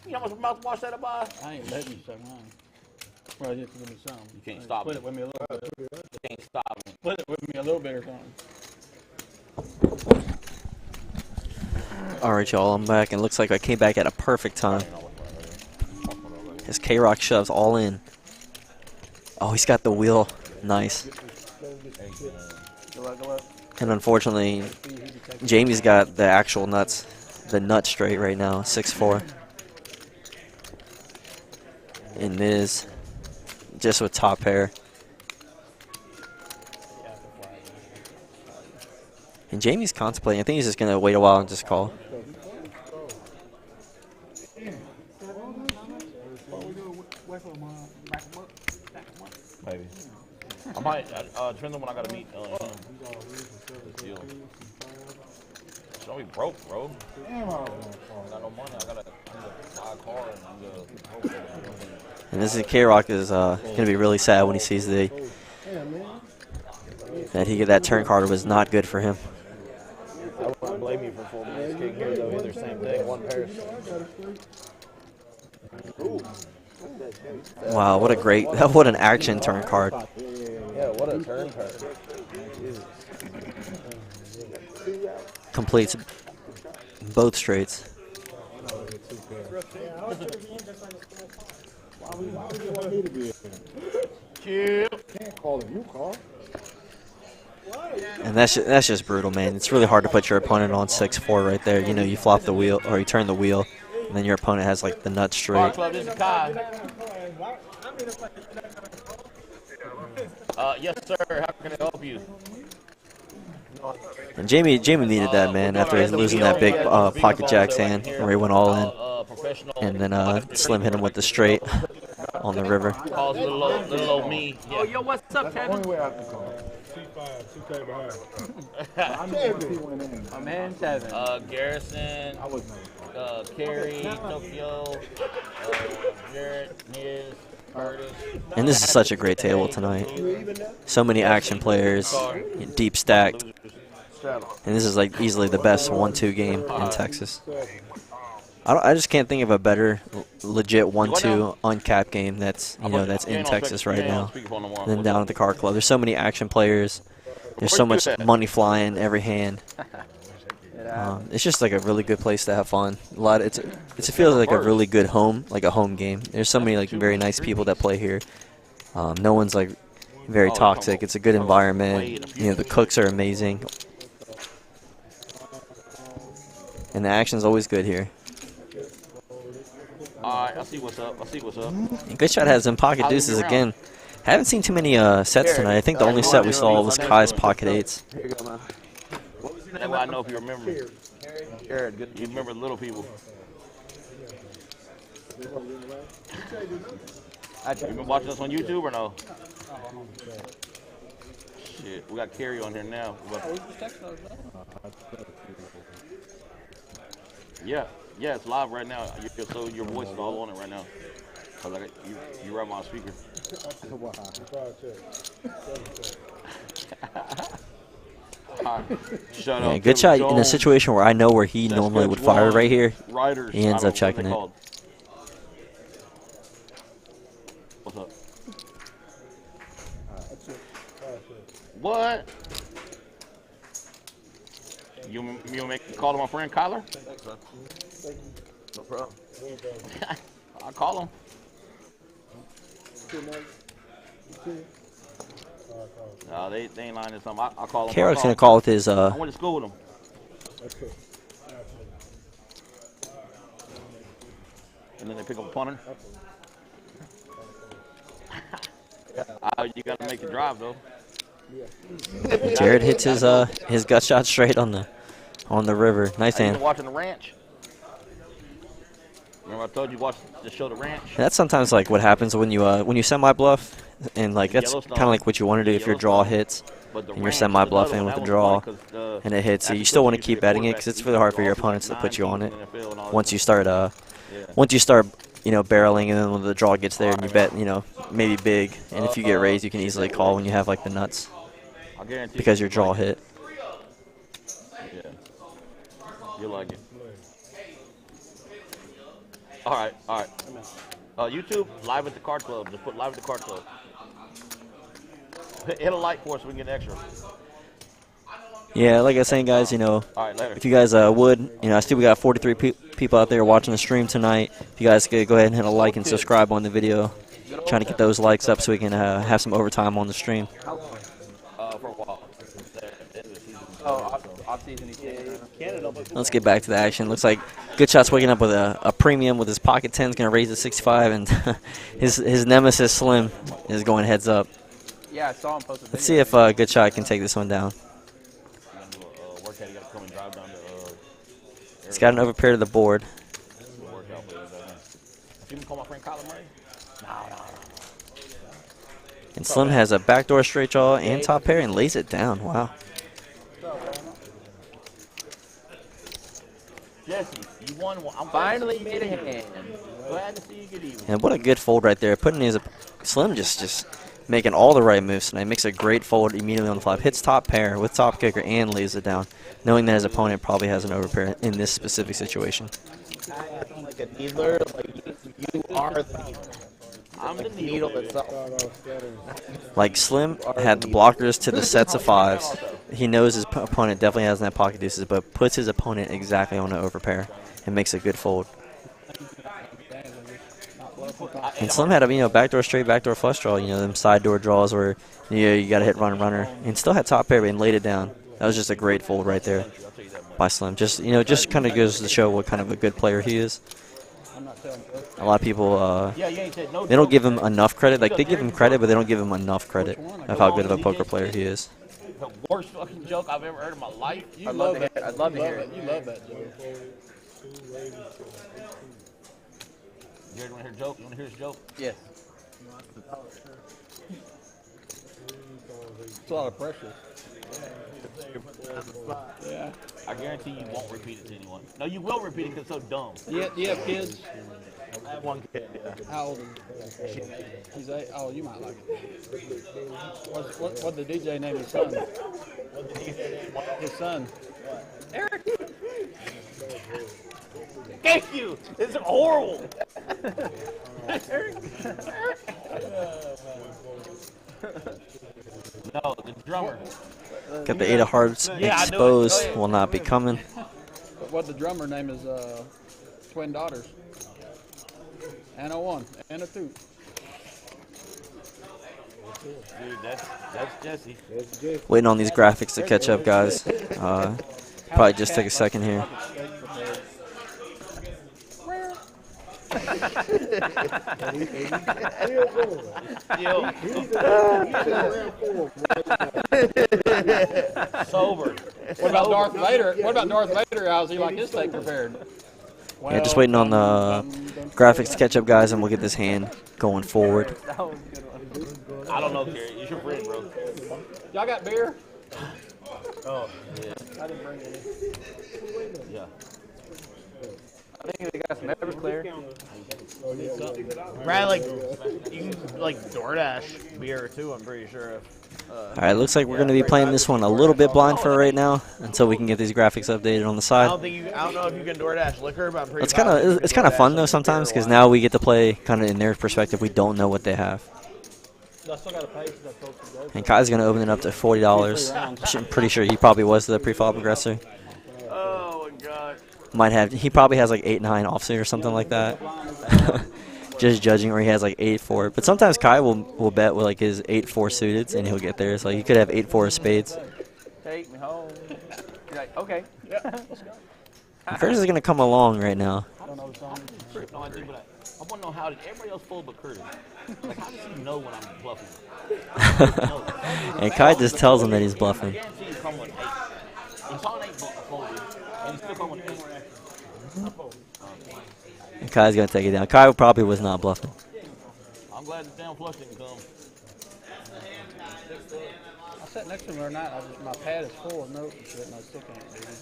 You know how much mouthwash that'll buy? I ain't letting you suck mine. Well, just give me some. You can't stop Split me. it with me a little bit. You can't stop me. Split it with me a little bit or something. All right, y'all, I'm back, and looks like I came back at a perfect time. As K-Rock shoves all in. Oh, he's got the wheel. Nice. And unfortunately, Jamie's got the actual nuts, the nut straight right now, 6-4. And Miz, just with top pair. And Jamie's contemplating. I think he's just going to wait a while and just call. Maybe. I might, depends on when I gotta meet him. This deal. Should be broke, bro. I got no money. I gotta buy a car and I'm gonna. And this is K-Rock is going to be really sad when he sees that that turn card was not good for him. blame you for folding this king here, though. Either same thing, one pair. Wow, what a great, what an action turn card. Yeah, what a turn card. Completes both straights. Can't call him. You call. And that's just brutal, man. It's really hard to put your opponent on 6-4 right there. You know, you flop the wheel, or you turn the wheel, and then your opponent has, like, the nuts straight. Club, this is Kai. Yes, sir. How can I help you? And Jamie needed that, man, after losing that big pocket jack's hand, where he went all in. And then Slim hit him with the straight on the river. Calls little old me. Yeah. Oh, yo, what's up, Kevin? Only way I can call. C5 behind. My man, Kevin. Garrison, Carey, Tokyo, Jarrett, Niz, Curtis. And this is such a great table tonight. So many action players, deep stacked. And this is like easily the best 1-2 game in Texas. I just can't think of a better legit 1-2 uncapped game that's that's in Texas right now than down at the Card Club. There's so many action players. There's so much money flying every hand. It's just like a really good place to have fun. It feels like a really good home, like a home game. There's so many like very nice people that play here. No one's like very toxic. It's a good environment. The cooks are amazing, and the action's always good here. Alright, I see what's up. And Good Shot has them pocket deuces again. Haven't seen too many sets tonight. I think the only set we saw was Kai's pocket eights. Here you go, man. That's why I know if you remember. Jared, good. You remember the little people. You been watching us on YouTube or no? Shit, we got Carey on here now. Yeah, it's live right now. So your voice is all on it right now. Cause you right on speaker. Shut up. Good Shot in a situation where I know where he normally would fire right here. He ends up checking it. What's up? What? You make a call to my friend Kyler? Thanks, man. No problem. I'll call him. No, they ain't lying to something. I'll call him. Carrick's gonna call with his I went to school with him. And then they pick up a punter. You gotta make the drive though. Jared hits his gut shot straight on the river. Nice hand. Watching the ranch. Remember I told you watch the show The Ranch? That's sometimes like what happens when you semi bluff, and like that's kind of like what you want to do if your draw hits and you're semi bluffing with the draw and it hits. So you still want to keep betting it because it's really hard for your opponents to put you on it. Once you start barreling, and then when the draw gets there and you bet maybe big, and if you get raised you can easily call when you have like the nuts because your draw hit. Yeah, you like it. All right. YouTube, live at the Card Club. Just put live at the Card Club. Hit a like for us so we can get extra. Yeah, like I was saying, guys, All right, later. if you guys would, I see we got 43 people out there watching the stream tonight. If you guys could go ahead and hit a like and subscribe on the video. Trying to get those likes up so we can have some overtime on the stream. For a while. Let's get back to the action. Looks like Good Shot's waking up with a premium with his pocket 10's going to raise to 65, and his nemesis Slim is going heads up. Yeah, I saw him post a video. Let's see if Good Shot can take this one down. He's got an overpair to the board. And Slim has a backdoor straight draw and top pair and lays it down. Wow. Jesse, you won. I'm Finally made a hand. glad to see you get even. And what a good fold right there. Putting his Slim just making all the right moves tonight. Makes a great fold immediately on the flop. Hits top pair with top kicker and lays it down, knowing that his opponent probably has an overpair in this specific situation. Like a needler, like you are the needle. I'm the needle itself. Like Slim had the blockers to the sets of fives. He knows his opponent definitely has that pocket deuces, but puts his opponent exactly on an overpair and makes a good fold. And Slim had a backdoor straight, backdoor flush draw. Them side door draws where you got to hit runner, and still had top pair and laid it down. That was just a great fold right there by Slim. Just kind of goes to show what kind of a good player he is. A lot of people they don't give him enough credit. Like they give him credit, but they don't give him enough credit of how good of a poker player he is. The worst fucking joke I've ever heard in my life. I'd love to hear it. You love that joke. You want to hear a joke? You want to hear his joke? Yes. It's a lot of pressure. Yeah. I guarantee you won't repeat it to anyone. No, you will repeat it because it's so dumb. Yeah, you have kids? I have one kid, yeah. How old is he? He's 8. Oh, you might like it. What the DJ name his son? His son. Eric! Thank you! This is horrible! No, the drummer. Got the 8 of hearts exposed. Will not be coming. But what the drummer name is twin daughters. And a 1 and a 2. Dude, that's Jesse. Waiting on these graphics to catch up, guys. Probably just take a second here. Sober. What about Darth Vader? What about Darth Vader? How's he like his steak prepared? Well, Yeah, just waiting on the graphics to catch up, guys, and we'll get this hand going forward. I don't know, Kerry. You should bring, bro. Y'all got beer? Oh, yeah. I didn't bring any. Yeah. I think they got some Everclear. Right, you can DoorDash beer too. I'm pretty sure. All right, looks like we're going to be playing this one a little bit blind for right now until we can get these graphics updated on the I side. don't know if you can DoorDash liquor, but I'm pretty. It's kind of fun though sometimes because now we get to play kind of in their perspective. We don't know what they have. And Kai's going to open it up to $40. I'm pretty sure he probably was the pre-flop aggressor. Oh my god. He probably has like 8-9 offsuit or something like that. Just judging, or he has like 8-4. But sometimes Kai will bet with like his 8-4 suited and he'll get there. So he could have 8-4 of spades. Take me home. You're like, okay. Yeah, let's go. Curtis is going to come along right now. I don't know the song. No idea, but I want to know how did everybody else fold but Curtis? Like, how does he know when I'm bluffing? And Kai just tells him that he's bluffing. I guarantee you come with 8. He saw an 8 folded, and he's still coming with 8. And Kai's going to take it down. Kai probably was not bluffing. I'm glad the down flush didn't come. I sat next to him the other night. My pad is full of notes and shit, and I still can't read it.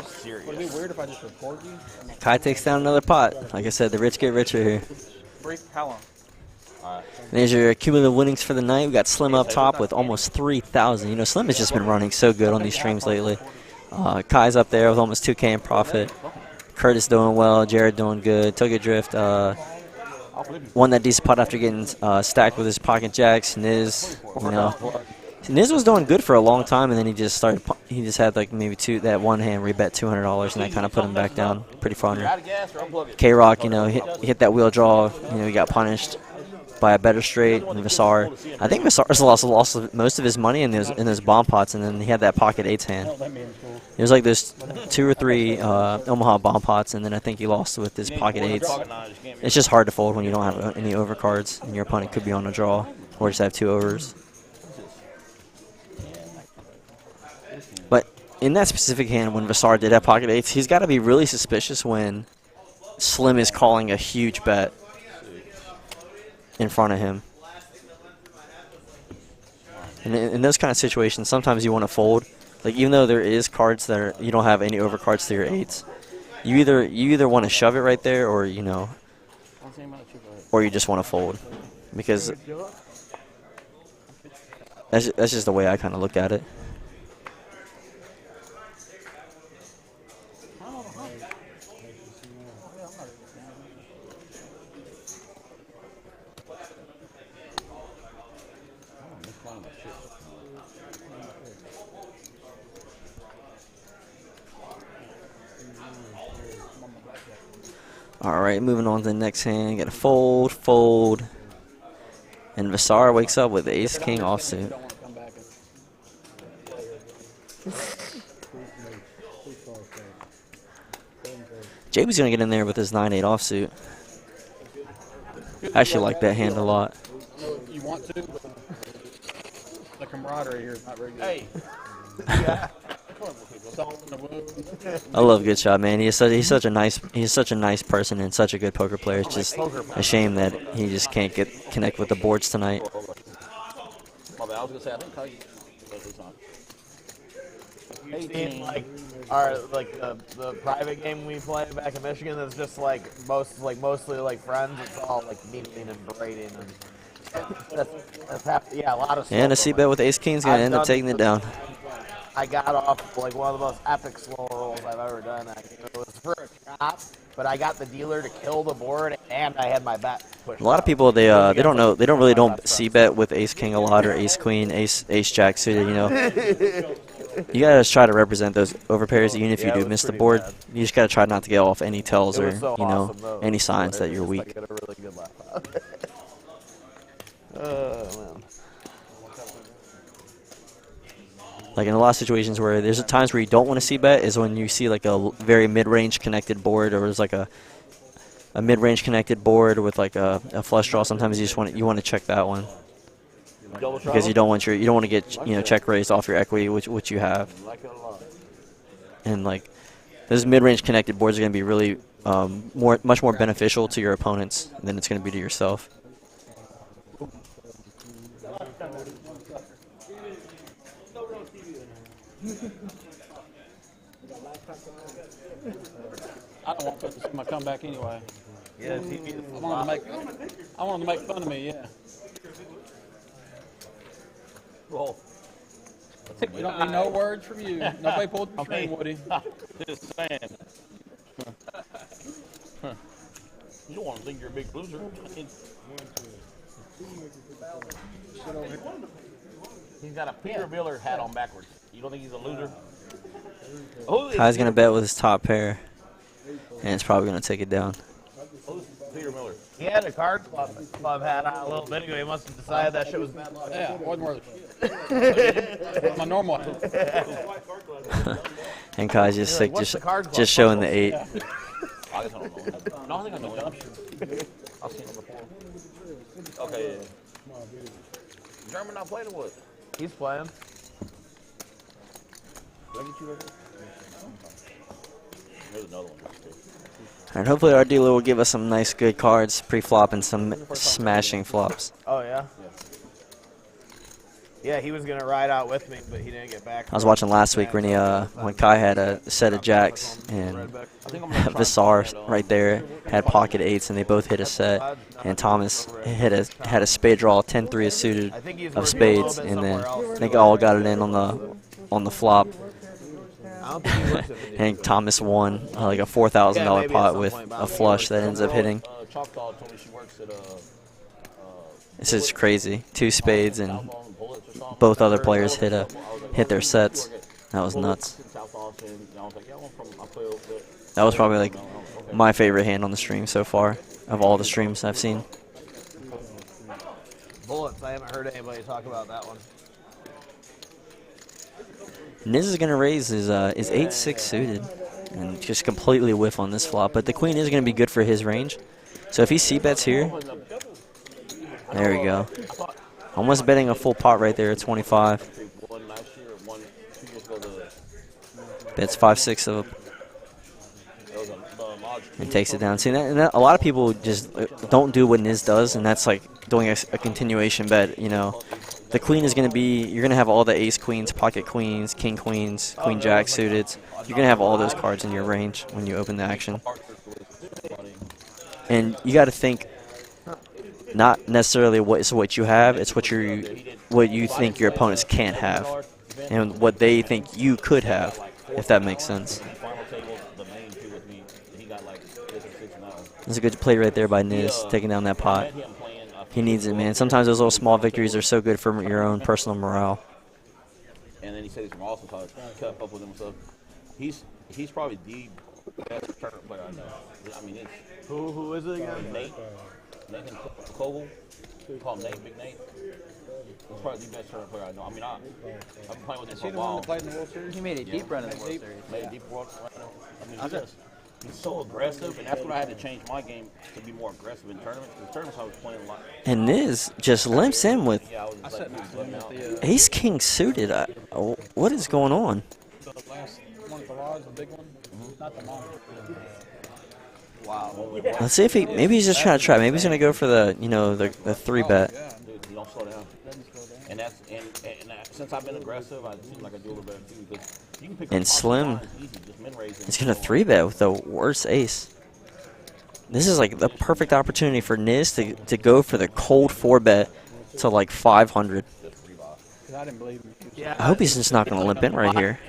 Serious. Would it be weird if I just record you? Kai takes down another pot. Like I said, the rich get richer here. How long? And there's your cumulative winnings for the night. We got Slim up top with almost 3,000. Slim has just been running so good on these streams lately. Kai's up there with almost 2K in profit. Curtis doing well. Jared doing good. Took a drift. Won that decent pot after getting stacked with his pocket jacks. Niz, Niz was doing good for a long time, and then he just had like maybe that one hand where he bet $200, and that kind of put him back down pretty far under. K-Rock, hit that wheel draw. He got punished by a better straight. And Vassar, I think Vassar's lost most of his money in those bomb pots, and then he had that pocket 8s hand. It was like there's 2 or 3 Omaha bomb pots, and then I think he lost with his pocket 8s. It's just hard to fold when you don't have any overcards, and your opponent could be on a draw or just have 2 overs. But in that specific hand, when Vassar did have pocket 8s, he's got to be really suspicious when Slim is calling a huge bet in front of him. And in those kind of situations, sometimes you want to fold. Like, even though there is cards you don't have any overcards to your 8s, you either want to shove it right there, or or you just want to fold, because that's just the way I kind of look at it. All right, moving on to the next hand. Got a fold, fold, and Vasar wakes up with ace king offsuit. JB's gonna get in there with his 9-8 offsuit. I actually like that hand a lot. You want to, but the camaraderie here is not very good. Hey. Yeah. I love GOODSHOT, man. He's such a nice person and such a good poker player. It's just a shame that he just can't connect with the boards tonight. My bad, I was gonna say I think Seen, like the private game we play back in Michigan that's just like mostly like friends. It's all like meeting and braiding and yeah, a lot of stuff. And a c-bet with ace king's gonna end up taking it down. I got off like one of the most epic slow rolls I've ever done. It was for a chop, but I got the dealer to kill the board, and I had my bet pushed. A lot of people they don't c-bet with ace king a lot, or ace queen, ace jack suited. You know, you gotta just try to represent those overpairs. Even if you do miss the board, you just gotta try not to get off any tells or any signs that you're weak. Man. Like in a lot of situations where there's times where you don't want to c-bet is when you see like a very mid-range connected board, or there's like a mid-range connected board with like a flush draw. Sometimes you just want to check that one because you don't want to get check raised off your equity, which you have. And like those mid-range connected boards are going to be really much more beneficial to your opponents than it's going to be to yourself. I don't want people to see my comeback anyway. Yeah, I want them to make fun of me, yeah. Well, We don't need no words from you. Nobody pulled the string, Woody. just saying. You don't want to think you're a big loser. He's got a Peter Miller hat on backwards. You don't think he's a loser? Kai's going to bet with his top pair, and it's probably going to take it down. Peter Miller. He had a card club hat on a little bit ago. He must have decided that shit was bad luck. Yeah, wasn't worth it. My normal. And Kai's just sick, just showing the 8. I guess I don't know. No, I think I know him. I've seen him before. Okay, yeah. German not playing with. He's playing. There's another one. And hopefully our dealer will give us some nice good cards pre-flop and some smashing flops. Oh, yeah? Yeah, he was going to ride out with me, but he didn't get back. I was watching last week when Kai had a set of jacks, and Visar right there had pocket 8s, and they both hit a set, and Thomas had a spade draw 10-3 suited of spades, and then they all got it in on the flop. And Thomas won like a $4,000 pot with a flush that ends up hitting. This is crazy. 2 spades and both other players hit their sets. That was nuts. That was probably like my favorite hand on the stream so far of all the streams I've seen. Bullets, I haven't heard anybody talk about that one. Niz is going to raise his 8-6 suited and just completely whiff on this flop. But the queen is going to be good for his range. So if he c-bets here, there we go. Almost betting a full pot right there at 25. Bets 5-6 of and takes it down. See, a lot of people just don't do what Niz does, and that's like doing a continuation bet, you know. The queen is going to be, you're going to have all the ace queens, pocket queens, king queens, queen jack suited. You're going to have all those cards in your range when you open the action. And you got to think not necessarily what you have, it's what you think your opponents can't have and what they think you could have, if that makes sense. That's a good play right there by Niz, taking down that pot. He needs it, man. Sometimes those little small victories are so good for your own personal morale. And then he said he's from Austin, so I kept up with him. So he's probably the best tournament player I know. I mean, it's Who is it again? Nate Kogel. We call him Nate, Big Nate. He's probably the best tournament player I know. I mean, I've been playing with him for a while. He made a deep run in the World Series. Made a deep run. I mean, he's so aggressive, and that's what I had to change my game to be more aggressive in tournaments. In tournaments, I was playing a lot. And Niz just limps in with I set my limit out. Ace King suited. What is going on? The last one at the lodge, the big one, not the monitor. Wow. Let's see if maybe he's just trying to try. Maybe he's gonna go for the the 3-bet. Dude, you don't slow down. And that's since I've been aggressive, I seem like I do a little better too. Because you can pick And up Slim easy, just min-raising. is gonna 3-bet with the worst ace. This is like the perfect opportunity for Niz to go for the cold 4-bet to like 500. I didn't believe him. I hope he's just not gonna limp in right here.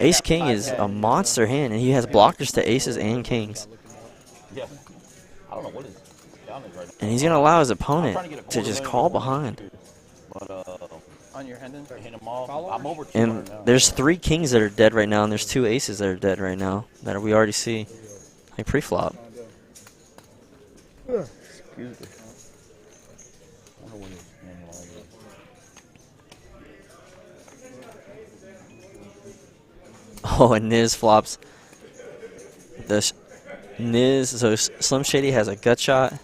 Ace King is a monster hand, and he has blockers to aces and kings. Yeah. I don't know what is down there right now. And he's going to allow his opponent to just call behind. But On your Hendon? hit them all. I'm over 200 And now. there's 3 kings that are dead right now, and there's 2 aces that are dead right now that we already see. Like pre-flop. Excuse me. I wonder what his manual is. Oh, and Niz flops. So Slim Shady has a gut shot,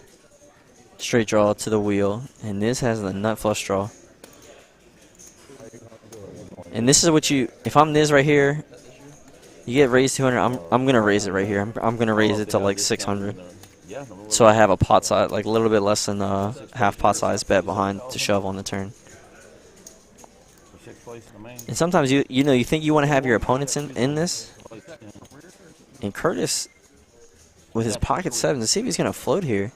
straight draw to the wheel, and Niz has the nut flush draw. And this is what if I'm Niz right here, you get raised 200. I'm gonna raise it right here. I'm gonna raise it to like 600. So I have a pot size, like a little bit less than half pot size bet behind to shove on the turn. And sometimes you think you want to have your opponents in this. And Curtis, with his pocket 7, to see if he's gonna float here.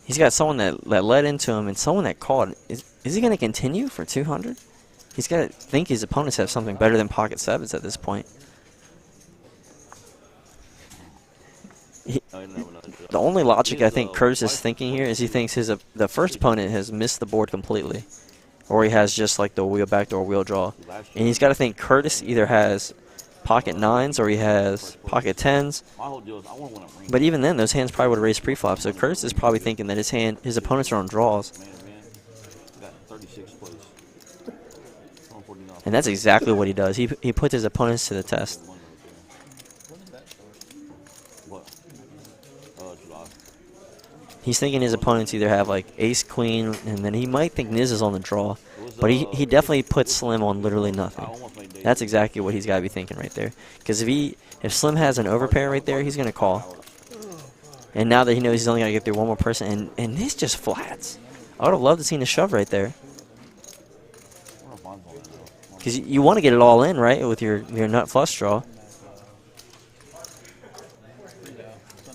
He's got someone that led into him and someone that called. Is he gonna continue for 200? He's got to think his opponents have something better than pocket 7s at this point. The only logic I think Curtis is thinking here is he thinks the first opponent has missed the board completely, or he has just like the wheel backdoor wheel draw, and he's got to think Curtis either has pocket 9s or he has pocket 10s. But even then, those hands probably would have raised pre-flop. So Curtis is probably thinking that his opponents are on draws. And that's exactly what he does. He puts his opponents to the test. He's thinking his opponents either have like ace, queen, and then he might think Niz is on the draw. But he definitely puts Slim on literally nothing. That's exactly what he's got to be thinking right there. Because if Slim has an overpair right there, he's going to call. And now that he knows he's only got to get through one more person, and Niz just flats. I would have loved to see a shove right there. Because you want to get it all in, right, with your nut flush draw.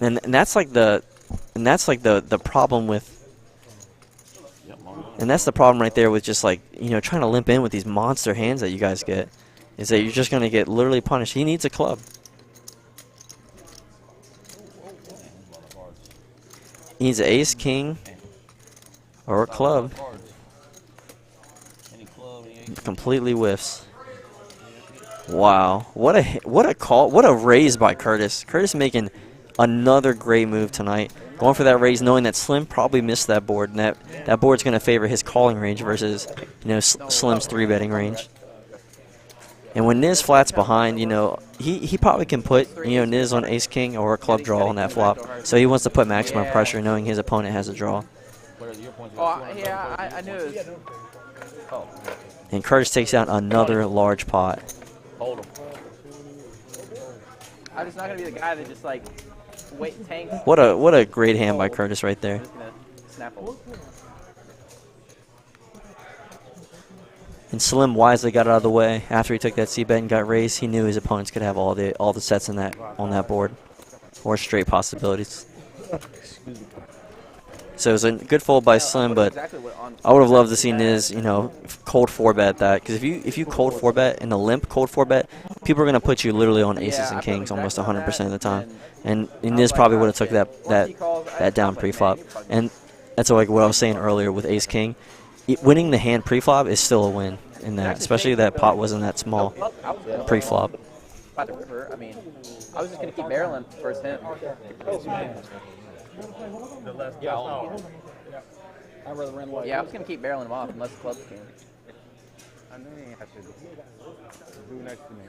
And that's like the problem with. And that's the problem right there with just like, trying to limp in with these monster hands that you guys get, is that you're just going to get literally punished. He needs a club. He needs an ace, king, or a club. Completely whiffs. Wow, what a call! What a raise by Curtis. Curtis making another great move tonight. Going for that raise, knowing that Slim probably missed that board, and that board's going to favor his calling range versus Slim's 3-betting range. And when Niz flats behind, he probably can put Niz on ace king or a club draw on that flop. So he wants to put maximum pressure, knowing his opponent has a draw. Oh yeah, I knew it was. Oh. And Curtis takes out another large pot. Hold him. I'm just not gonna be the guy that just like tanks. What a great hand by Curtis right there. I'm just gonna snap him. And Slim wisely got out of the way after he took that C-bet and got raised. He knew his opponents could have all the sets on that board. or straight possibilities. So it was a good fold by Slim, but I would have loved to see Niz, you know, cold 4-bet that. Because if you cold 4-bet in a limp cold 4-bet, people are going to put you literally on aces and kings almost 100% of the time. And Niz probably would have took that down pre-flop. And that's like what I was saying earlier with ace-king. Winning the hand pre-flop is still a win in that, especially that pot wasn't that small pre-flop. By the river, I mean, I was just going to keep barreling first him. I'd rather run away. Yeah, I was going to keep barreling him off unless the clubs came. I know you have to do next to me.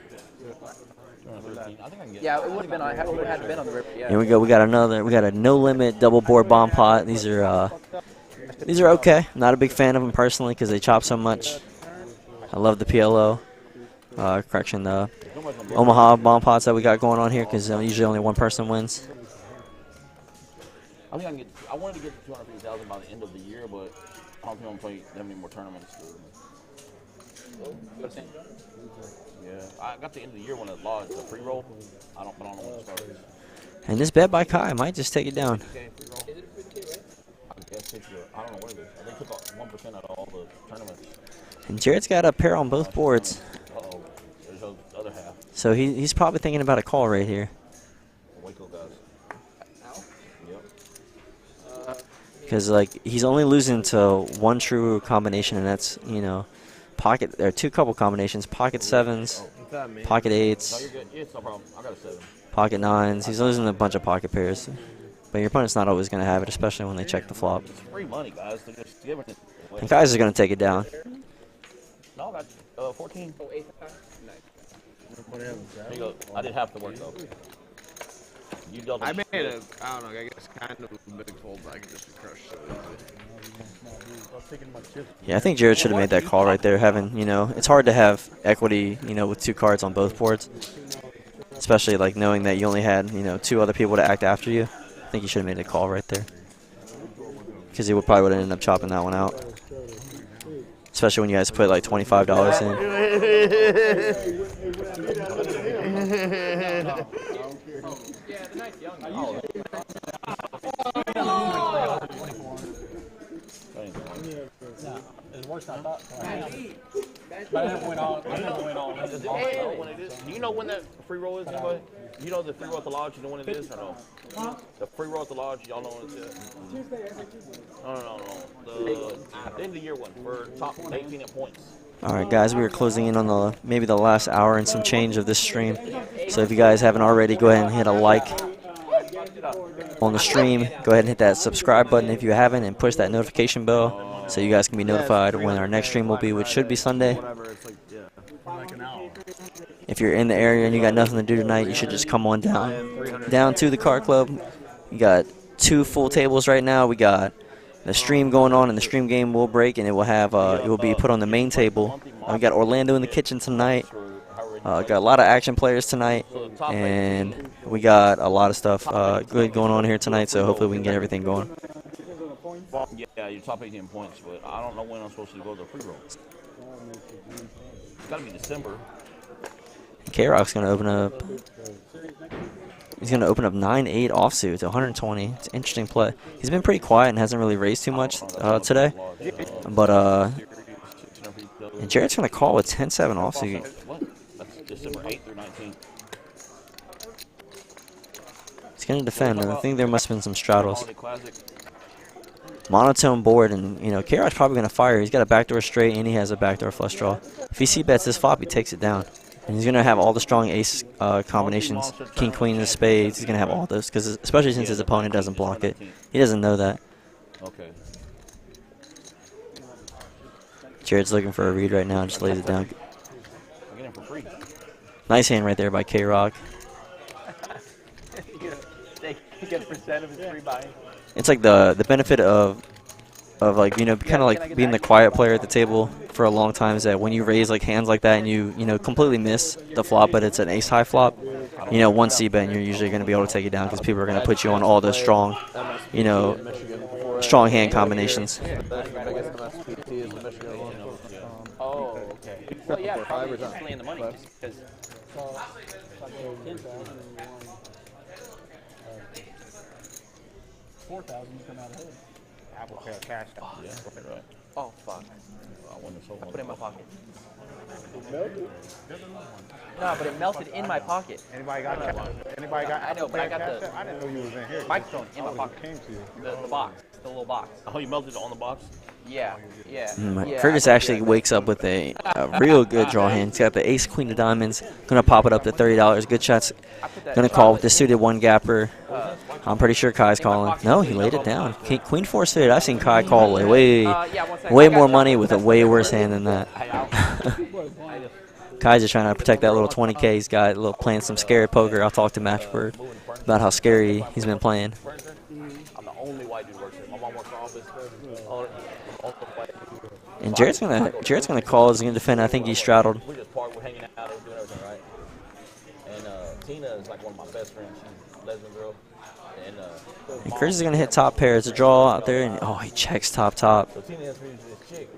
Yeah, it would have been. I would have been on the river. Yeah. Here we go. We got a no limit double board bomb pot. These are okay. I'm not a big fan of them personally because they chop so much. I love the PLO. Correction, the Omaha bomb pots that we got going on here because usually only one person wins. I think I wanted to get to 250,000 by the end of the year, but I don't think I'm gonna play that many more tournaments. Yeah, I got the end of the year when it lodged the free roll. I don't know when it started. And this bet by Kai might just take it down. I don't know what it is. They took 1% out of all the tournaments. And Jared's got a pair on both boards. Uh-oh, there's the other half. So he's probably thinking about a call right here. Waco guys. Because like he's only losing to one true combination, and that's, you know, pocket. There are two couple combinations: pocket sevens, pocket eights, No, you're good. Yeah, it's no problem. I got a 7. pocket nines. He's losing a bunch of pocket pairs. But your opponent's not always going to have it, especially when they check the flop. It's free money, guys. They're just giving it away. And Kai's is going to take it down. No, I got 14. There you go. I did half the work though. You doubled. I made a, I don't know, I guess kind of a big fold, but I could just crush so easily. Yeah, I think Jared should have made that call right there. Having, you know, it's hard to have equity, you know, with 2 cards on both boards. Especially like knowing that you only had, you know, 2 other people to act after you. I think you should have made a call right there. Because he probably would have ended up chopping that one out. Especially when you guys put like $25 in. But I never went on. Do you know when that free roll is, anybody? You know the free roll at the lodge, you know when it is or no? The free roll at the lodge, y'all know when it is? No. The end of the year one for top 18 at points. All right, guys, we are closing in on maybe the last hour and some change of this stream. So if you guys haven't already, go ahead and hit a like on the stream. Go ahead and hit that subscribe button if you haven't, and push that notification bell so you guys can be notified when our next stream will be, which should be Sunday. If you're in the area and you got nothing to do tonight, you should just come on down to the Card Club. You got 2 full tables right now. We got the stream going on, and the stream game will break, and it will have it will be put on the main table. We got Orlando in the kitchen tonight. Got a lot of action players tonight, and we got a lot of stuff good going on here tonight. So hopefully we can get everything going. Yeah, your top 18 points, but I don't know when I'm supposed to go to the free roll. It's got to be December. K-Rock's going to open up. He's going to open up 9-8 offsuit to 120. It's an interesting play. He's been pretty quiet and hasn't really raised too much today. But and Jared's going to call with 10-7 offsuit. What? That's December 8th or 19th. He's going to defend, and I think there must have been some straddles. Monotone board, and you know, K-Rock's probably going to fire. He's got a backdoor straight, and he has a backdoor flush draw. If he c-bets this flop, he takes it down. And he's going to have all the strong ace combinations, king, queen, and spades. He's going to have all those, because especially since his opponent doesn't block it. He doesn't know that. Okay. Jared's looking for a read right now, just lays it down. I get him for free. Nice hand right there by K-Rock. You get a percent of his free buy. It's like the benefit of like, you know, kind of like being the quiet player at the table for a long time is that when you raise like hands like that and you know, completely miss the flop, but it's an ace high flop, you know, one c-bet and you're usually going to be able to take it down because people are going to put you on all the strong, you know, strong hand combinations. Oh, okay. Well, yeah, probably instantly in the money because. 4,000, you come out ahead. Apple Pay or Cash App. Yeah, right. Oh, fuck. I won this whole I put it in my pocket. Melted? No, but it melted in my pocket. Anybody got that? Anybody got? I know, but I got the I didn't know you was in here. microphone in my pocket. Came to you. The box, the little box. Oh, you melted it on the box? Yeah, yeah. Curtis actually wakes up with a real good draw hand. He's got the ace, queen of diamonds. Gonna pop it up to $30. Good shots. Gonna call with the suited one gapper. I'm pretty sure Kai's calling. No, he laid it down. Queen four suited. I've seen Kai call way more money with a way worse hand than that. Kai's just trying to protect that little 20K he's got. Playing some scary poker. I'll talk to him afterward about how scary he's been playing. I'm the only white dude working. My mom works in the office. And Jared's gonna call. He's gonna defend. I think he's straddled. We just parked. We're hanging out. We're doing everything right. And Tina is like one of my best friends. She's a lesbian girl. And Chris is gonna hit top pair. It's a draw out there, and oh, he checks top. So Tina has me this chick.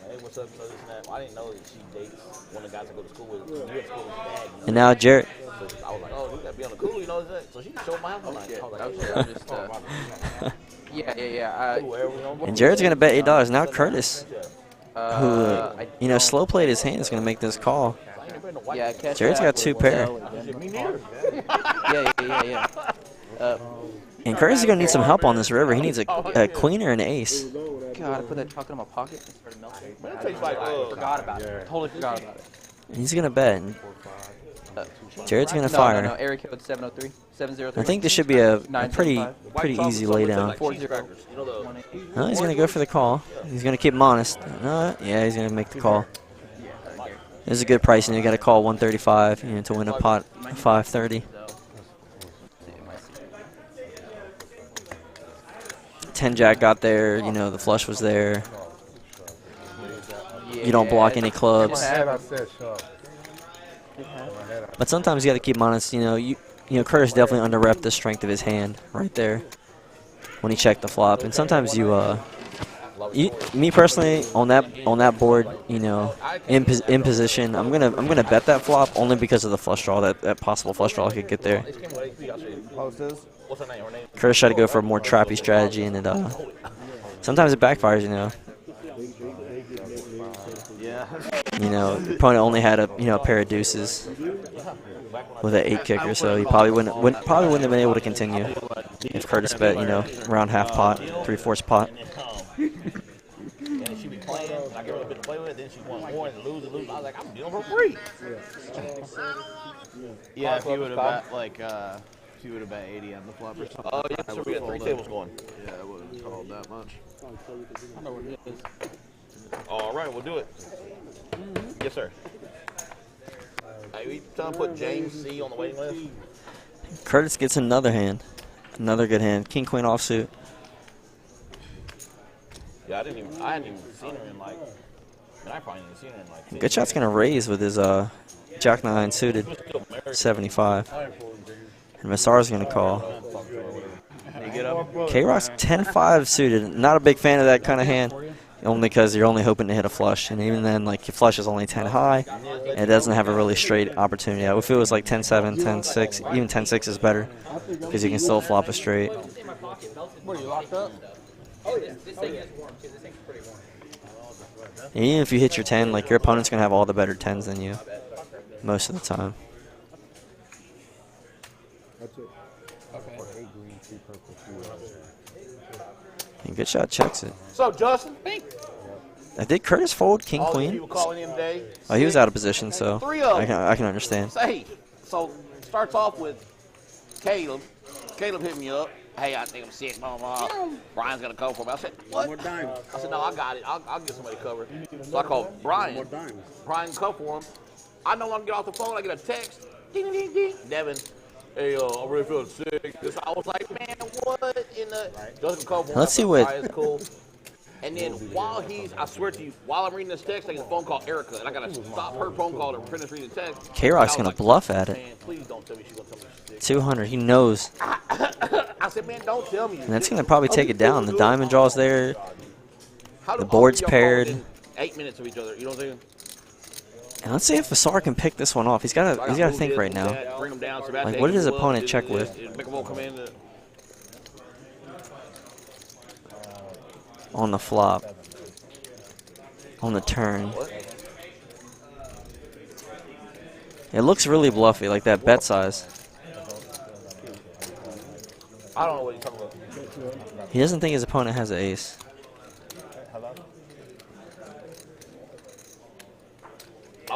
Hey, what's up? This and that. Well, I didn't know that she dates one of the guys I go to school with. You went to school with his dad. You know? And now Jared. So I was like, oh, you gotta be on the cool, you know that? So she showed my house. I was like, Yeah. And Jared's gonna bet $8. Now Curtis, who slow played his hand, is gonna make this call. Yeah, Jared's got two pair. Yeah. And Curtis is gonna need some help on this river. He needs a queen or an ace. God, I put that chocolate in my pocket and started melting. it tastes like, Forgot about it. Totally forgot about it. He's gonna bet. Jared's gonna fire. No, area code 703. 703. I think this should be a pretty easy laydown. 40. No, he's gonna go for the call. He's gonna keep him honest. Yeah, he's gonna make the call. This is a good price, and you got to call 135 to win a pot 530. 10 Jack got there. The flush was there. You don't block any clubs. But sometimes you got to keep him honest. Curtis definitely under-repped the strength of his hand right there when he checked the flop. And sometimes me personally, on that board, in position, I'm gonna bet that flop only because of the flush draw, that possible flush draw I could get there. Curtis tried to go for a more trappy strategy, and sometimes it backfires. The opponent only had a pair of deuces with an 8 kicker, so he probably wouldn't have been able to continue if Curtis bet around half pot, 3/4 pot. And she be playing, and I give her a bit to play with, then she wants more and lose. I was like, I'm dealing for free. Yeah, if you would have bet if you would have bet 80 on the flop or something. Oh, yeah, so we got 3 tables going. Yeah, I wouldn't have called that much. I know what it is. All right, we'll do it. Yes, sir. Hey, we trying to put James C on the waiting list. Curtis gets another hand, another good hand. King Queen offsuit. Yeah, I hadn't even seen her in I probably didn't seen her in Good shot's gonna raise with his Jack 9 suited, 75. And Massar's gonna call. K-Rock's 10-5 suited. Not a big fan of that kind of hand, only because you're only hoping to hit a flush. And even then, your flush is only 10 high, and it doesn't have a really straight opportunity. If it was 10-7, 10-6, even 10-6 is better, because you can still flop a straight. What, are you locked up? And even if you hit your 10, your opponent's gonna have all the better 10s than you, most of the time. And good shot checks it. What's up, Justin? Did Curtis fold King Queen? People calling him today. Oh, he was out of position, so 3 of them. I can understand. So starts off with Caleb. Caleb hit me up. Hey, I think I'm sick, blah, blah, blah. Brian's going to cover for me. I said, what? I said, no, I got it. I'll get somebody covered. So I called Brian. Brian cover for him. I know when I get off the phone, I get a text. Ding, ding, ding. Devin, hey, I really feel sick. I was like, man, what in the... Doesn't cover. Let's see what... Brian's cool. And then I swear to you, while I'm reading this text, I get a phone call, Erica, and I got to stop her phone call to finish reading the text. K-Rock's going to bluff at it. Man, please don't tell me she's going to tell me she's sick. 200, he knows. I said, man, don't tell me. And that's going to probably take it down. The diamond draw's there. The board's paired. 8 minutes of each other, you know what I'm saying? And let's see if Vassar can pick this one off. He's got to think right now. Bring him down. What did his opponent check with? on the flop. On the turn. It looks really bluffy, like that bet size. I don't know what you're talking about. He doesn't think his opponent has an ace.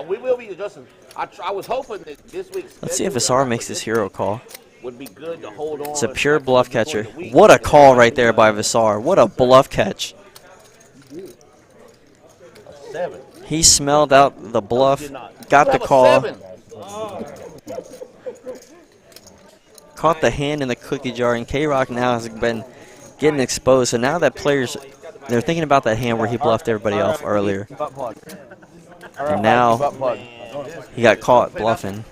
We will be adjusting. I was hoping that this week's. Let's see if Asar makes his hero call. Would be good to hold on. It's a pure bluff catcher. What a call right there by Vasar. What a bluff catch. A 7. He smelled out the bluff, got the call, caught the hand in the cookie jar, and K-Rock now has been getting exposed. So now that players, they're thinking about that hand where he bluffed everybody off earlier. And now he got caught bluffing.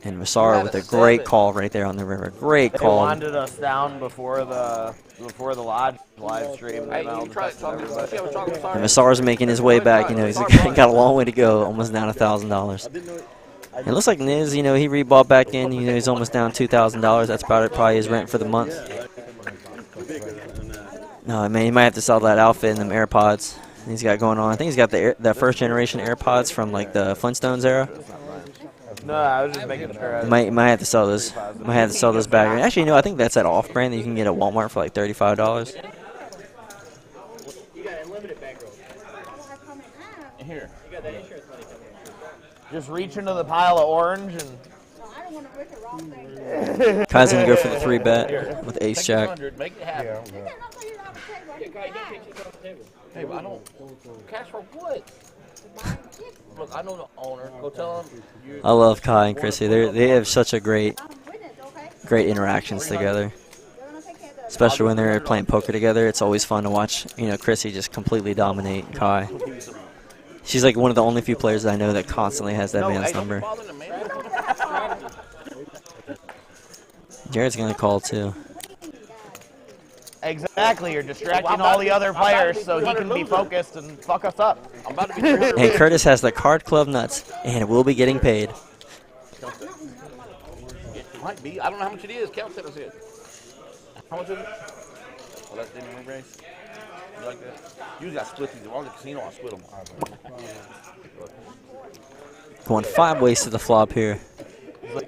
And Vasar with a great call right there on the river. Great call. They winded us down before the lodge live stream. Hey, you try talking to Vasar. And Vasar's making his way back. You know, he's got a long way to go. Almost down $1,000. It looks like Niz, you know, he rebought back in. You know, he's almost down $2,000. That's about it. Probably his rent for the month. No, man, he might have to sell that outfit and them AirPods he's got going on. I think he's got the first generation AirPods from like the Flintstones era. No, I was just making sure. Might have to sell those. Might have to sell those back. Actually, no, I think that's at off-brand that you can get at Walmart for like $35. You got unlimited bankroll. Here. You got that insurance money coming in. Just reach into the pile of orange and. Kai's gonna go for the 3-bet with ace jack. Make it happen. Hey, but I don't. Cash for what? Look, I know the owner. Go tell him. I love Kai and Chrissy. They have such a great interactions together. Especially when they're playing poker together, it's always fun to watch. You know, Chrissy just completely dominate Kai. She's like one of the only few players that I know that constantly has that man's number. Jared's gonna call too. Exactly, you're distracting all the other players so he can be focused and fuck us up. I'm about to be. And Curtis has the card club nuts, and will be getting paid. It might be. I don't know how much it is. Count it. It. How much is it? Oh, that's the minimum race. You like that? Usually I split these. If I'm at the casino, I split them. Going 5 ways to the flop here.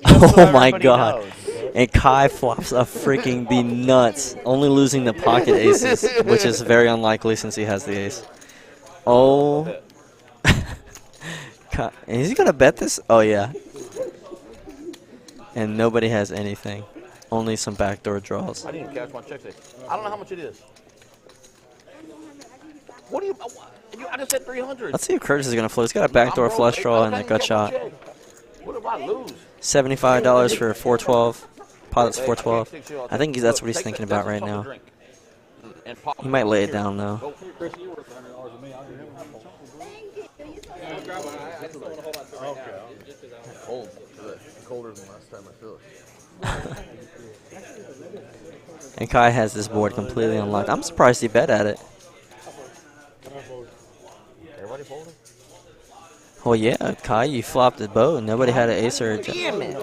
Oh my god. And Kai flops a freaking the nuts, only losing the pocket aces, which is very unlikely since he has the ace. Oh. Is he going to bet this? Oh, yeah. And nobody has anything. Only some backdoor draws. I didn't cash my check today. I don't know how much it is. What do you? I just said 300. Let's see if Curtis is going to float. He's got a backdoor flush draw and a gut shot. What if I lose? $75 for a 412. Pot's 412. I think that's what he's thinking about right now. He might lay it down though. Colder than last time I feel it. And Kai has this board completely unlocked. I'm surprised he bet at it. Everybody folding? Well, yeah, Kai, you flopped the boat and nobody had an ace or a jack. Damn it.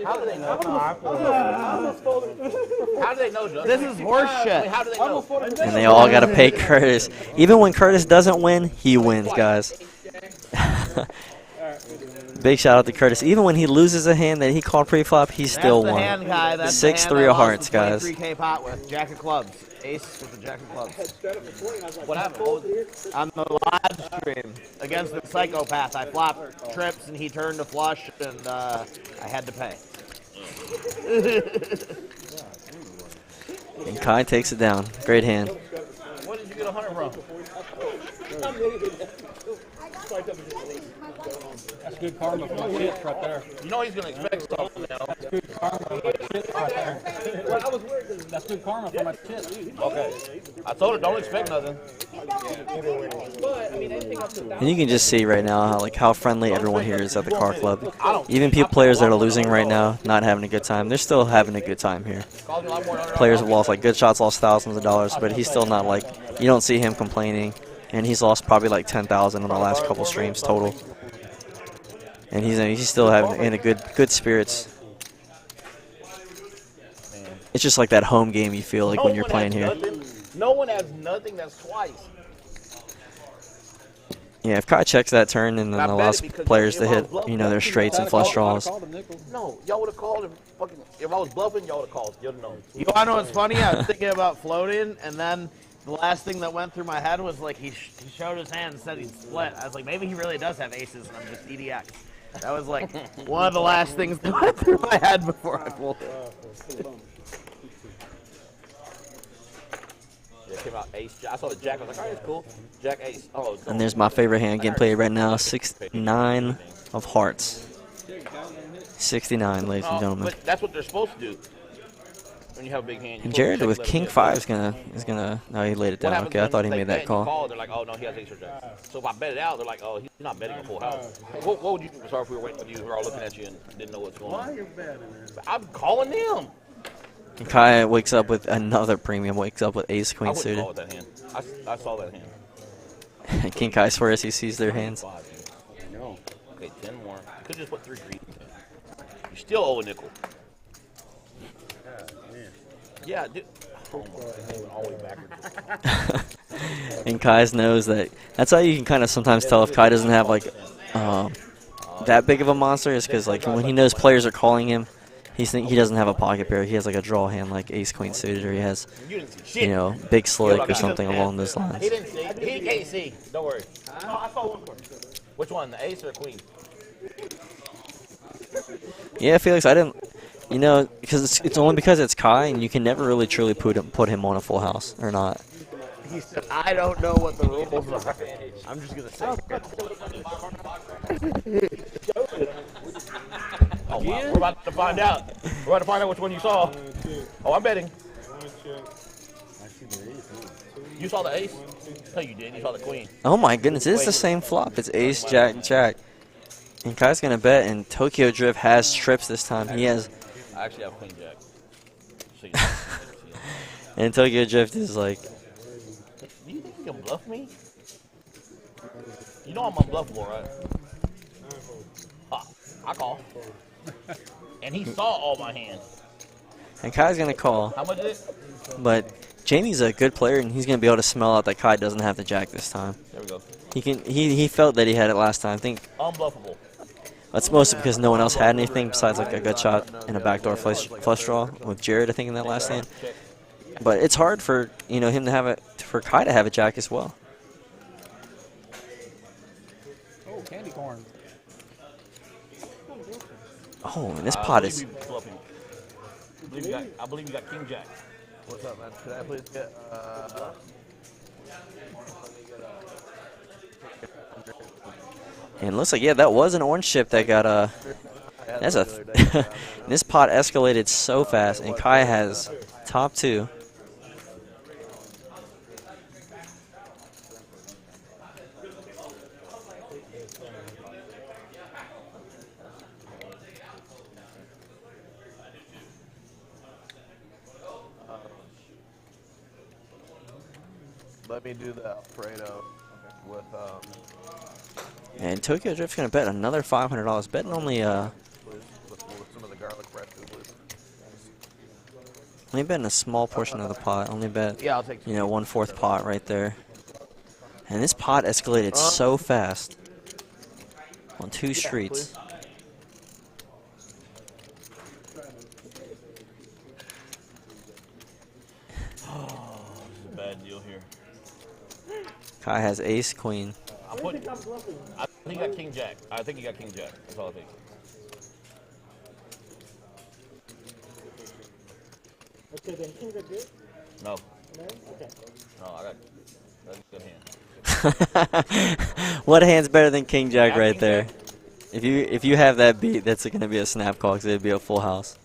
How do they know? How do they know, Justin? This is horse shit. How do they know? And they all got to pay Curtis. Even when Curtis doesn't win, he wins, guys. Big shout out to Curtis. Even when he loses a hand that he called pre-flop, he still won. 6-3 of hearts, guys. 23K pot with jack of clubs. Ace with the jack of clubs. What happened? On the live stream against the psychopath, I flopped trips and he turned to flush and I had to pay. And Kai takes it down. Great hand. What did you get 100 from? That's good karma for my shit right there. You know he's going to expect something now. That's good karma for my shit right there. That's good karma for my shit. Okay. I told her don't expect nothing. And you can just see right now how friendly everyone here is at the car club. Even players that are losing right now, not having a good time, they're still having a good time here. Players have lost, like GOODSHOT's lost thousands of dollars, but he's still not like, you don't see him complaining. And he's lost probably like 10,000 in the last couple streams total. And he's still in a good spirits. It's just like that home game you feel like when you're playing here. No one has nothing that's twice. Yeah, if Kai checks that turn and then I allows bet it because players if to I was hit, bluffing, you know, their straights and flush draws. No, y'all would have called him. Fucking, if I was bluffing, y'all would have called. You'd know. You want to know what's funny? I was thinking about floating, and then the last thing that went through my head was like he showed his hand and said he'd split. I was like, maybe he really does have aces, and I'm just EDX. That was like one of the last things that went through my head before I pulled it. Yeah, came out ace. I saw the jack. I was like, all right, it's cool. Jack ace. Oh. And there's my favorite hand getting played right now, 69 of hearts. 69, ladies and gentlemen. But that's what they're supposed to do. When you have a big hand. And Jared with King 5 is gonna. No, he laid it down. Okay, I thought he made that call. They're like, oh no, he has ace or jack. So if I bet it out, they're like, oh, he's not betting a full house. What would you do? Sorry if we were waiting with you. We were all looking at you and didn't know what's going on. Why are you betting? I'm calling them. And Kai wakes up with another premium. Wakes up with ace queen I wouldn't suited. call it that hand. I saw that hand. King Kai swears he sees their hands. No. Okay, 10 more. You could just put 3 green. You still owe a nickel. Yeah, dude. Oh my, all the way backwards. And Kai's knows that. That's how you can kind of sometimes tell if Kai doesn't have like that big of a monster, is because like when he knows players are calling him, he doesn't have a pocket pair. He has like a draw hand like ace queen suited, or he has, you know, big slick or something along those lines. He didn't see. He can't see. Don't worry. No, I saw one more. Which one? The ace or queen? Yeah, Felix, I didn't. You know, because it's only because it's Kai, and you can never really truly put him on a full house or not. He said, I don't know what the rules are. I'm just going to say. Oh, wow. We're about to find out. We're about to find out which one you saw. Oh, I'm betting. You saw the ace? No, you didn't. You saw the queen. Oh my goodness, it is the same flop. It's ace, jack, jack. And Kai's going to bet, and Tokyo Drift has trips this time. He has... I actually have queen jack. So and Tokyo Drift is like... Do you think you can bluff me? You know I'm unbluffable, right? I call. And he saw all my hands. And Kai's going to call. How much is it? But Jamie's a good player, and he's going to be able to smell out that Kai doesn't have the jack this time. There we go. He felt that he had it last time. I think Unbluffable. that's mostly because no one else had anything besides like a good shot and a backdoor flush draw with Jared, I think, in that last hand. But it's hard for him to have it, for Kai to have a jack as well. Oh, candy corn. Oh, and this pot is... I believe you got king jack. What's up, man? Could I please get... And it looks like, yeah, that was an orange chip that got that's a this pot escalated so fast, and Kai has top 2. Let me do the Alfredo with And Tokyo Drift's gonna bet another $500. Betting only with some of the garlic bread, please. only betting a small portion of the pot. Only bet Yeah, I'll take 1/4 pot right there. And this pot escalated so fast on 2 streets. Oh, this is a bad deal here. Kai has ace queen. I think you got king jack. I think you got king jack. That's all I think. Okay, then kings are good? No. No? Okay. No, that's a good hand. What hand's better than king jack right there? If you have that beat, that's going to be a snap call because it'd be a full house.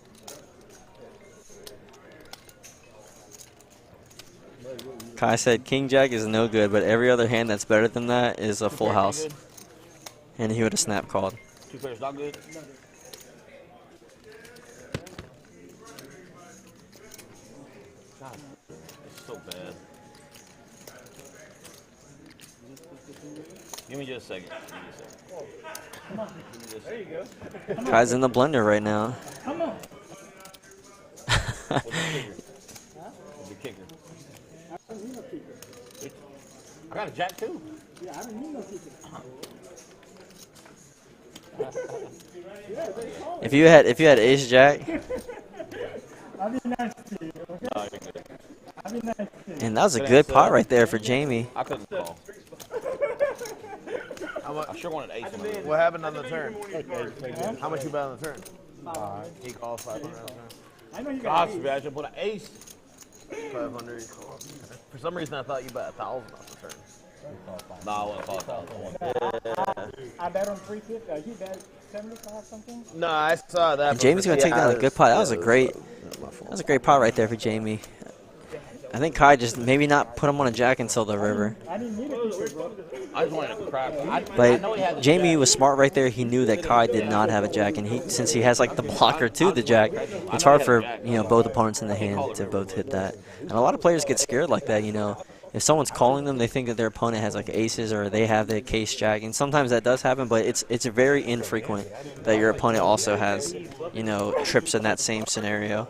Kai said king jack is no good, but every other hand that's better than that is a full house. And he would have snap called. 2 pairs not good? God, it's so bad. Give me just a second. Come on. There you go. Kai's in the blender right now. Come on. What's the kicker? What's the kicker? I got a jack too. Yeah, I didn't know people. If you had ace jack, I'll be nice to you. Okay? No, you're good. I'll be nice to you. and that was a good pot right there for Jamie. I couldn't call. I sure wanted ace. What happened on the turn? How much you bet on the turn? He called 500 on the turn. I know you got Gosh, I should put an ace. 500. For some reason, I thought you bet 1,000 off the turn. No, I wouldn't call 1,000. I bet on 350. He bet 75 something. No, I saw that. And Jamie's gonna take down a good pot. That was a great pot right there for Jamie. I think Kai just maybe not put him on a jack until the river. I didn't need it, bro. I just wanted to crack. But Jamie was smart right there. He knew that Kai did not have a jack, and since he has like the blocker to the jack, it's hard for both opponents in the hand to both hit that. And a lot of players get scared like that. If someone's calling them, they think that their opponent has like aces or they have the case jack, and sometimes that does happen. But it's very infrequent that your opponent also has trips in that same scenario.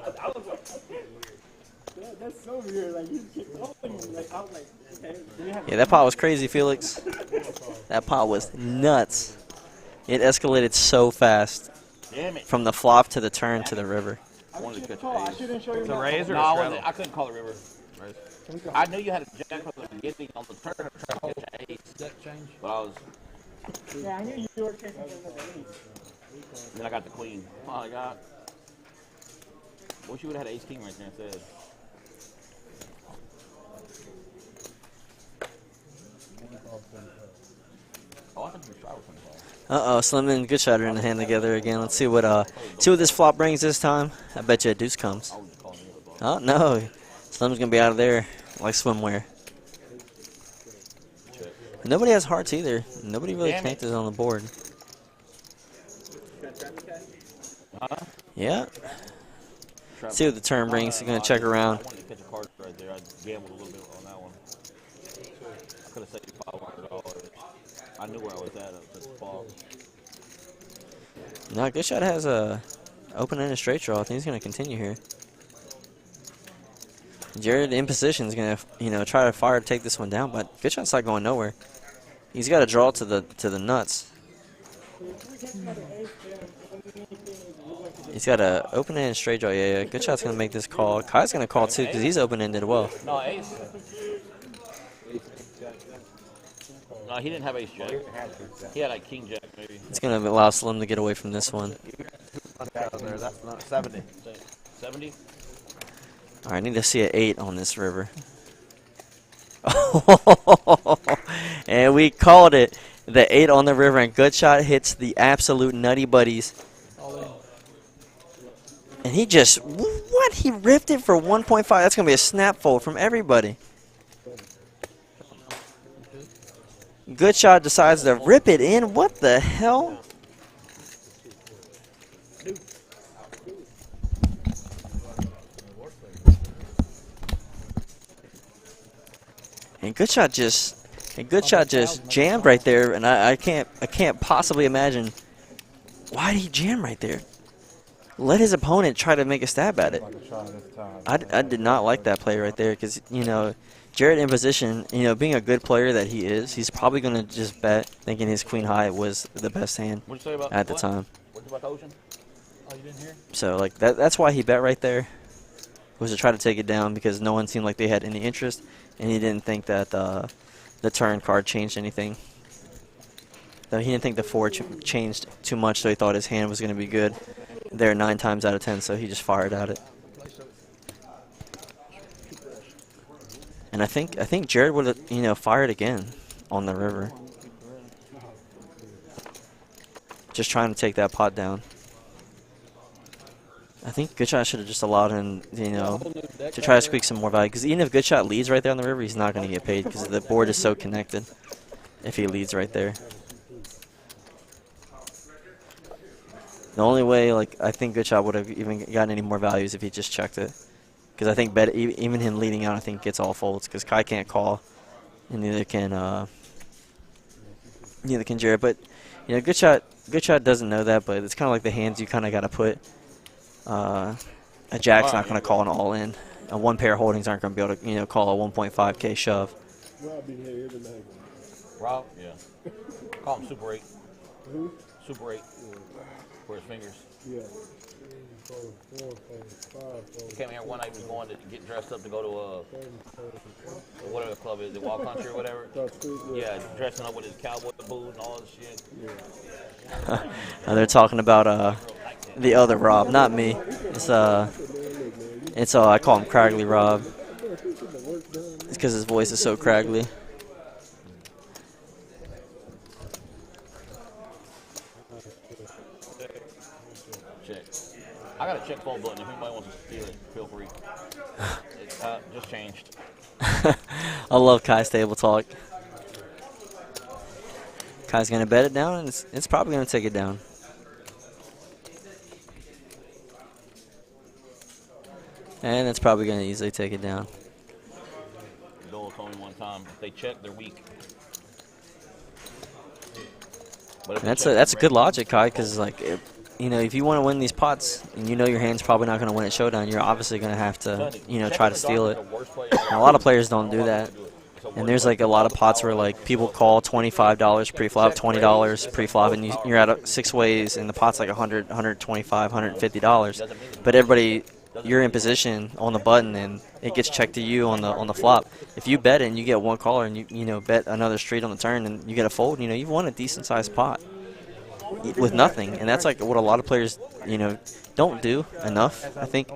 That's so weird. Like, you keep rolling. Like, I was like, okay, do you have Yeah, that pot was crazy, Felix. That pot was nuts. It escalated so fast Damn it. from the flop to the turn to the river. I wanted to catch I an ace. shouldn't show you The my raise or No, I, straddle? I couldn't call the river. I knew you had a jack from the beginning on the turn of trying to catch an ace. But I was, Yeah, I knew you were chasing the then I got the queen. Oh my god. Wish you would have had ace king right there instead. Oh, I think you tried with 25. Slim and Good Shot are in the hand together again. Let's see what this flop brings this time. I bet you a deuce comes. I was just calling the other ball. Oh no, Slim's gonna be out of there like swimwear. Nobody has hearts either. Nobody really connected on the board. Yeah. See what the turn brings. He's gonna check around. I wanted to catch a card right there. I gambled a little bit on that one. I could have saved $500. I knew where I was at this fall. No, Good Shot has a open-ended straight draw. I think he's gonna continue here. Jared in position is gonna try to fire to take this one down, but Good Shot's not going nowhere. He's got to draw to the nuts. He's got a open-ended straight draw. Yeah. Good Shot's gonna make this call. Kai's gonna call too because he's open-ended well. No, ace. No, he didn't have ace jack. He had like king jack maybe. It's gonna allow Slim to get away from this one. That's not 70. 70? All right, I need to see an 8 on this river. And we called it. The 8 on the river, and Good Shot hits the absolute nutty buddies. And he just, what? He ripped it for 1.5. That's going to be a snap fold from everybody. Good Shot decides to rip it in. What the hell? And Good Shot just jammed right there, and I can't possibly imagine why did he jam right there. Let his opponent try to make a stab at it. I did not like that play right there because Jared in position, being a good player that he is, he's probably going to just bet thinking his queen high was the best hand at the time. What'd you about the ocean? Oh, you didn't hear? So like that's why he bet right there, was to try to take it down because no one seemed like they had any interest, and he didn't think that the turn card changed anything. Though he didn't think the 4 changed too much, so he thought his hand was going to be good there 9 times out of 10, so he just fired at it. And I think Jared would have fired again on the river, just trying to take that pot down. I think Good Shot should have just allowed him, to try to squeak some more value. Because even if Good Shot leads right there on the river, he's not going to get paid because the board is so connected if he leads right there. The only way, I think Good Shot would have even gotten any more values if he just checked it. Because I think even him leading out, I think gets all folds. Because Kai can't call, and neither can Jared. But Good Shot doesn't know that. But it's kind of like the hands you kind of got to put. A jack's not going to call an all-in. 1 pair holdings aren't going to be able to call a 1.5K shove. Rob be here tonight. Rob? Yeah. Call him Super 8. Who? Super 8. For his fingers. Yeah. He came here one night, he was going to get dressed up to go to whatever the club is, the Wall Country or whatever. Yeah, dressing up with his cowboy boots and all this shit. Yeah. They're talking about the other Rob, not me. It's I call him Craggly Rob. It's because his voice is so craggly. Check. I got a check phone button. If anybody wants to steal it, feel free. It just changed. I love Kai's table talk. Kai's gonna bet it down, and it's probably gonna take it down. And it's probably gonna easily take it down. Dole told me one time, if they check, they're weak. But That's a good logic, Kai, because like if you want to win these pots and you know your hand's probably not going to win at showdown, you're obviously going to have to try to steal it. And a lot of players don't do that. And there's like a lot of pots where like people call $25 pre-flop, $20 pre-flop, and you're at 6 ways, and the pot's like $100, $125, $150. But everybody, you're in position on the button, and it gets checked to you on the flop. If you bet it and you get one caller, and you bet another straight on the turn, and you get a fold, you've won a decent sized pot with nothing. And that's like what a lot of players don't do enough. I think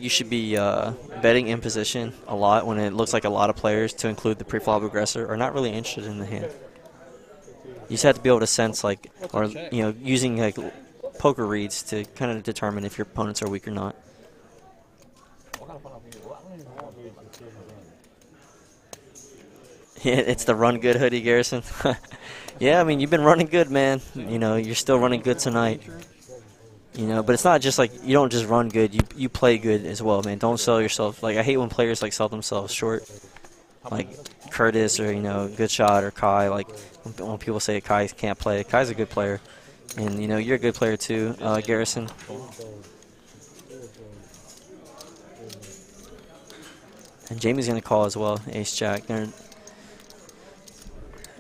you should be betting in position a lot when it looks like a lot of players, to include the pre-flop aggressor, are not really interested in the hand. You just have to be able to sense using like poker reads to kind of determine if your opponents are weak or not. Yeah, it's the run good hoodie, Garrison. Yeah, I mean, you've been running good, man. You're still running good tonight. But it's not just like you don't just run good, you play good as well, man. Don't sell yourself. Like, I hate when players like sell themselves short. Like Curtis or GOODSHOT or Kai. Like when people say Kai can't play, Kai's a good player. And you're a good player too, Garrison. And Jamie's gonna call as well, Ace Jack. They're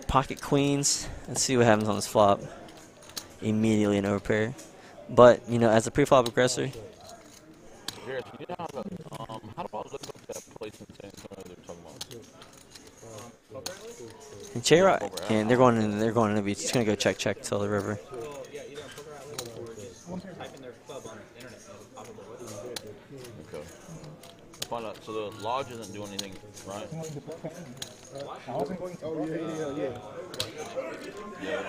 pocket queens. Let's see what happens on this flop. Immediately an overpair. But, as a pre-flop aggressor. Garrett, how do I look up that place in San Antonio they're talking about? And J-Rock, and they're going into the beach. It's going to go check till the river. Okay. Find out, so the lodge isn't doing anything, right? Yeah,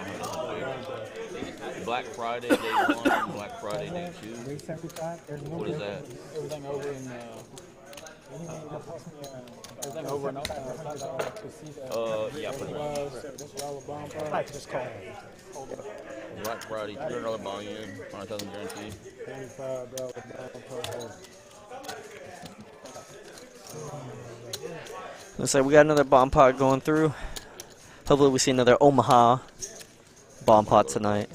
Black Friday day 1, Black Friday day 2. What is that? Everything over in yeah, pretty much. Black Friday, $300 volume, 5,000 guarantee. Looks like we got another bomb pot going through. Hopefully we see another Omaha bomb pot tonight.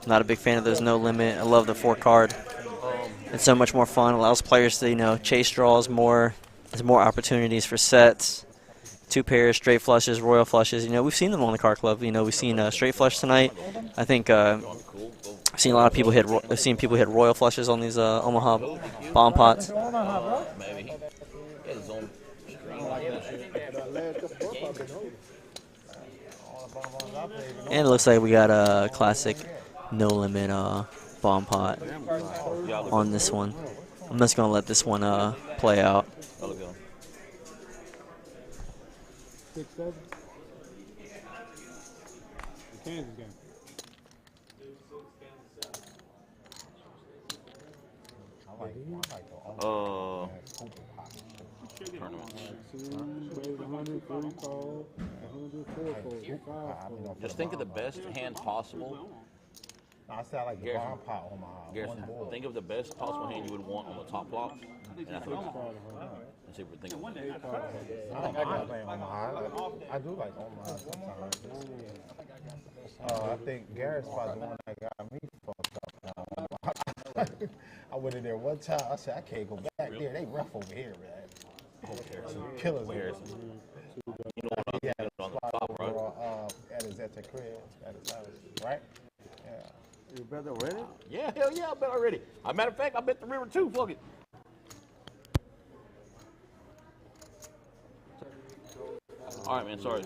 Not a big fan of those no limit. I love the 4-card. It's so much more fun. Allows players to chase draws more. There's more opportunities for sets. 2 pairs, straight flushes, royal flushes. We've seen them on the Card Club. We've seen straight flush tonight. I think I've seen a lot of people hit. I've seen people hit royal flushes on these Omaha bomb pots. Maybe. And it looks like we got a classic no limit bomb pot on this one. I'm just gonna let this one play out. Just think of the best hand possible. I sound like the bomb pot on my Garrison, think of the best possible hand you would want on the top flop. And that's what and see if we're thinking. I do like Omaha sometimes. I think Garrett's probably the one that got me fucked up. I went in there one time. I said, I can't go back there. They rough over here, man. Killers. at your crib at his house, right? Yeah. You bet already? Yeah, hell yeah, I bet already. As a matter of fact, I bet the river too. Fuck it. All right, man. Sorry.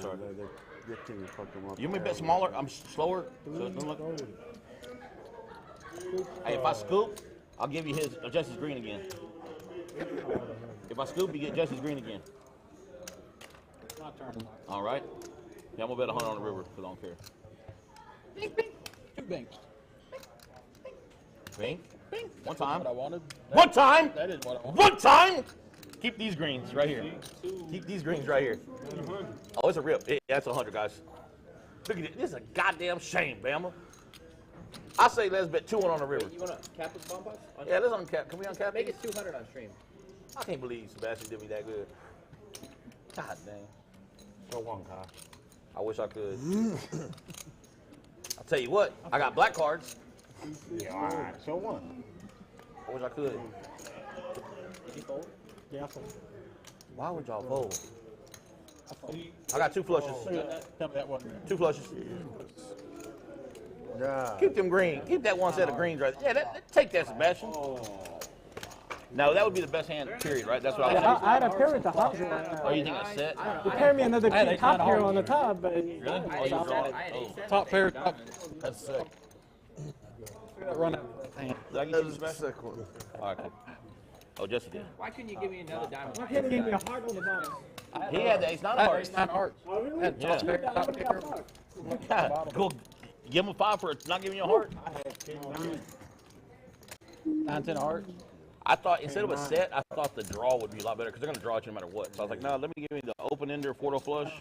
You may bet smaller. I'm slower. So it doesn't look. Hey, if I scoop, I'll give you his Jesse's green again. If I scoop, you get Jesse's green again. My turn. All right. Yeah, I'm gonna bet 100 on the river because I don't care. Bing, bing. 2 binks. Bing. Bing. One time. What I wanted. One time. That is what I wanted. One time. Keep these greens right here. Keep these greens right here. Oh, it's a rip. That's 100, guys. Look at it. This is a goddamn shame, Bama. I say let's bet 200 on the river. You want to cap this bomb box? Yeah, let's uncap. Can we uncap Make it? it 200 on stream. I can't believe Sebastian did me that good. God dang. So one, Kyle. I wish I could. I'll tell you what. I got black cards. Yeah, all right. So one. I wish I could. Did you fold? Yeah, I fold. Why would y'all fold? I got 2 flushes. Tell me that wasn't. 2 flushes. Yeah. Keep them green. Keep that one set of greens right there. Yeah, take that, Sebastian. No, that would be the best hand, period, right? That's what I was I had a pair with the hot drawer. Oh, you think I set? You pair me another I had king a top ton of here hearts. on the top, but Really? Oh, you draw it? Oh. Top pair. Top. That's sick. Run out. Did I get you, Sebastian? All right, cool. Oh, Jesse did. Why couldn't you give me another diamond? why can't you give me a heart on the bottom? He had the ace-9 I had hearts. 9 hearts. Oh, really? Had top pair. Top pair. God, go give him a 5 for not giving you a heart. 9, 10 hearts. I thought instead of a set, I thought the draw would be a lot better because they're going to draw at you no matter what. So I was like, no, let me give you the open ender 4-0 flush.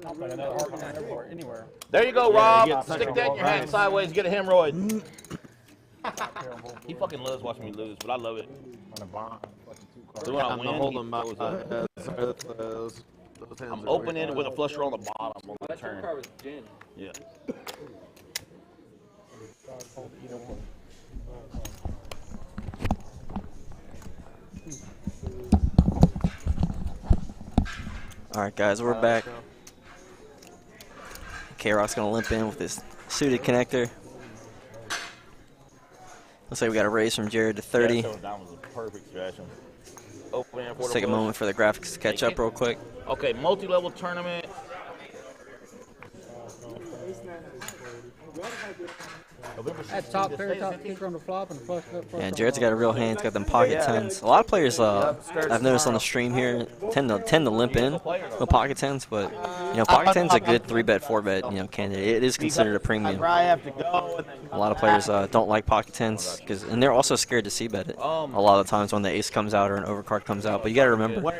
I'll put another heart on everywhere, anywhere. There you go, Rob. Stick that in your hand sideways, get a hemorrhoid. He fucking loves watching me lose, but I love it. On the bond. So when I I'm win, holding he my throws up. those hands I'm are open-ended with a flusher on the bottom on the That turn. card was gin. Yeah. All right, guys, we're back. K-Rock's going to limp in with his suited connector. Looks like we got a raise from Jared to 30. Yeah, that was a perfect stretch. Open end, Let's take a moment for the graphics to catch up real quick. Okay, multi-level tournament. That's top pair, top kicker on the flop, and the flush up. Yeah, Jared's got a real hand. He's got them pocket tens. A lot of players, I've noticed on the stream here, tend to limp in with pocket tens, but you know, pocket tens a good 3-bet, 4-bet candidate. It is considered a premium. Probably have to go. A lot of players don't like pocket tens and they're also scared to c-bet it. A lot of times when the ace comes out or an overcard comes out. But you got to remember,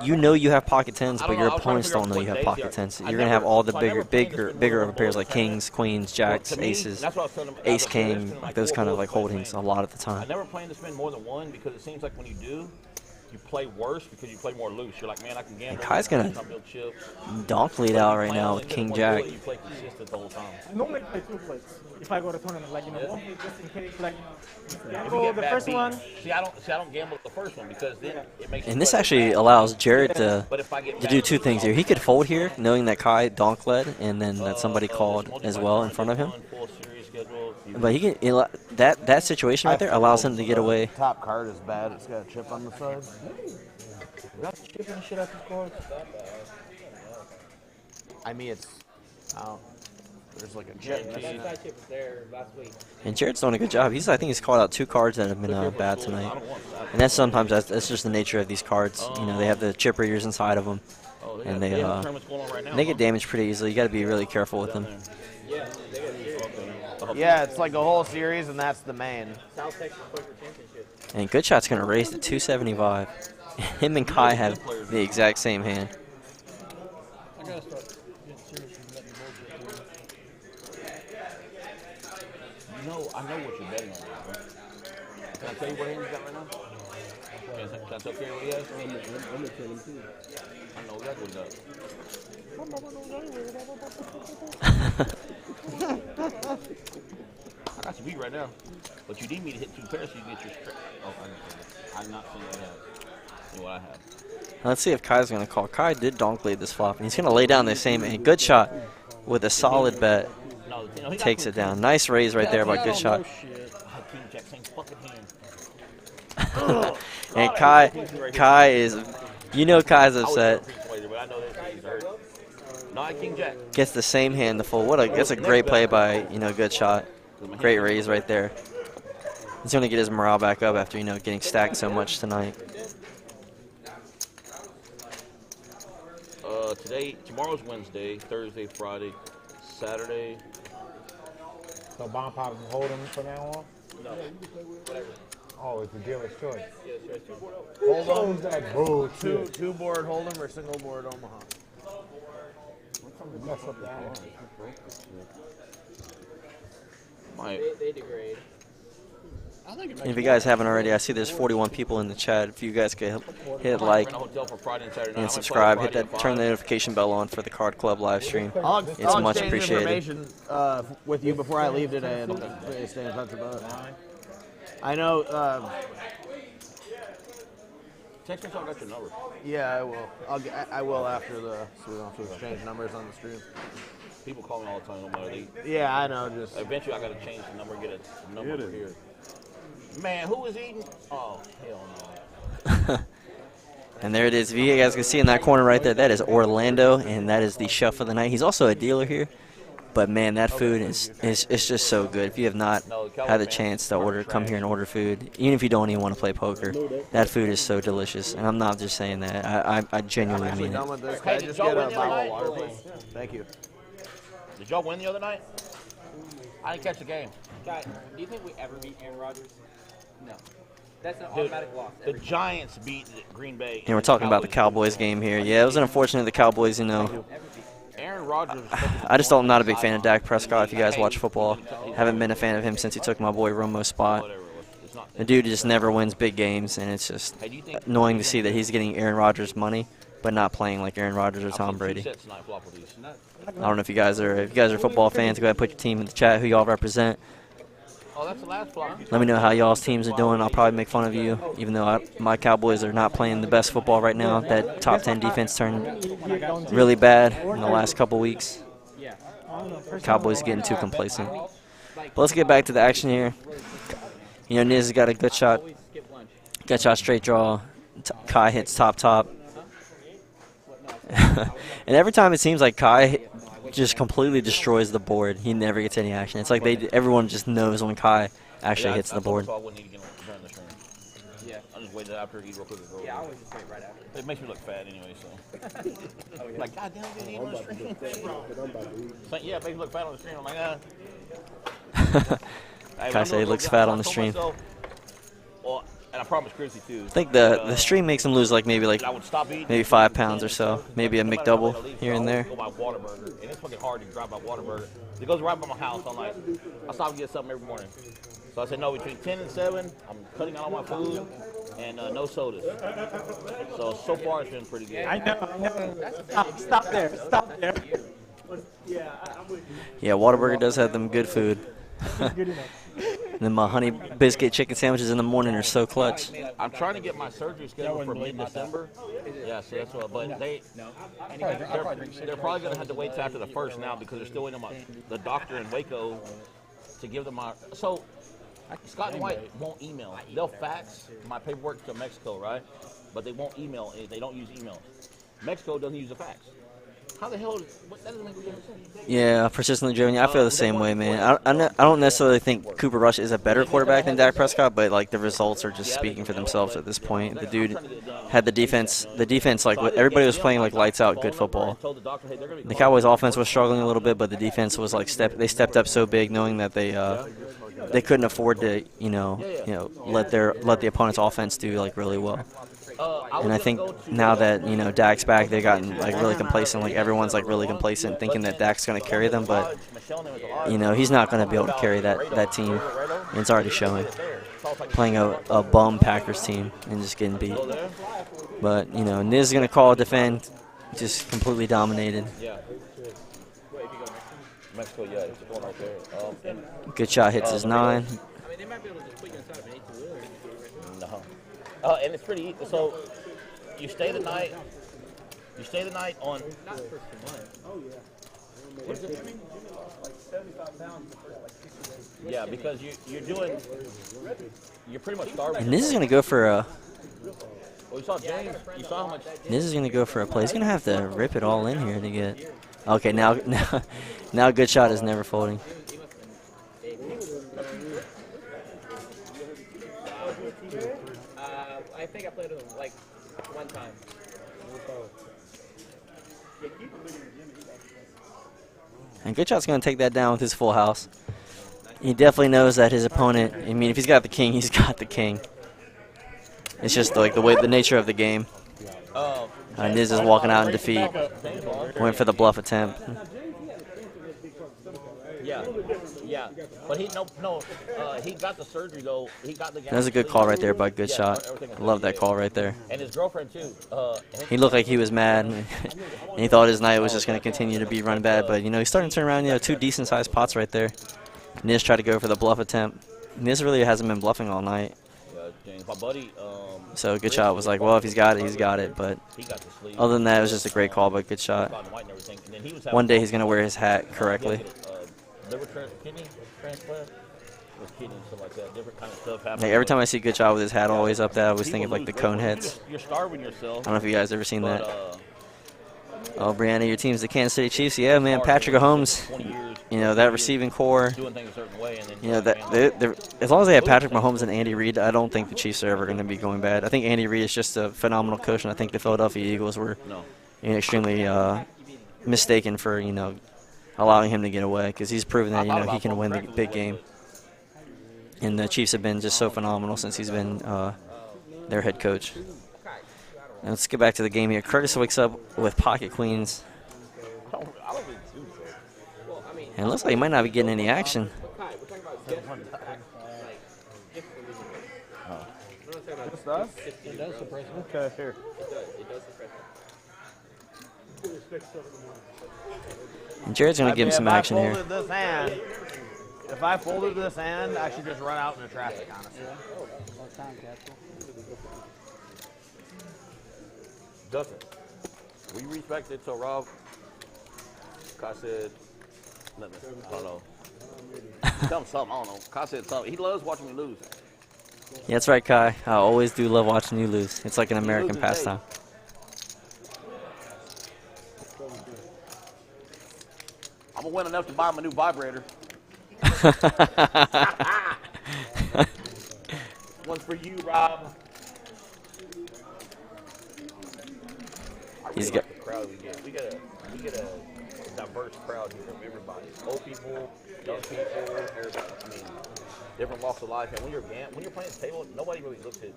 you know you have pocket tens, but your opponents don't know you have pocket tens. You're gonna have all the bigger of pairs like kings, queens, jacks, aces, ace king, like those kind of like holdings a lot of the I time. never plan to spend more than one because it seems like when you do, you play worse because you play more loose. You're like, man, I can gamble. Kai's gonna I can build chips. donk lead out right now with king jack. You play consistent the whole time. I normally play 2 plays if I go to tournament, like, you know, one play just in case, like, If you gamble get the bad first beats- one. See, I don't gamble the first one because then it makes. And this actually allows Jared to But if I get do 2 things here. He could fold here, knowing that Kai donk led, and then that somebody called as well in front of him. But he can that situation right there allows him to get away. Top card is bad. It's got a chip on the side. Got chipping shit out these cards. I mean, it's. There's like a chip. That side chip was there last week. And Jared's doing a good job. I think he's called out 2 cards that have been bad tonight. And that's sometimes that's just the nature of these cards. You know, they have the chip readers inside of them, and they get damaged pretty easily. You got to be really careful with them. Yeah, it's like a whole series, and that's the main. South Texas Poker Championship. And GOODSHOT's going to raise to 275. Him and Kai have the exact same hand. I gotta start getting serious and letting bullshit I know what you're betting on, right? Can I tell you what hand you got right now? Can I tell Kerry what he has? I'm gonna tell him too. I know exactly what I got you beat right now. But you need me to hit 2 pairs so you can get your straight. Oh, I'm not saying that. See what I have. Let's see if Kai's going to call. Kai did donk lead this flop, and he's going to lay down the same. And good shot with a solid bet. No, you know, he Takes it down. Nice raise right there by good shot. King Jack, same fucking hand. And Kai is, you know, Kai's upset. Not King Jack. Gets the same hand to fold. That's a great play by, you know, good shot. Great raise right there. He's going to get his morale back up after, you know, getting stacked so much tonight. Tomorrow's Wednesday, Thursday, Friday, Saturday. So bomb pop is holding from now on? No, whatever. Oh, it's a dealer's choice. Yeah, it's 2 board. Hold on, that bullshit. Two board Hold'em or single board Omaha. Mess up that one. They degrade. And if you guys haven't already, I see there's 41 people in the chat. If you guys could hit like and subscribe, turn the notification bell on for the Card Club live stream. It's much appreciated. Information with you before I leave today and stay in touch about it. I know. Text me so I got your number. Yeah, I will. I will after so we don't have to exchange numbers on the stream. People call me all the time, no matter they. Yeah, I know. Just eventually, I got to change the number, get a number over here. Man, who is eating? Oh, hell no. And there it is. If you guys can see in that corner right there, that is Orlando, and that is the chef of the night. He's also a dealer here. But, man, that food is just so good. If you have not had the chance to come here and order food, even if you don't even want to play poker, that food is so delicious. And I'm not just saying that. I genuinely mean it. Can I just get a bottle of water, please? Thank you. Did y'all win the other night? I didn't catch the game. Guy, do you think we ever beat Aaron Rodgers? No. That's an Dude, automatic loss. The Giants beat Green Bay. And we're talking about the Cowboys game here. Yeah, it was unfortunate the Cowboys, you know. Aaron Rodgers. I just don't, I'm not a big fan of Dak Prescott. If you guys watch football, haven't been a fan of him since he took my boy Romo's spot. The dude just never wins big games, and it's just annoying to see that he's getting Aaron Rodgers money, but not playing like Aaron Rodgers or Tom Brady. I don't know if you guys are football fans. Go ahead and put your team in the chat, who y'all represent. Oh, that's the last block. Let me know how y'all's teams are doing. I'll probably make fun of you, even though my Cowboys are not playing the best football right now. That top 10 defense turned really bad in the last couple weeks. Cowboys getting too complacent. But let's get back to the action here. You know, Niz got a good shot. Good shot, straight draw. Kai hits top. And every time it seems like Kai just completely destroys the board. He never gets any action. It's like everyone just knows when Kai actually hits the board. Yeah, I'll just wait after eat real quick. Yeah, I always just wait right after. It makes me look fat anyway, so. Oh, yeah. Like, goddamn, dude, eat on the stream. So, yeah, it makes me look fat on the stream. I'm like, Kai said he looks fat on the stream. Well, and I promised Chrissy too. I think the stream makes him lose like maybe 5 pounds or so. Maybe a McDouble here and there. Go buy Whataburger, and it's fucking hard to drive by Whataburger. It goes right by my house. I'm like, I stop and get something every morning. So I said, no, between 10 and 7, I'm cutting out all my food and no sodas. So far it's been pretty good. I know. Stop there. Yeah, Whataburger does have them good food. And then my honey biscuit chicken sandwiches in the morning are so clutch. I'm trying to get my surgery scheduled for mid-December. Yeah, so that's what. But they're probably going to have to wait till after the 1st now because they're still waiting on the doctor in Waco to give them my. So Scott and White won't email. They'll fax my paperwork to Mexico, right? But they won't email. They don't use emails. Mexico doesn't use a fax. How the hell? That doesn't make any sense. Yeah, persistently driven. I feel the same way, man. I don't necessarily think Cooper Rush is a better quarterback than Dak Prescott, but like the results are just speaking for themselves at this point. The dude had the defense. Like everybody was playing like lights out, good football. The Cowboys' offense was struggling a little bit, but the defense was like they stepped up so big, knowing that they couldn't afford to let the opponent's offense do like really well. And I think now that Dak's back, they've gotten like really complacent. Like everyone's like really complacent, thinking that Dak's going to carry them, but he's not going to be able to carry that team. And it's already showing. Playing a bum Packers team and just getting beat. But Niz is going to call a defend, just completely dominated. Mexico, yeah, it's going right there. Good shot hits his 9. I mean, they might be able to put you inside of an 8-2 or No. And it's pretty. So you stay the night. You stay the night on. Not the first 2 months. Oh yeah. What is it? Jimmy lost like 75 pounds the first like 60 days. Yeah, because you're pretty much starving. And this is gonna go for a. Well, you saw James. You saw how much. This is gonna go for a play. He's gonna have to rip it all in here to get. Okay, now good shot is never folding. I think I played with him like 1 time. And good shot's gonna take that down with his full house. He definitely knows that his opponent. I mean, if he's got the king, he's got the king. It's just like the nature of the game. Niz is walking out in defeat. Went for the bluff attempt. Yeah. But he he got the surgery though. He got the. That was a good call right there by Good Shot. I love that call right there. And his girlfriend too. He looked like he was mad, and he thought his night was just going to continue to be run bad. But he's starting to turn around. 2 decent-sized pots right there. Niz tried to go for the bluff attempt. Niz really hasn't been bluffing all night. My buddy. So Good Shot was like, well, if he's got it, he's got it. But other than that, it was just a great call by Good Shot. One day he's going to wear his hat correctly. Kidney transplant. Kidney and stuff like that. Different kind of stuff happens. Like, every time I see Good Shot with his hat always up there, I always think of like the cone heads. You're starving yourself. I don't know if you guys ever seen that. Oh, Brianna, your team's the Kansas City Chiefs. Yeah, man, Patrick Mahomes. That receiving core. As long as they have Patrick Mahomes and Andy Reid, I don't think the Chiefs are ever going to be going bad. I think Andy Reid is just a phenomenal coach, and I think the Philadelphia Eagles were extremely mistaken for allowing him to get away, because he's proven that he can win the big game. And the Chiefs have been just so phenomenal since he's been their head coach. And let's get back to the game here. Curtis wakes up with pocket queens. And it looks like he might not be getting any action. It does suppress him. Okay, here. And Jared's going to give him some action here. If I folded this hand, I should just run out into traffic, honestly. Dustin, we respect it till Rob. Kai said, I don't know. Tell him something, I don't know. Kai said something. He loves watching me lose. Yeah, that's right, Kai. I always do love watching you lose. It's like an American pastime. I'm going to win enough to buy him a new vibrator. One for you, Rob. He's got the crowd we get. We get a diverse crowd here of everybody. Old people, young people, everybody. I mean, different walks of life. And when you're playing the table, nobody really looks at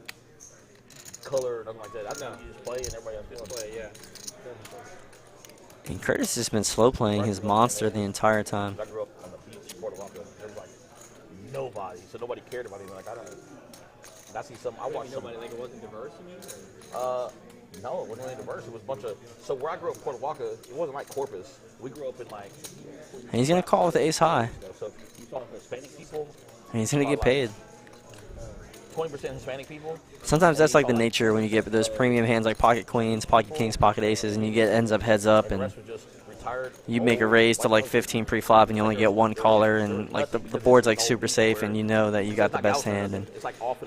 color or nothing like that. I know you just play and everybody else play. Yeah. And Curtis has been slow playing his monster the entire time. I grew up on the beach, Puerto Rico. There was like nobody, so nobody cared about him. Like I see some. I watched nobody like it wasn't diverse. You mean? No, it wasn't really diverse. It was a bunch of. So where I grew up in Puerto Rico, it wasn't like Corpus. We grew up in like. And he's gonna call with the ace high. So you saw Hispanic people. And he's gonna get paid. 20% Hispanic people. Sometimes that's like the nature when you get those premium hands like pocket queens, pocket kings, pocket aces, and you get ends up heads up, and you make a raise to like 15 pre-flop, and you only get one caller, and like the board's like super safe, and you know that you got the best hand, and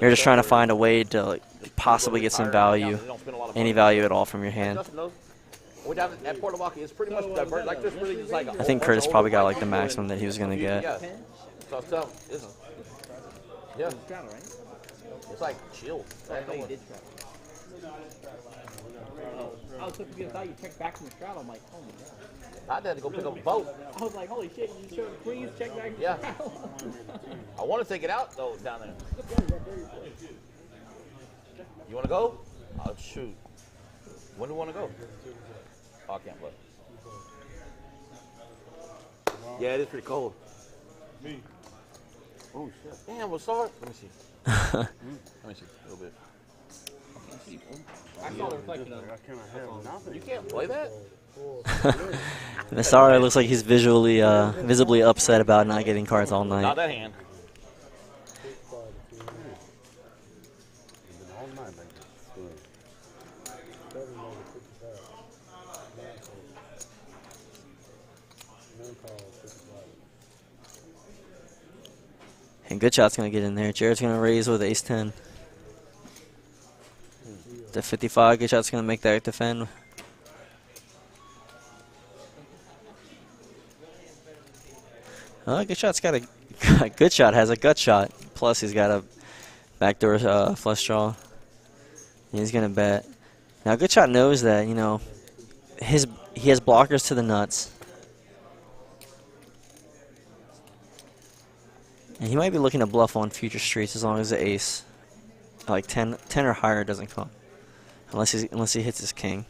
you're just trying to find a way to like possibly get some value, any value at all from your hand. At Puerto Rico, it's pretty much diverse. Like there's really just like. I think Curtis probably got like the maximum that he was gonna get. Yeah. So I was telling, yeah. It's like chill. I know you did travel. I was so confused. I thought you checked back from the straddle. I'm like, oh my god. I had to go pick up a boat. I was like, holy shit, you showed queens, check back from the straddle. I want to take it out though down there. You want to go? Oh shoot. When do you want to go? Oh, I can't play. Yeah, it is pretty cold. Me. Oh shit. Damn, what's up? Let me see. Let me see a little bit. I saw the reflection of it. You can't play that? Nassar looks like he's visibly upset about not getting cards all night. Not that hand. And good shot's going to get in there. Jared's going to raise with ace-10. The 55, good shot's going to make that defend. Good shot's got a good shot has a gut shot. Plus he's got a backdoor flush draw. He's going to bet. Now good shot knows that, you know, he has blockers to the nuts. And he might be looking to bluff on future streets as long as the ace, like 10 or higher, doesn't come, unless he hits his king.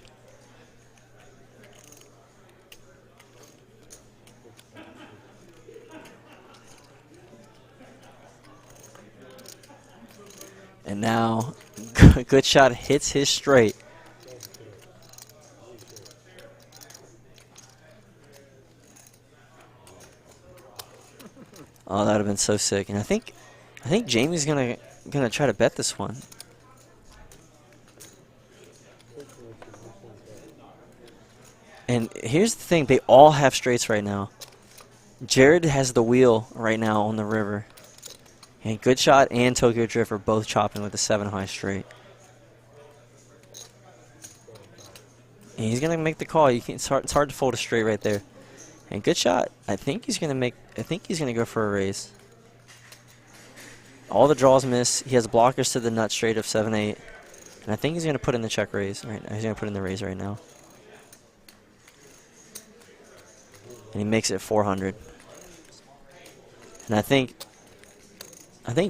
And now, good shot hits his straight. Oh, that would have been so sick. And I think Jamie's gonna try to bet this one. And here's the thing, they all have straights right now. Jared has the wheel right now on the river. And good shot and Tokyo Drift are both chopping with a 7-high straight. And he's gonna make the call. It's hard to fold a straight right there. And good shot. I think he's gonna go for a raise. All the draws miss. He has blockers to the nut straight of 7-8. And I think he's gonna put in the check raise right now. He's gonna put in the raise right now. And he makes it 400. And I think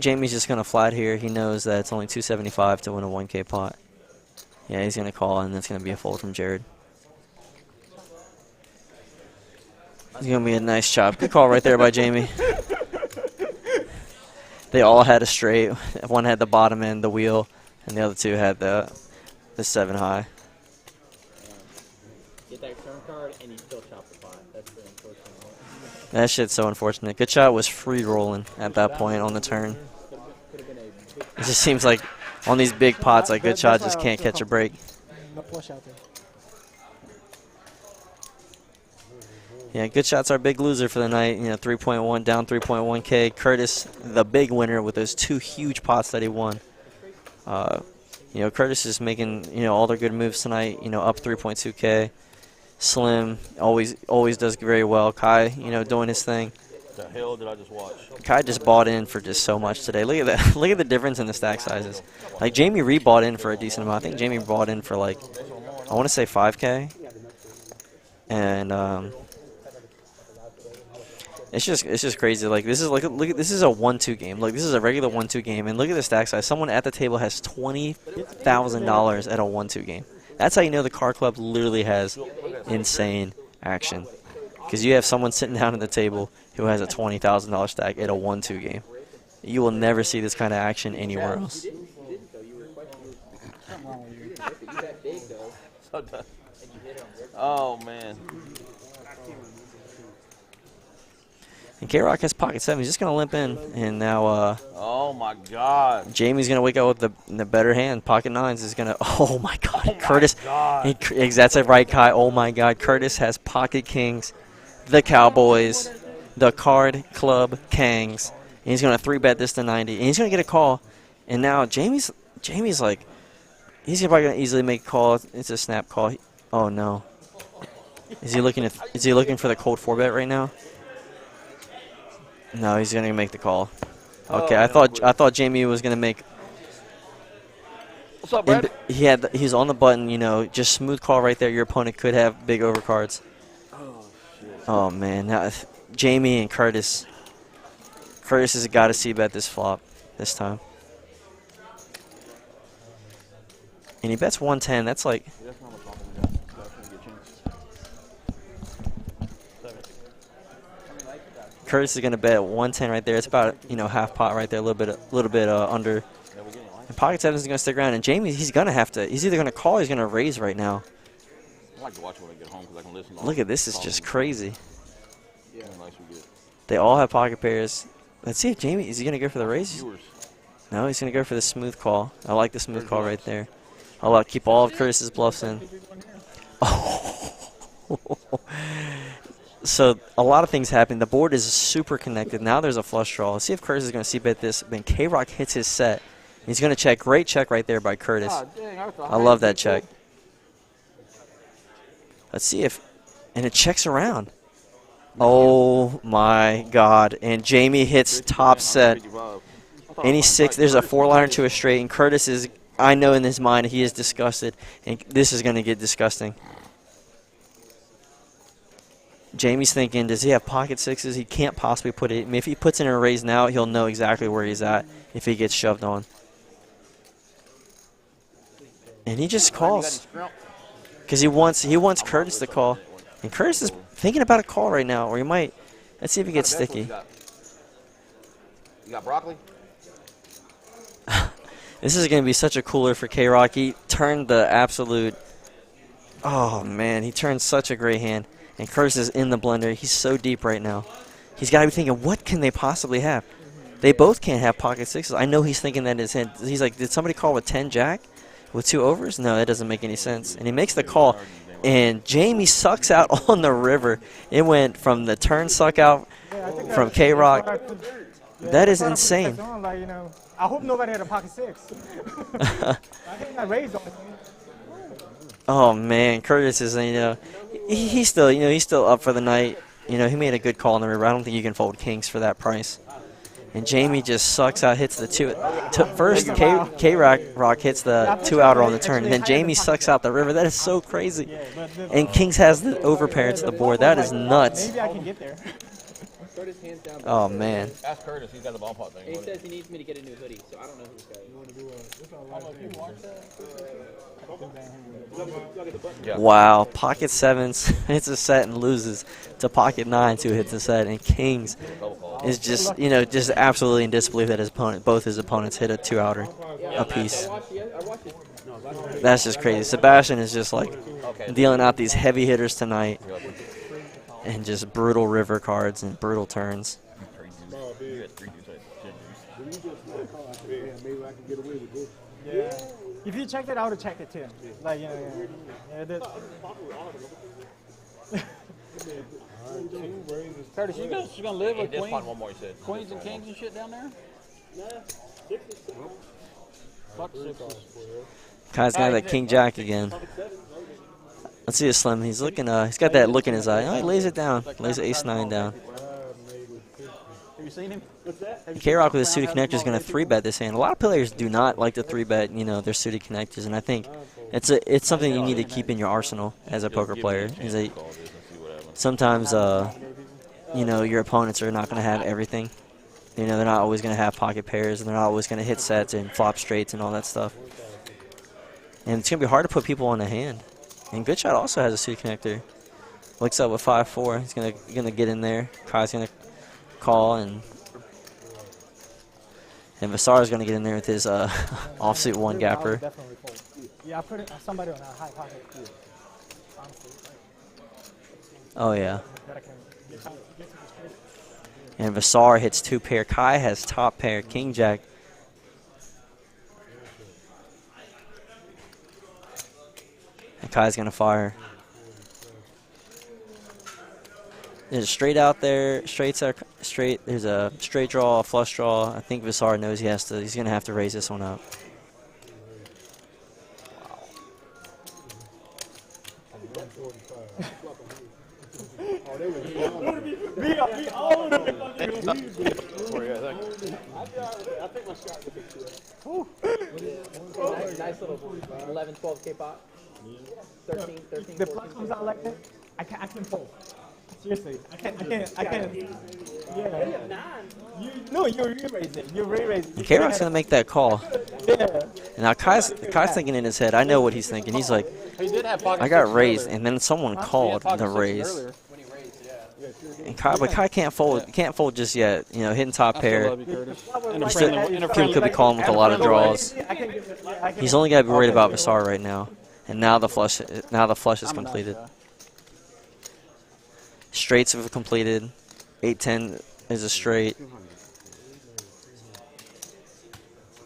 Jamie's just gonna flat here. He knows that it's only 275 to win a 1K pot. Yeah, he's gonna call, and that's gonna be a fold from Jared. It's going to be a nice chop. Good call right there by Jamie. They all had a straight. One had the bottom end, the wheel, and the other two had the 7-high. Get that turn card, and you still chop the pot. That's the unfortunate one. That shit's so unfortunate. Good shot was free rolling at that point on the turn. It just seems like on these big pots, like good shot just can't catch a break. Yeah, good shot's our big loser for the night. You know, 3.1 down 3.1K. Curtis, the big winner with those 2 huge pots that he won. You know, Curtis is making, you know, all their good moves tonight. You know, up 3.2K. Slim always does very well. Kai, you know, doing his thing. The hell did I just watch? Kai just bought in for just so much today. Look at that. Look at the difference in the stack sizes. Like Jamie re-bought in for a decent amount. I think Jamie bought in for like, I want to say 5K. And it's just crazy. Like this is look at this is a 1-2 game. Like this is a regular 1-2 game, and look at the stack size. Someone at the table has $20,000 at a 1-2 game. That's how you know the Card Club literally has insane action, because you have someone sitting down at the table who has a $20,000 stack at a 1-2 game. You will never see this kind of action anywhere else. Oh man. And K-Rock has pocket 7. He's just going to limp in. And now oh, my God. Jamie's going to wake up with the better hand. Pocket 9s is going to... Oh, my God. Oh Curtis. my God. That's it right, Kai. Oh, my God. Curtis has pocket kings, the Cowboys, the Card Club Kangs. And he's going to 3-bet this to 90. And he's going to get a call. And now Jamie's like... He's probably going to easily make a call. It's a snap call. Oh, no. Is he looking for the cold 4-bet right now? No, he's gonna make the call. Okay, I thought Jamie was gonna make. What's up, Brad? He's on the button, you know, just smooth call right there. Your opponent could have big overcards. Oh shit. Oh man, now Jamie and Curtis. Curtis has got to c-bet this flop this time. And he bets 110. That's like. Curtis is going to bet 110 right there. It's about, you know, half pot right there, a little bit under. And pocket 7 is going to stick around. And Jamie, he's going to have to. He's either going to call or he's going to raise right now. I like to watch it when I get home because I can listen. Look at this. It's just crazy. Yeah, nice we get. They all have pocket pairs. Let's see if Jamie is he going to go for the raise? No, he's going to go for the smooth call. I like the smooth call right there. I'll keep all of Curtis's bluffs in. So a lot of things happen. The board is super connected. Now there's a flush draw. Let's see if Curtis is going to c-bet this. Then K-Rock hits his set. He's going to check. Great check right there by Curtis. I love that check. Let's see if, and it checks around. Oh my God! And Jamie hits top set. Any six, there's a 4-liner to a straight, and Curtis is, I know in his mind, he is disgusted, and this is going to get disgusting. Jamie's thinking, does he have pocket sixes? He can't possibly put it. I mean, if he puts in a raise now, he'll know exactly where he's at if he gets shoved on. And he just calls because he wants Curtis to call, and Curtis is thinking about a call right now, or he might. Let's see if he gets sticky. You got broccoli? This is going to be such a cooler for K-Rock. He turned the absolute, oh man, he turned such a great hand. And Curtis is in the blender. He's so deep right now. He's got to be thinking, what can they possibly have? They both can't have pocket sixes. I know he's thinking that in his head. He's like, did somebody call with 10 jack with 2 overs? No, that doesn't make any sense. And he makes the call, and Jamie sucks out on the river. It went from the turn suck out from K-Rock. That is insane. I hope nobody had a pocket six. I think I raised on it. Oh man, Curtis is, he's still, he's still up for the night. He made a good call on the river. I don't think you can fold kings for that price. And Jamie just sucks out, hits the two. First, K-Rock hits the 2-outer on the turn, and then Jamie sucks out the river. That is so crazy. And kings has the overpair to the board. That is nuts. Maybe I can get there. Oh man. Ask Curtis, he's got the ball pot thing. He says he needs me to get a new hoodie, so I don't know who this guy is. You want to do Wow, pocket sevens hits a set and loses to pocket nines who hits a set, and kings is just, just absolutely in disbelief that both his opponents hit a 2-outer apiece. That's just crazy. Sebastian is just like dealing out these heavy hitters tonight. And just brutal river cards and brutal turns. Yeah. If you checked it, I would have checked it too. Like, Curtis, you gonna live with One more, he said. queens and kings and shit down there? Fuck sixes. Kai's got that king jack again. Let's see a slim. He's looking. He's got that look in his eye. Oh, he lays it down. Lays the ace-9 down. Have you seen him? K-Rock with his suited connector is going to 3-bet this hand. A lot of players do not like to 3-bet, their suited connectors, and I think it's something you need to keep in your arsenal as a poker player. Sometimes, your opponents are not going to have everything. They're not always going to have pocket pairs, and they're not always going to hit sets and flop straights and all that stuff. And it's going to be hard to put people on the hand. And GOODSHOT also has a suited connector. Looks up with 5-4. He's gonna get in there. Kai's gonna call, and Vasar's gonna get in there with his offsuit 1 gapper. Yeah, I put somebody on a high pocket. Oh yeah. And Vasar hits 2 pair. Kai has top pair. King jack. And Kai's gonna fire. There's a straight out there. Straights are straight. There's a straight draw, a flush draw. I think Vasar knows he's gonna have to raise this one up. Nice little 11, 12K pot. 13, The plug comes out like that. I can fold. Seriously, I can't. Yeah. No, you re-raise it. You re-raise it. K-Rock's gonna make that call. Yeah. And now Kai's thinking in his head. I know what he's thinking. He's like, I got raised, and then someone called the raise. And Kai can't fold. Can't fold just yet. Hitting top pair. Kim could be calling with a lot of draws. He's only got to be worried about Vasar right now. And now the flush. Now the flush is completed. Straights have completed. 8-10 is a straight. I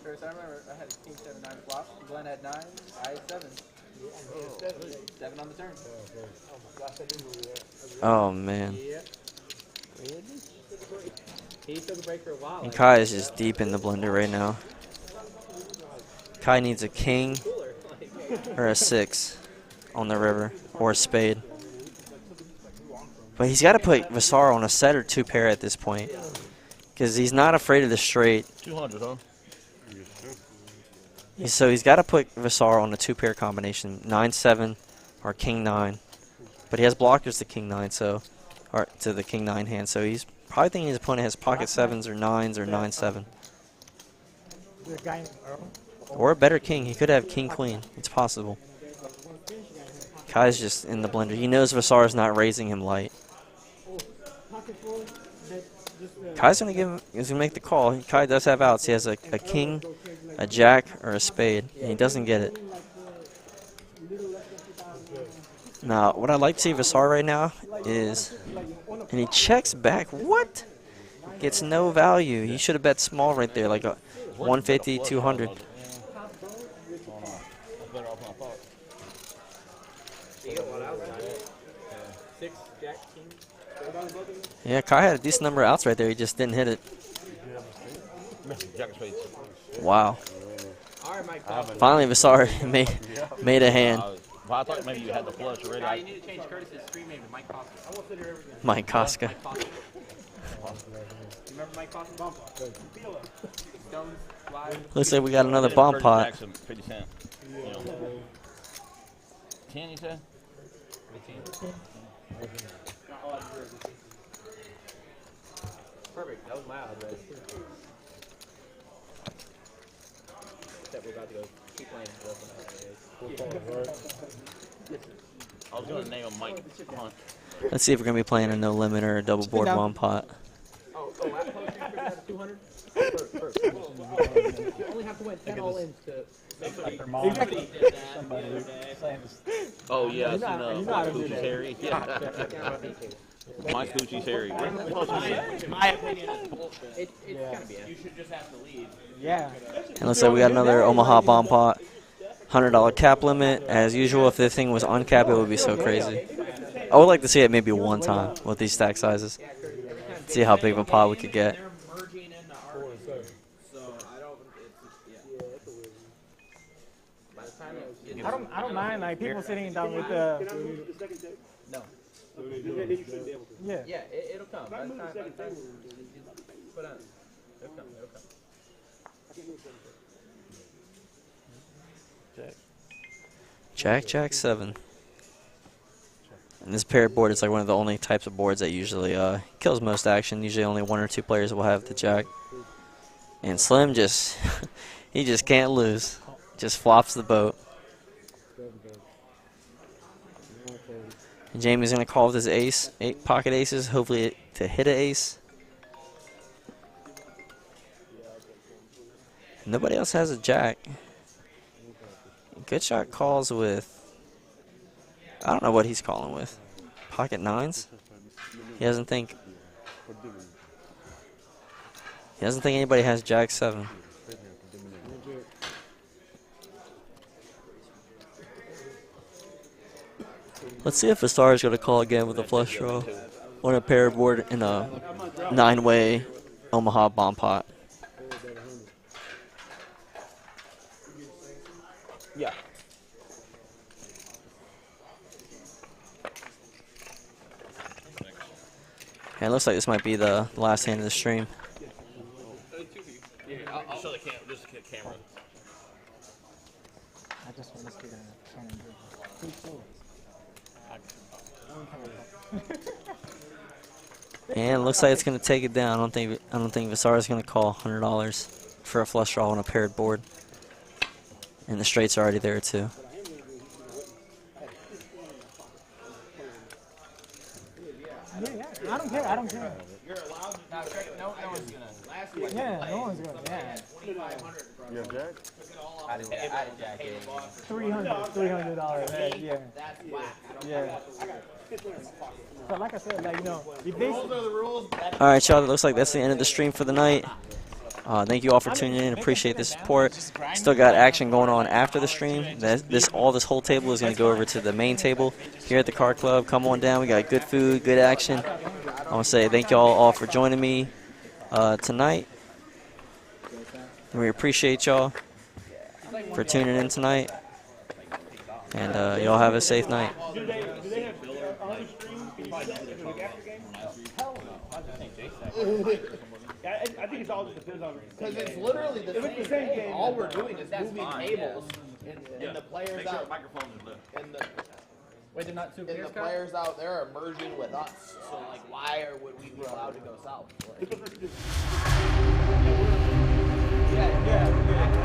remember I had a king 7-9 flop. Glenn had 9. I had 7. 7 on the turn. Oh man. He took a break for a while. And Kai is just deep in the blender right now. Kai needs a king or a 6 on the river, or a spade. But he's got to put Vasar on a set or 2 pair at this point, because he's not afraid of the straight. 200, huh? So he's got to put Vasar on a 2 pair combination, 9-7 or king 9. But he has blockers to king 9, so, or to the king 9 hand. So he's probably thinking his opponent has pocket 7s or 9s or 9-7. Or a better king. He could have king queen. It's possible. Kai's just in the blender. He knows Vasar is not raising him light. Kai's gonna give him, he's gonna make the call. Kai does have outs. He has a king, a jack, or a spade, and he doesn't get it. Now, what I'd like to see Vasar right now is, and he checks back. What? Gets no value. He should have bet small right there, like a 150, 200. Yeah, Kai had a decent number of outs right there. He just didn't hit it. Wow. Finally, Vasar made a hand. Well, I thought maybe you had the flush already. You need to change Curtis's stream name to Mike Koska. Mike Koska. Remember Mike Koska? Stones, live. Looks like we got another bomb pot. 50 cents. 10, you said? 15. Perfect. That was my odds, right? Except we're about to go keep playing for the rest of the night. I was going to name him Mike Hunt. Let's see if we're going to be playing a no limit or a double board bomb pot. Oh, at post, you have 200? First. You only have to win 10 all-ins to... Oh, yeah, I seen Mike Coochie's Harry. Yeah. Mike Coochie's Harry. My opinion is bullshit. It's gonna be. You should just have to lead. Yeah. And looks like we got another Omaha bomb pot. $100 cap limit. As usual, if the thing was uncapped, it would be so crazy. I would like to see it maybe one time with these stack sizes. See how big of a pot we could get. I don't mind like people sitting down with the. No. Yeah. Yeah, it'll come. By the time, put on. It'll come. Jack 7. And this paired board is like one of the only types of boards that usually kills most action. Usually only 1 or 2 players will have the jack. And Slim just, he just can't lose. Just flops the boat. And Jamie's going to call with his ace, 8 pocket aces, hopefully to hit an ace. Nobody else has a jack. Good shot calls with, I don't know what he's calling with. Pocket 9s? He doesn't think anybody has jack 7. Let's see if a star is going to call again with a flush draw on a pair board in a 9-way Omaha bomb pot. Yeah. And it looks like this might be the last hand of the stream. Yeah, I'll show the camera. Just the camera. I just want to see And it looks like it's going to take it down. I don't think Vasar is going to call $100 for a flush draw on a paired board. And the straights are already there too. I don't care. I don't care. You're allowed to. No one's gonna. Last week. Yeah, no one's gonna. Yeah. 2,500. You have jack? I had jack. $300. Yeah. That's whack. Yeah. So like I said, like if they. All right, y'all. It looks like that's the end of the stream for the night. Thank you all for tuning in. Appreciate the support. Still got action going on after the stream. This whole table is going to go over to the main table here at the Card Club. Come on down. We got good food, good action. I want to say thank you all for joining me tonight. We appreciate y'all for tuning in tonight. And y'all have a safe night. I think it's all just depends on because it's literally the same game. All we're doing is moving tables, and the players out. Wait, they're not two and the players out there are merging with us. So like, why would we be allowed to go south? Like, yeah.